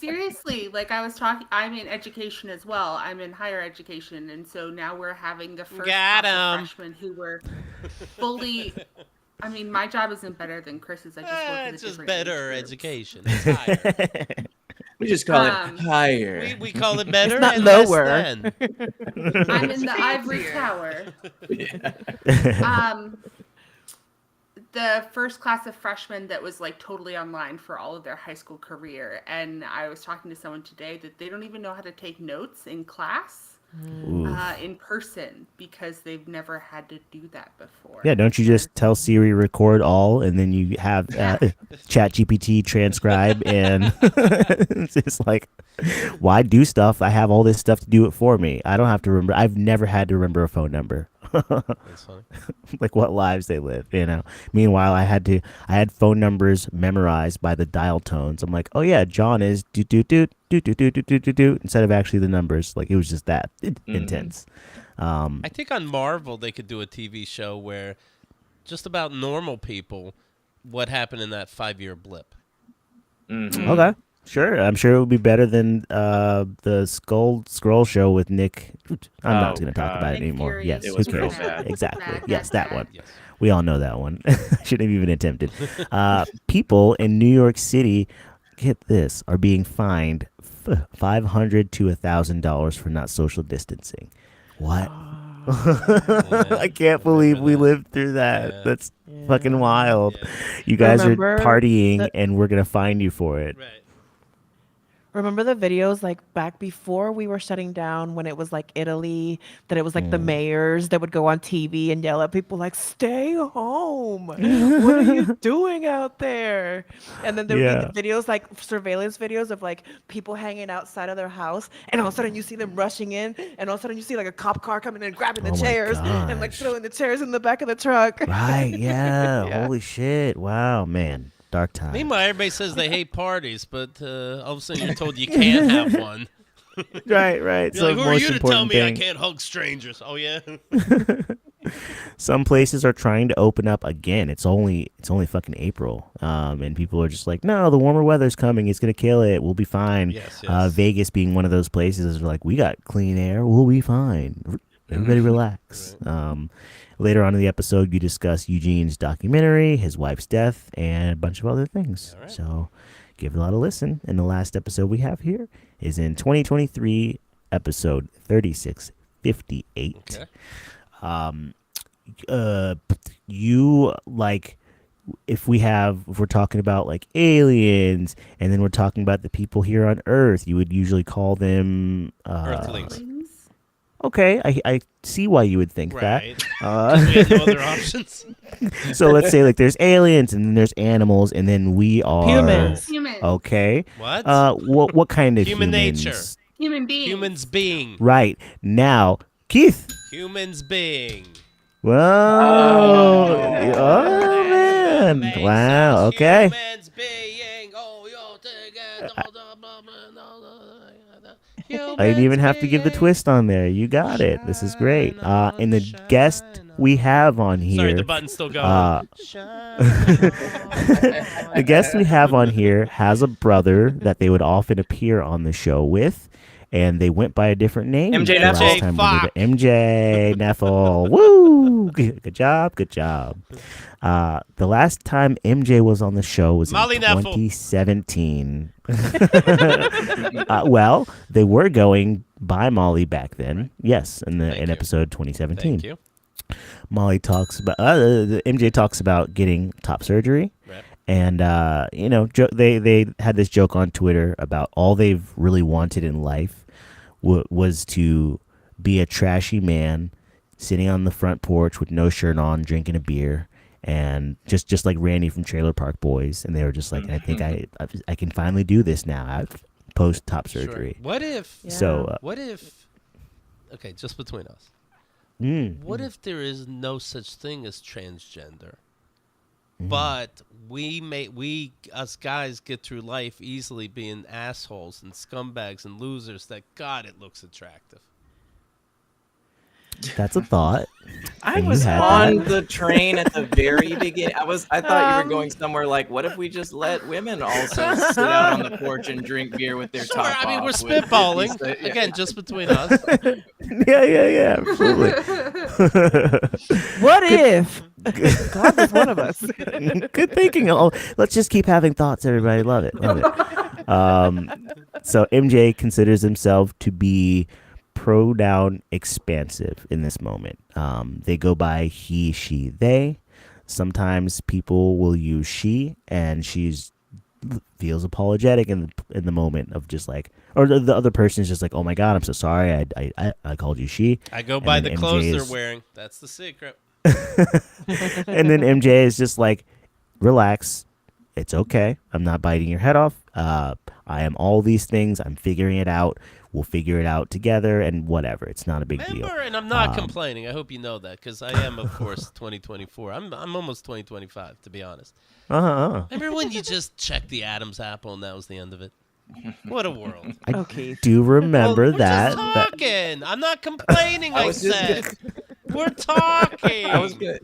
Seriously, like I was talking, I'm in education as well. I'm in higher education, and so now we're having the first Got class of 'em. freshmen who were fully. I mean, my job isn't better than Chris's. I just work in a It's just different age better group. education. It's higher. We just call it Um, higher. we call it better not and lower. less than. I'm in the ivory Fancier. tower. Yeah. The first class of freshmen that was like totally online for all of their high school career, and I was talking to someone today that they don't even know how to take notes in class in person because they've never had to do that before. Yeah, don't you just tell Siri record all, and then you have Chat GPT transcribe, and it's just like, why do stuff? I have all this stuff to do it for me. I don't have to remember. I've never had to remember a phone number. That's funny. Like what lives they live, Meanwhile, I had phone numbers memorized by the dial tones. I'm like, oh yeah, John is do do do do do do do do do do instead of actually the numbers. Like it was just that intense. I think on Marvel they could do a TV show where just about normal people, what happened in that 5-year blip. Okay, sure. I'm sure it would be better than the Scroll show with Nick. I'm not going to talk God. about it Nick anymore. Fury Yes, It who was real cares? bad. Exactly. Bad, Yes, bad, that bad. one. Yes. We all know that one. Shouldn't have even attempted. People in New York City, get this, are being fined $500 to $1,000 for not social distancing. What? I can't believe we lived through that. Yeah. That's fucking wild. Yeah. You guys Remember are partying, the- and we're gonna find you for it. Right. Remember the videos like back before we were shutting down when it was like Italy, that it was like the mayors that would go on TV and yell at people like, stay home. What are you doing out there? And then there would be the videos like surveillance videos of like people hanging outside of their house, and all of a sudden you see them rushing in, and all of a sudden you see like a cop car coming in and grabbing the Oh my chairs and like gosh. throwing the chairs in the back of the truck. Right? Yeah. Yeah. Holy shit! Wow, man. Dark time. Meanwhile, everybody says they hate parties, but all of a sudden you're told you can't have one. Right. You're So like, who are most you to tell important me I thing. can't hug strangers? Oh yeah. Some places are trying to open up again. It's only fucking April, and people are just like, no, the warmer weather's coming. It's gonna kill it. We'll be fine. Yes, yes. Vegas being one of those places is like, we got clean air. We'll be fine. Everybody relax. Later on in the episode, you discuss Eugene's documentary, his wife's death, and a bunch of other things. All right. So give it a lot of listen. And the last episode we have here is in 2023, episode 3658. Okay. You like, if we're talking about like aliens, and then we're talking about the people here on Earth, you would usually call them Earthlings. Okay, I see why you would think Right. that. We had no other options. So let's say like there's aliens, and then there's animals, and then we are Humans. Humans. Okay. What? What kind of Human humans? nature. Human beings. Humans being. Right now, Keith. Humans being. Whoa. Oh, man. Makes Wow. us Okay. Humans being. Oh, you're together. I didn't even have to give the twist on there. You got it. This is great. And the guest we have on here. Sorry, the button's still going. The guest we have on here has a brother that they would often appear on the show with, and they went by a different name. MJ the last Neffel. time we did it. MJ Neffel. Woo! Good job. The last time MJ was on the show was Molly in Neffel. 2017. Well, they were going by Molly back then. Yes, in Thank you. episode 2017. Thank you. Molly talks about MJ talks about getting top surgery, Right. and they had this joke on Twitter about all they've really wanted in life was to be a trashy man sitting on the front porch with no shirt on, drinking a beer, and just like Randy from Trailer Park Boys, and they were just like, I think I can finally do this now. post top surgery. What if? Yeah. So What if? Okay, just between us. What if there is no such thing as transgender? But we us guys get through life easily being assholes and scumbags and losers that God it looks attractive. that's a thought. I And you was had on that. the train at the very beginning. I thought you were going somewhere like, what if we just let women also sit out on the porch and drink beer with their Sure, top I mean we're off with spitballing these- yeah. again, just between us. Yeah, absolutely. What if God was one of us? Good thinking. Oh, let's just keep having thoughts, everybody. Love it. So MJ considers himself to be pronoun expansive in this moment. They go by he, she, they. Sometimes people will use she, and she's feels apologetic in the moment of just like, or the other person is just like, oh my God, I'm so sorry. I called you she. I go And by then the clothes MJ they're is- wearing. That's the secret. And then MJ is just like, relax. It's okay. I'm not biting your head off. I am all these things. I'm figuring it out. We'll figure it out together and whatever. It's not a big deal. Remember, and I'm not complaining. I hope you know that because I am, of course, 2024. I'm almost 2025, to be honest. Remember when you just checked the Adam's apple and that was the end of it? What a world. Okay. Do remember We're that. just talking. I'm not complaining, I was just said. We're talking. I was gonna,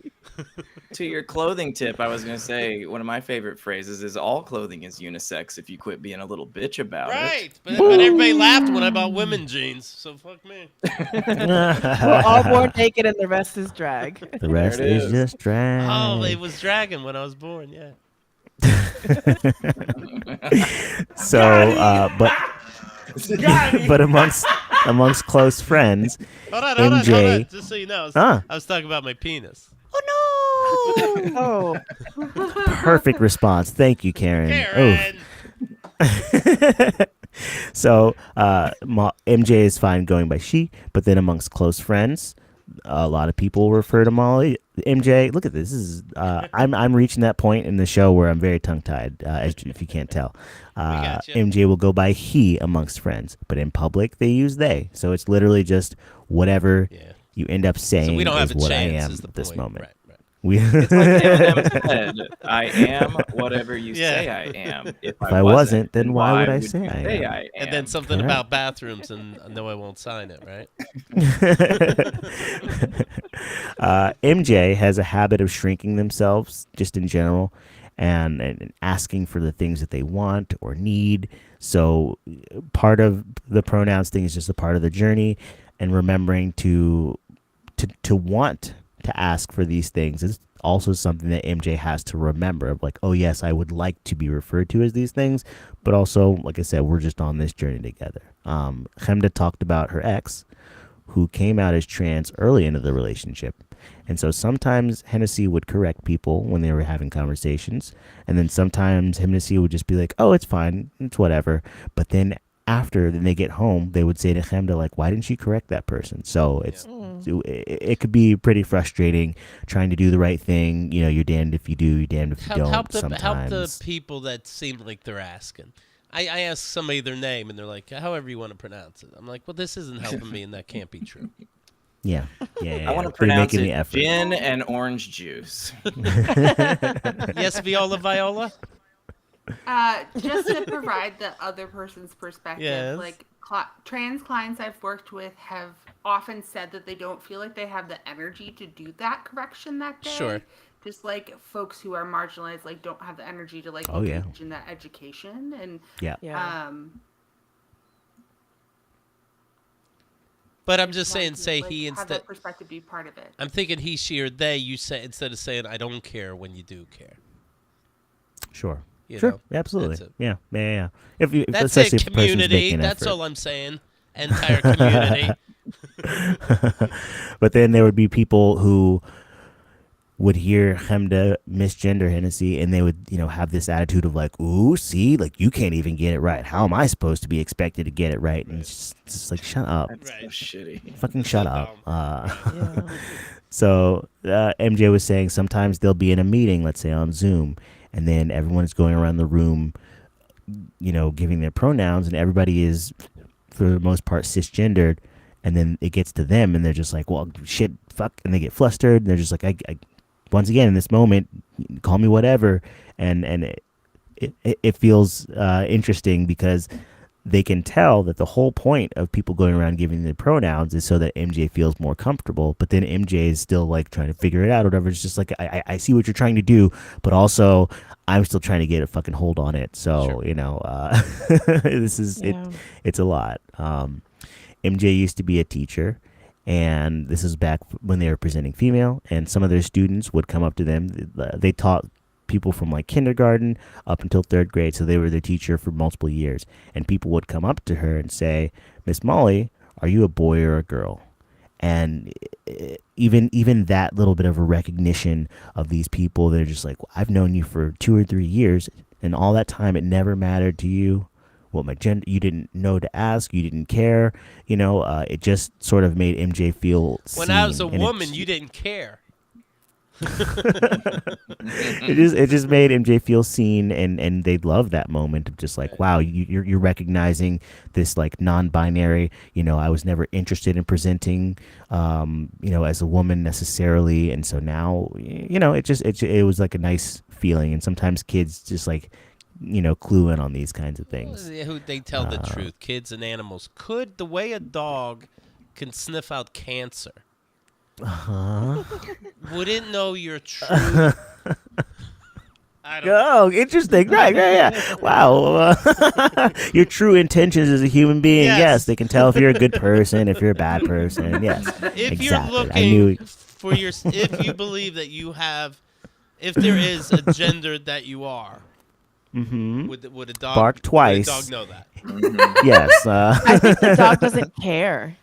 to your clothing tip, I was gonna say one of my favorite phrases is all clothing is unisex if you quit being a little bitch about it. Right, but everybody laughed when I bought women jeans, so fuck me. We're all born naked and the rest is drag. The rest There it is is. just drag. Oh, it was dragging when I was born, yeah. So, but amongst close friends, Hold on, MJ. just so you know, Ah. I was talking about my penis. Oh, perfect response. Thank you, Karen. Karen! So MJ is fine going by she, but then amongst close friends, a lot of people refer to Molly. MJ, look at this. This is I'm reaching that point in the show where I'm very tongue tied, if you can't tell. gotcha. MJ will go by he amongst friends, but in public they use they. So it's literally just whatever Yeah. you end up saying So we don't have is a what chance, I am is the at this point. moment. Right. We It's like Eminem said, I am whatever you Yeah. say I am. If I wasn't, then why would I say you I say am? I am? And then something Correct. about bathrooms, and no, I won't sign it, right? MJ has a habit of shrinking themselves just in general and asking for the things that they want or need. So part of the pronouns thing is just a part of the journey, and remembering to want to ask for these things is also something that MJ has to remember of like, oh yes, I would like to be referred to as these things, but also, like I said, we're just on this journey together. Chemda talked about her ex, who came out as trans early into the relationship. And so sometimes Hennessy would correct people when they were having conversations. And then sometimes Hennessy would just be like, oh, it's fine. It's whatever. But then then they get home, they would say to Chemda, like, why didn't she correct that person? So it could be pretty frustrating trying to do the right thing. You know, you're damned if you do, you're damned if you don't. Help the sometimes. people that seem like they're asking. I ask somebody their name, and they're like, however you want to pronounce it. I'm like, well, this isn't helping me, and that can't be true. Yeah. I want to They're pronounce making it the effort. gin and orange juice. Yes, Viola? Just to provide the other person's perspective, Yes. like trans clients I've worked with have often said that they don't feel like they have the energy to do that correction that day. Sure. Just like folks who are marginalized, like don't have the energy to like Oh, yeah. engage in that education, and Yeah. yeah. But I'm just saying, want to, say like, he have instead. that perspective be part of it. I'm thinking he, she, or they. You say instead of saying I don't care when you do care. Sure. You Sure. know? Absolutely. That's it. Yeah. If you, That's especially it, if the person's community. making an That's effort. all I'm saying. Entire community. But then there would be people who would hear Chemda misgender Hennessy, and they would, have this attitude of like, ooh, see, like you can't even get it right. How am I supposed to be expected to get it right? And it's just like, shut up. That's so Right. shitty. Fucking shut up. Yeah. So MJ was saying sometimes they'll be in a meeting, let's say on Zoom, and then everyone's going around the room giving their pronouns, and everybody is, for the most part, cisgendered, and then it gets to them, and they're just like, well, shit, fuck, and they get flustered, and they're just like, I once again, in this moment, call me whatever, and it feels interesting because they can tell that the whole point of people going around giving the pronouns is so that MJ feels more comfortable. But then MJ is still like trying to figure it out or whatever. It's just like, I see what you're trying to do, but also I'm still trying to get a fucking hold on it. So, this is, it's a lot. MJ used to be a teacher, and this is back when they were presenting female, and some of their students would come up to them. They taught people from like kindergarten up until third grade, so they were their teacher for multiple years, and people would come up to her and say, Miss Molly, are you a boy or a girl? And even that little bit of a recognition of these people, they're just like, well, I've known you for 2 or 3 years, and all that time it never mattered to you what my gender, you didn't know to ask, you didn't care, it just sort of made MJ feel when seen. I was a woman, you didn't care. It just made MJ feel seen, and they love that moment of just like, wow, you're recognizing this like non-binary. I was never interested in presenting, as a woman necessarily, and so now, it was like a nice feeling. And sometimes kids just like, clue in on these kinds of things. They tell the truth. Kids and animals could the way a dog can sniff out cancer. Wouldn't know your true. Oh, interesting. Right, yeah. Wow. Your true intentions as a human being. Yes, they can tell if you're a good person, if you're a bad person. Yes. If exactly. you're looking for if you believe that you have, if there is a gender that you are, would a dog bark twice? Would a dog know that? Yes. I think the dog doesn't care.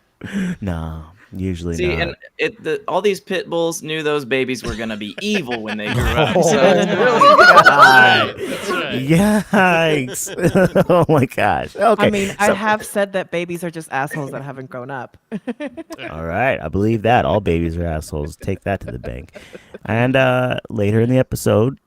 No. Usually See, not. and all these pit bulls knew those babies were gonna be evil when they grew up. Oh, So it's really That's right. Yikes. Oh my gosh. Okay. I mean, I have said that babies are just assholes that haven't grown up. All right. I believe that. All babies are assholes. Take that to the bank. And later in the episode,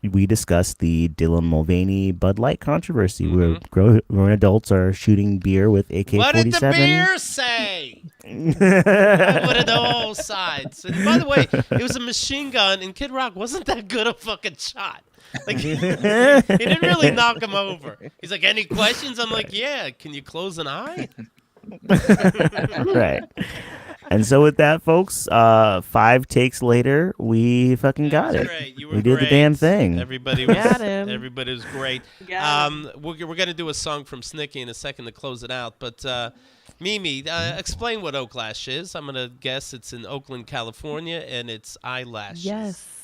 we discussed the Dylan Mulvaney Bud Light controversy, where grown adults are shooting beer with AK-47. What did the beer say? I would have know all sides. And by the way, it was a machine gun, and Kid Rock wasn't that good a fucking shot. Like he didn't really knock him over. He's like, any questions? I'm like, yeah. Can you close an eye? Right. And so with that, folks, 5 takes later, we fucking got it. Great. You were we did great. the damn thing. Everybody was everybody was great. We're gonna do a song from Snicky in a second to close it out. But Mimi, explain what Oaklash is. I'm gonna guess it's in Oakland, California, and it's eyelashes. Yes.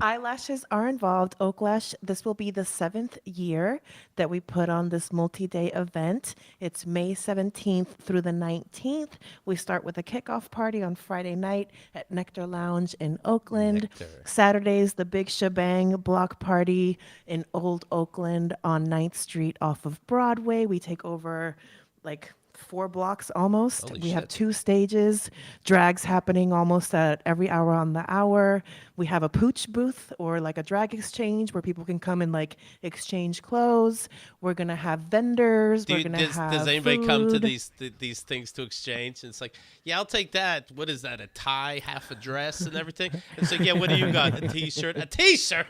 Eyelashes are involved. Oaklash, this will be the 7th year that we put on this multi-day event. It's May 17th through the 19th. We start with a kickoff party on Friday night at Nectar Lounge in Oakland. Saturdays, the Big Shebang block party in Old Oakland on 9th Street off of Broadway. We take over like 4 blocks almost. Holy we shit. have 2 stages, drags happening almost at every hour on the hour. We have a pooch booth or like a drag exchange where people can come and like exchange clothes. We're gonna have vendors. We're gonna have does anybody come to food. these things to exchange? And it's like, yeah, I'll take that. What is that? A tie, half a dress, and everything. It's like, yeah, what do you got? A t-shirt. A t-shirt.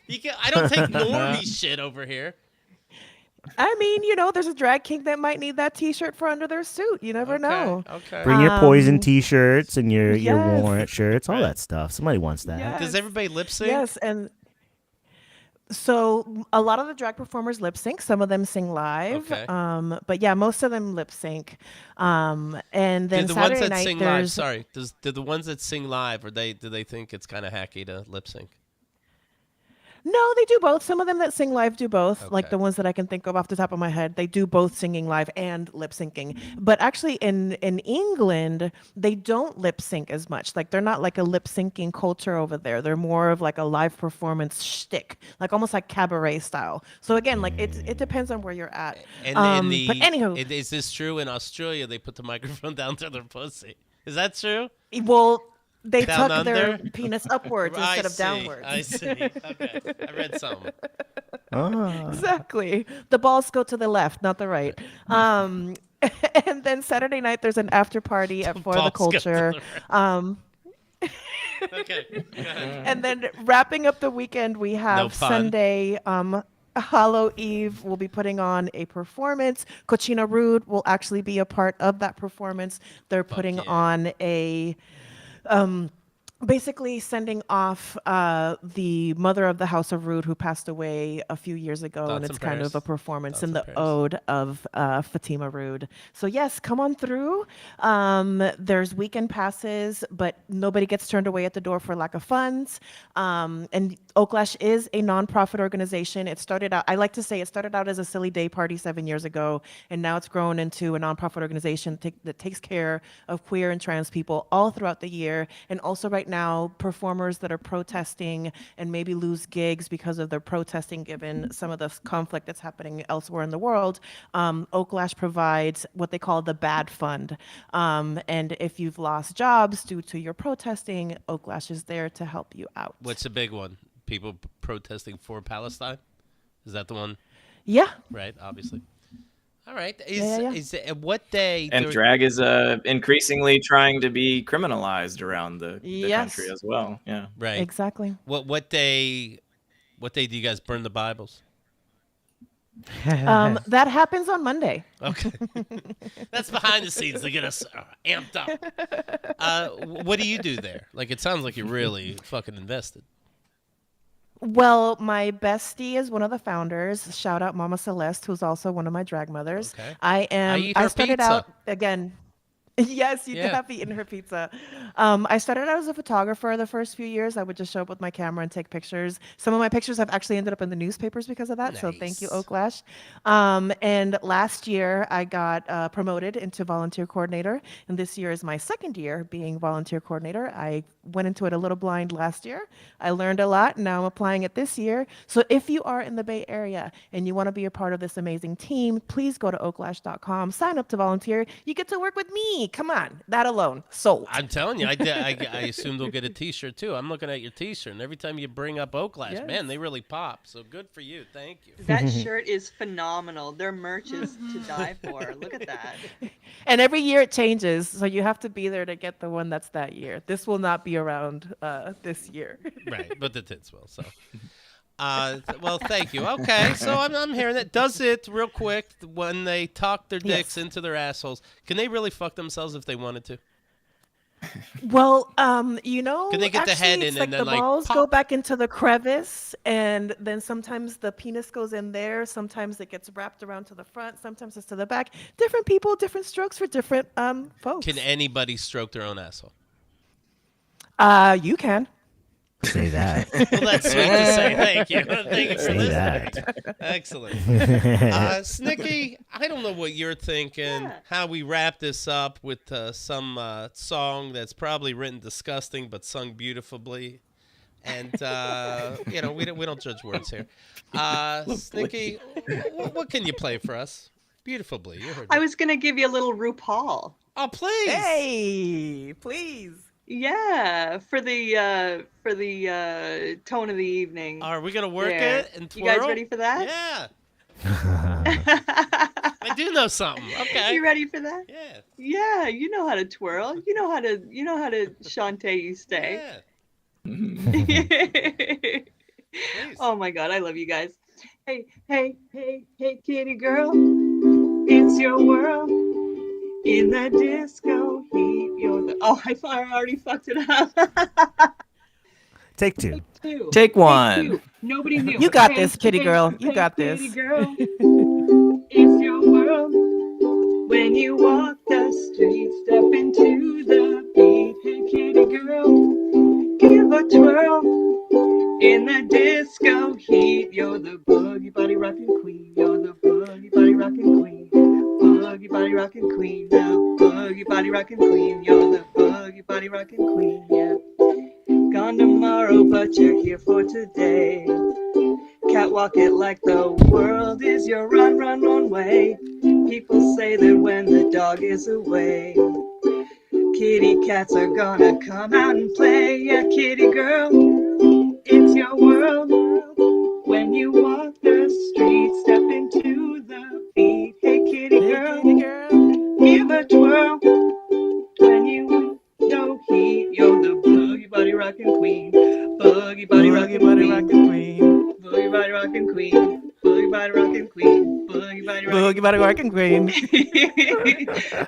I don't take normie shit over here. I mean, there's a drag king that might need that T-shirt for under their suit. You never know. Okay. Bring your Poison T-shirts and your yes. Warrant shirts, all that stuff. Somebody wants that. Yes. Does everybody lip sync? Yes, and so a lot of the drag performers lip sync. Some of them sing live. Okay. But yeah, most of them lip sync. And then Did the Saturday ones that night sing live? there's Sorry. Do the ones that sing live, do they think it's kind of hacky to lip sync? No, they do both. Some of them that sing live do both. Like Okay. the ones that I can think of off the top of my head, they do both singing live and lip syncing. But actually, in England, they don't lip sync as much. Like they're not like a lip syncing culture over there. They're more of like a live performance shtick, like almost like cabaret style. So again, like it depends on where you're at. And But anywho, is this true? In Australia, they put the microphone down to their pussy. Is that true? well, they Down tuck their under? penis upwards I instead of see, downwards. I see. Okay, I read some. Ah. Exactly. The balls go to the left, not the right. Um, and then Saturday night, there's an after party at For the Balls go to Culture. the right. Um, Okay. Go ahead. and then wrapping up the weekend, we No have pun. Sunday, Hallow Eve. We'll be putting on a performance. Cochina Rude will actually be a part of that performance. They're putting yeah. on a um, basically sending off the mother of the House of Rude who passed away a few years ago, and Thoughts it's and kind of a prayers. performance Thoughts in and the prayers. ode of Fatima Rude. So yes, come on through. There's weekend passes, but nobody gets turned away at the door for lack of funds. And Oaklash is a nonprofit organization. It started out, I like to say, it started out as a silly day party 7 years ago, and now it's grown into a nonprofit organization that takes care of queer and trans people all throughout the year, and also right now performers that are protesting and maybe lose gigs because of their protesting given some of the conflict that's happening elsewhere in the world. Oaklash provides what they call the bad fund, and if you've lost jobs due to your protesting, Oaklash is there to help you out. What's the big one? People protesting for Palestine? Is that the one? Yeah. Right, obviously. All right. Yeah. Is what day? And drag is increasingly trying to be criminalized around the country Yes. as well. Yeah. Right. Exactly. What day? What day do you guys burn the Bibles? That happens on Monday. Okay. That's behind the scenes to get us amped up. What do you do there? Like, it sounds like you're really fucking invested. Well, my bestie is one of the founders. Shout out Mama Celeste, who's also one of my drag mothers. Okay. I her started pizza. out again. Yes, you Yeah. have eaten her pizza. I started out as a photographer the first few years. I would just show up with my camera and take pictures. Some of my pictures have actually ended up in the newspapers because of that. So thank you, Nice. Oaklash. And last year I got promoted into volunteer coordinator. And this year is my second year being volunteer coordinator. I went into it a little blind last year. I learned a lot. Now I'm applying it this year. So if you are in the Bay Area and you want to be a part of this amazing team, please go to oaklash.com, sign up to volunteer. You get to work with me. Come on, that alone, sold. I'm telling you, I assume they'll get a T-shirt too. I'm looking at your T-shirt, and every time you bring up Oaklash, Yes. man, they really pop. So good for you. Thank you. That shirt is phenomenal. Their merch is to die for. Look at that. And every year it changes, so you have to be there to get the one that's that year. This will not be around this year. Right, but the tits will. So, well, thank you. Okay, so I'm hearing that. Does it real quick when they talk their dicks Yes. into their assholes? Can they really fuck themselves if they wanted to? Well, Can they get the head actually, in it's and like then, the like, balls pop? go back into the crevice, and then sometimes the penis goes in there. Sometimes it gets wrapped around to the front. Sometimes it's to the back. Different people, different strokes for different folks. Can anybody stroke their own asshole? You can. Say that. Well, that's sweet to say. Thank you. Thank you for Say listening. that. Excellent. Snicky, I don't know what you're thinking, Yeah. how we wrap this up with some song that's probably written disgusting but sung beautifully. And, we don't judge words here. Snicky, what can you play for us? Beautifully. You heard I me. was gonna give you a little RuPaul. Oh, please. Hey, please. Yeah, for the tone of the evening. Are we going to work Yeah. it and twirl? You guys ready for that? Yeah. I do know something. Okay. You ready for that? Yeah. Yeah, you know how to twirl. You know how to Shantae you stay. Yeah. Oh my god, I love you guys. Hey, kitty girl, it's your world. In the disco heat, you're the... Oh, I already fucked it up. Take two. Two. Take one. Two. Nobody knew. You got this, kitty girl. You got this. Kitty girl, it's your world. When you walk the street, step into the beat. Hey, kitty girl, give a twirl. In the disco heat, you're the boogie body rockin' queen. You're the boogie body rockin' queen. Boogie body rockin' queen. Now, boogie body rockin' queen. You're the boogie body rockin' queen. Yeah. Gone tomorrow, but you're here for today. Catwalk it like the world is your run way. People say that when the dog is away, kitty cats are gonna come out and play. Yeah, kitty girl, it's your world. When you walk the body rockin' queen. Boogie body rockin' queen. Boogie body rockin' Boogie body rockin' queen.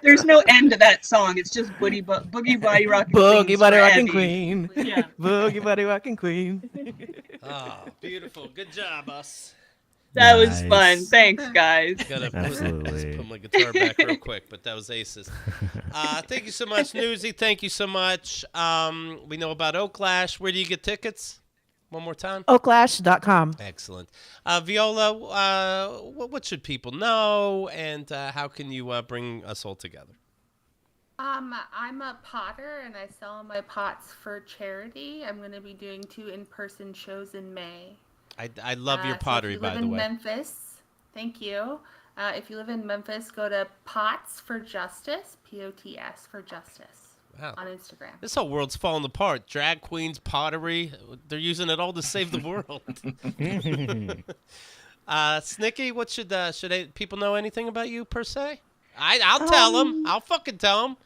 There's no end to that song. It's just boogie body rockin' Boogie body rockin' Abby. queen. Yeah. Boogie body rockin' queen. Oh, beautiful. Good job, us. That was fun. Nice. Thanks, guys. Gotta Absolutely. put my guitar back real quick, but that was aces. Thank you so much, Newsy. Thank you so much. We know about Oaklash. Where do you get tickets? One more time. Oaklash.com. Excellent. Viola, what should people know, and how can you bring us all together? I'm a potter, and I sell my pots for charity. I'm going to be doing 2 in-person shows in May. I love your pottery, by the way. If you live in Memphis, thank you. If you live in Memphis, go to Pots for Justice, POTS for Justice, Wow. on Instagram. This whole world's falling apart. Drag queens, pottery, they're using it all to save the world. Snicky, what should people know anything about you, per se? I'll tell them. I'll fucking tell them.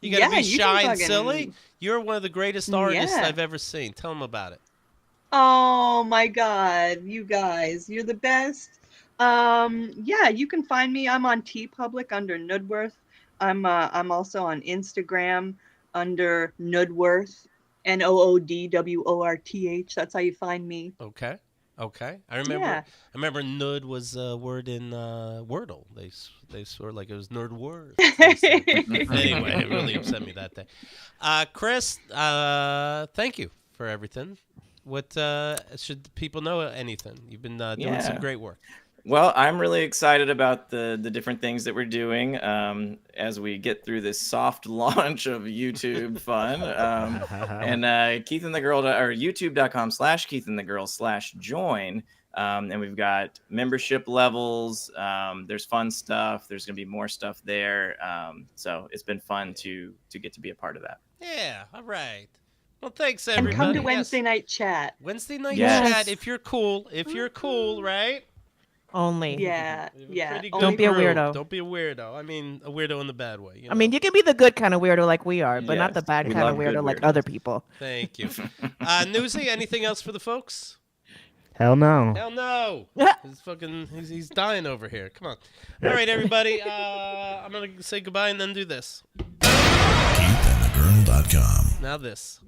You got to be you shy can and silly. You're one of the greatest artists I've ever seen. Tell them about it. Oh my God, you guys, you're the best. Yeah, you can find me. I'm on TeePublic under Nudworth. I'm also on Instagram under Nudworth, Noodworth. That's how you find me. Okay. I remember Nud was a word in Wordle. They sort of like it was nerd word. Anyway, it really upset me that day. Chris, thank you for everything. What should people know anything? You've been doing some great work. Well, I'm really excited about the different things that we're doing as we get through this soft launch of YouTube fun. And Keith and the Girl, or youtube.com/KeithAndTheGirl/join. And we've got membership levels. There's fun stuff. There's going to be more stuff there. So it's been fun to get to be a part of that. Yeah. All right. Well, thanks, And everybody. come to Wednesday night chat. Wednesday night Yes. chat. If you're cool, right? Only. Yeah. Pretty Only good Don't be a group. weirdo. Don't be a weirdo. I mean, a weirdo in the bad way. You I mean, you can be the good kind of weirdo like we are, but not Yes, the bad we kind of love good weirdo like weirdos. other people. Thank you. Newsy, anything else for the folks? Hell no. Hell no. He's dying over here. Come on. All right, everybody. I'm going to say goodbye and then do this. KeithAndTheGirl.com. Now this.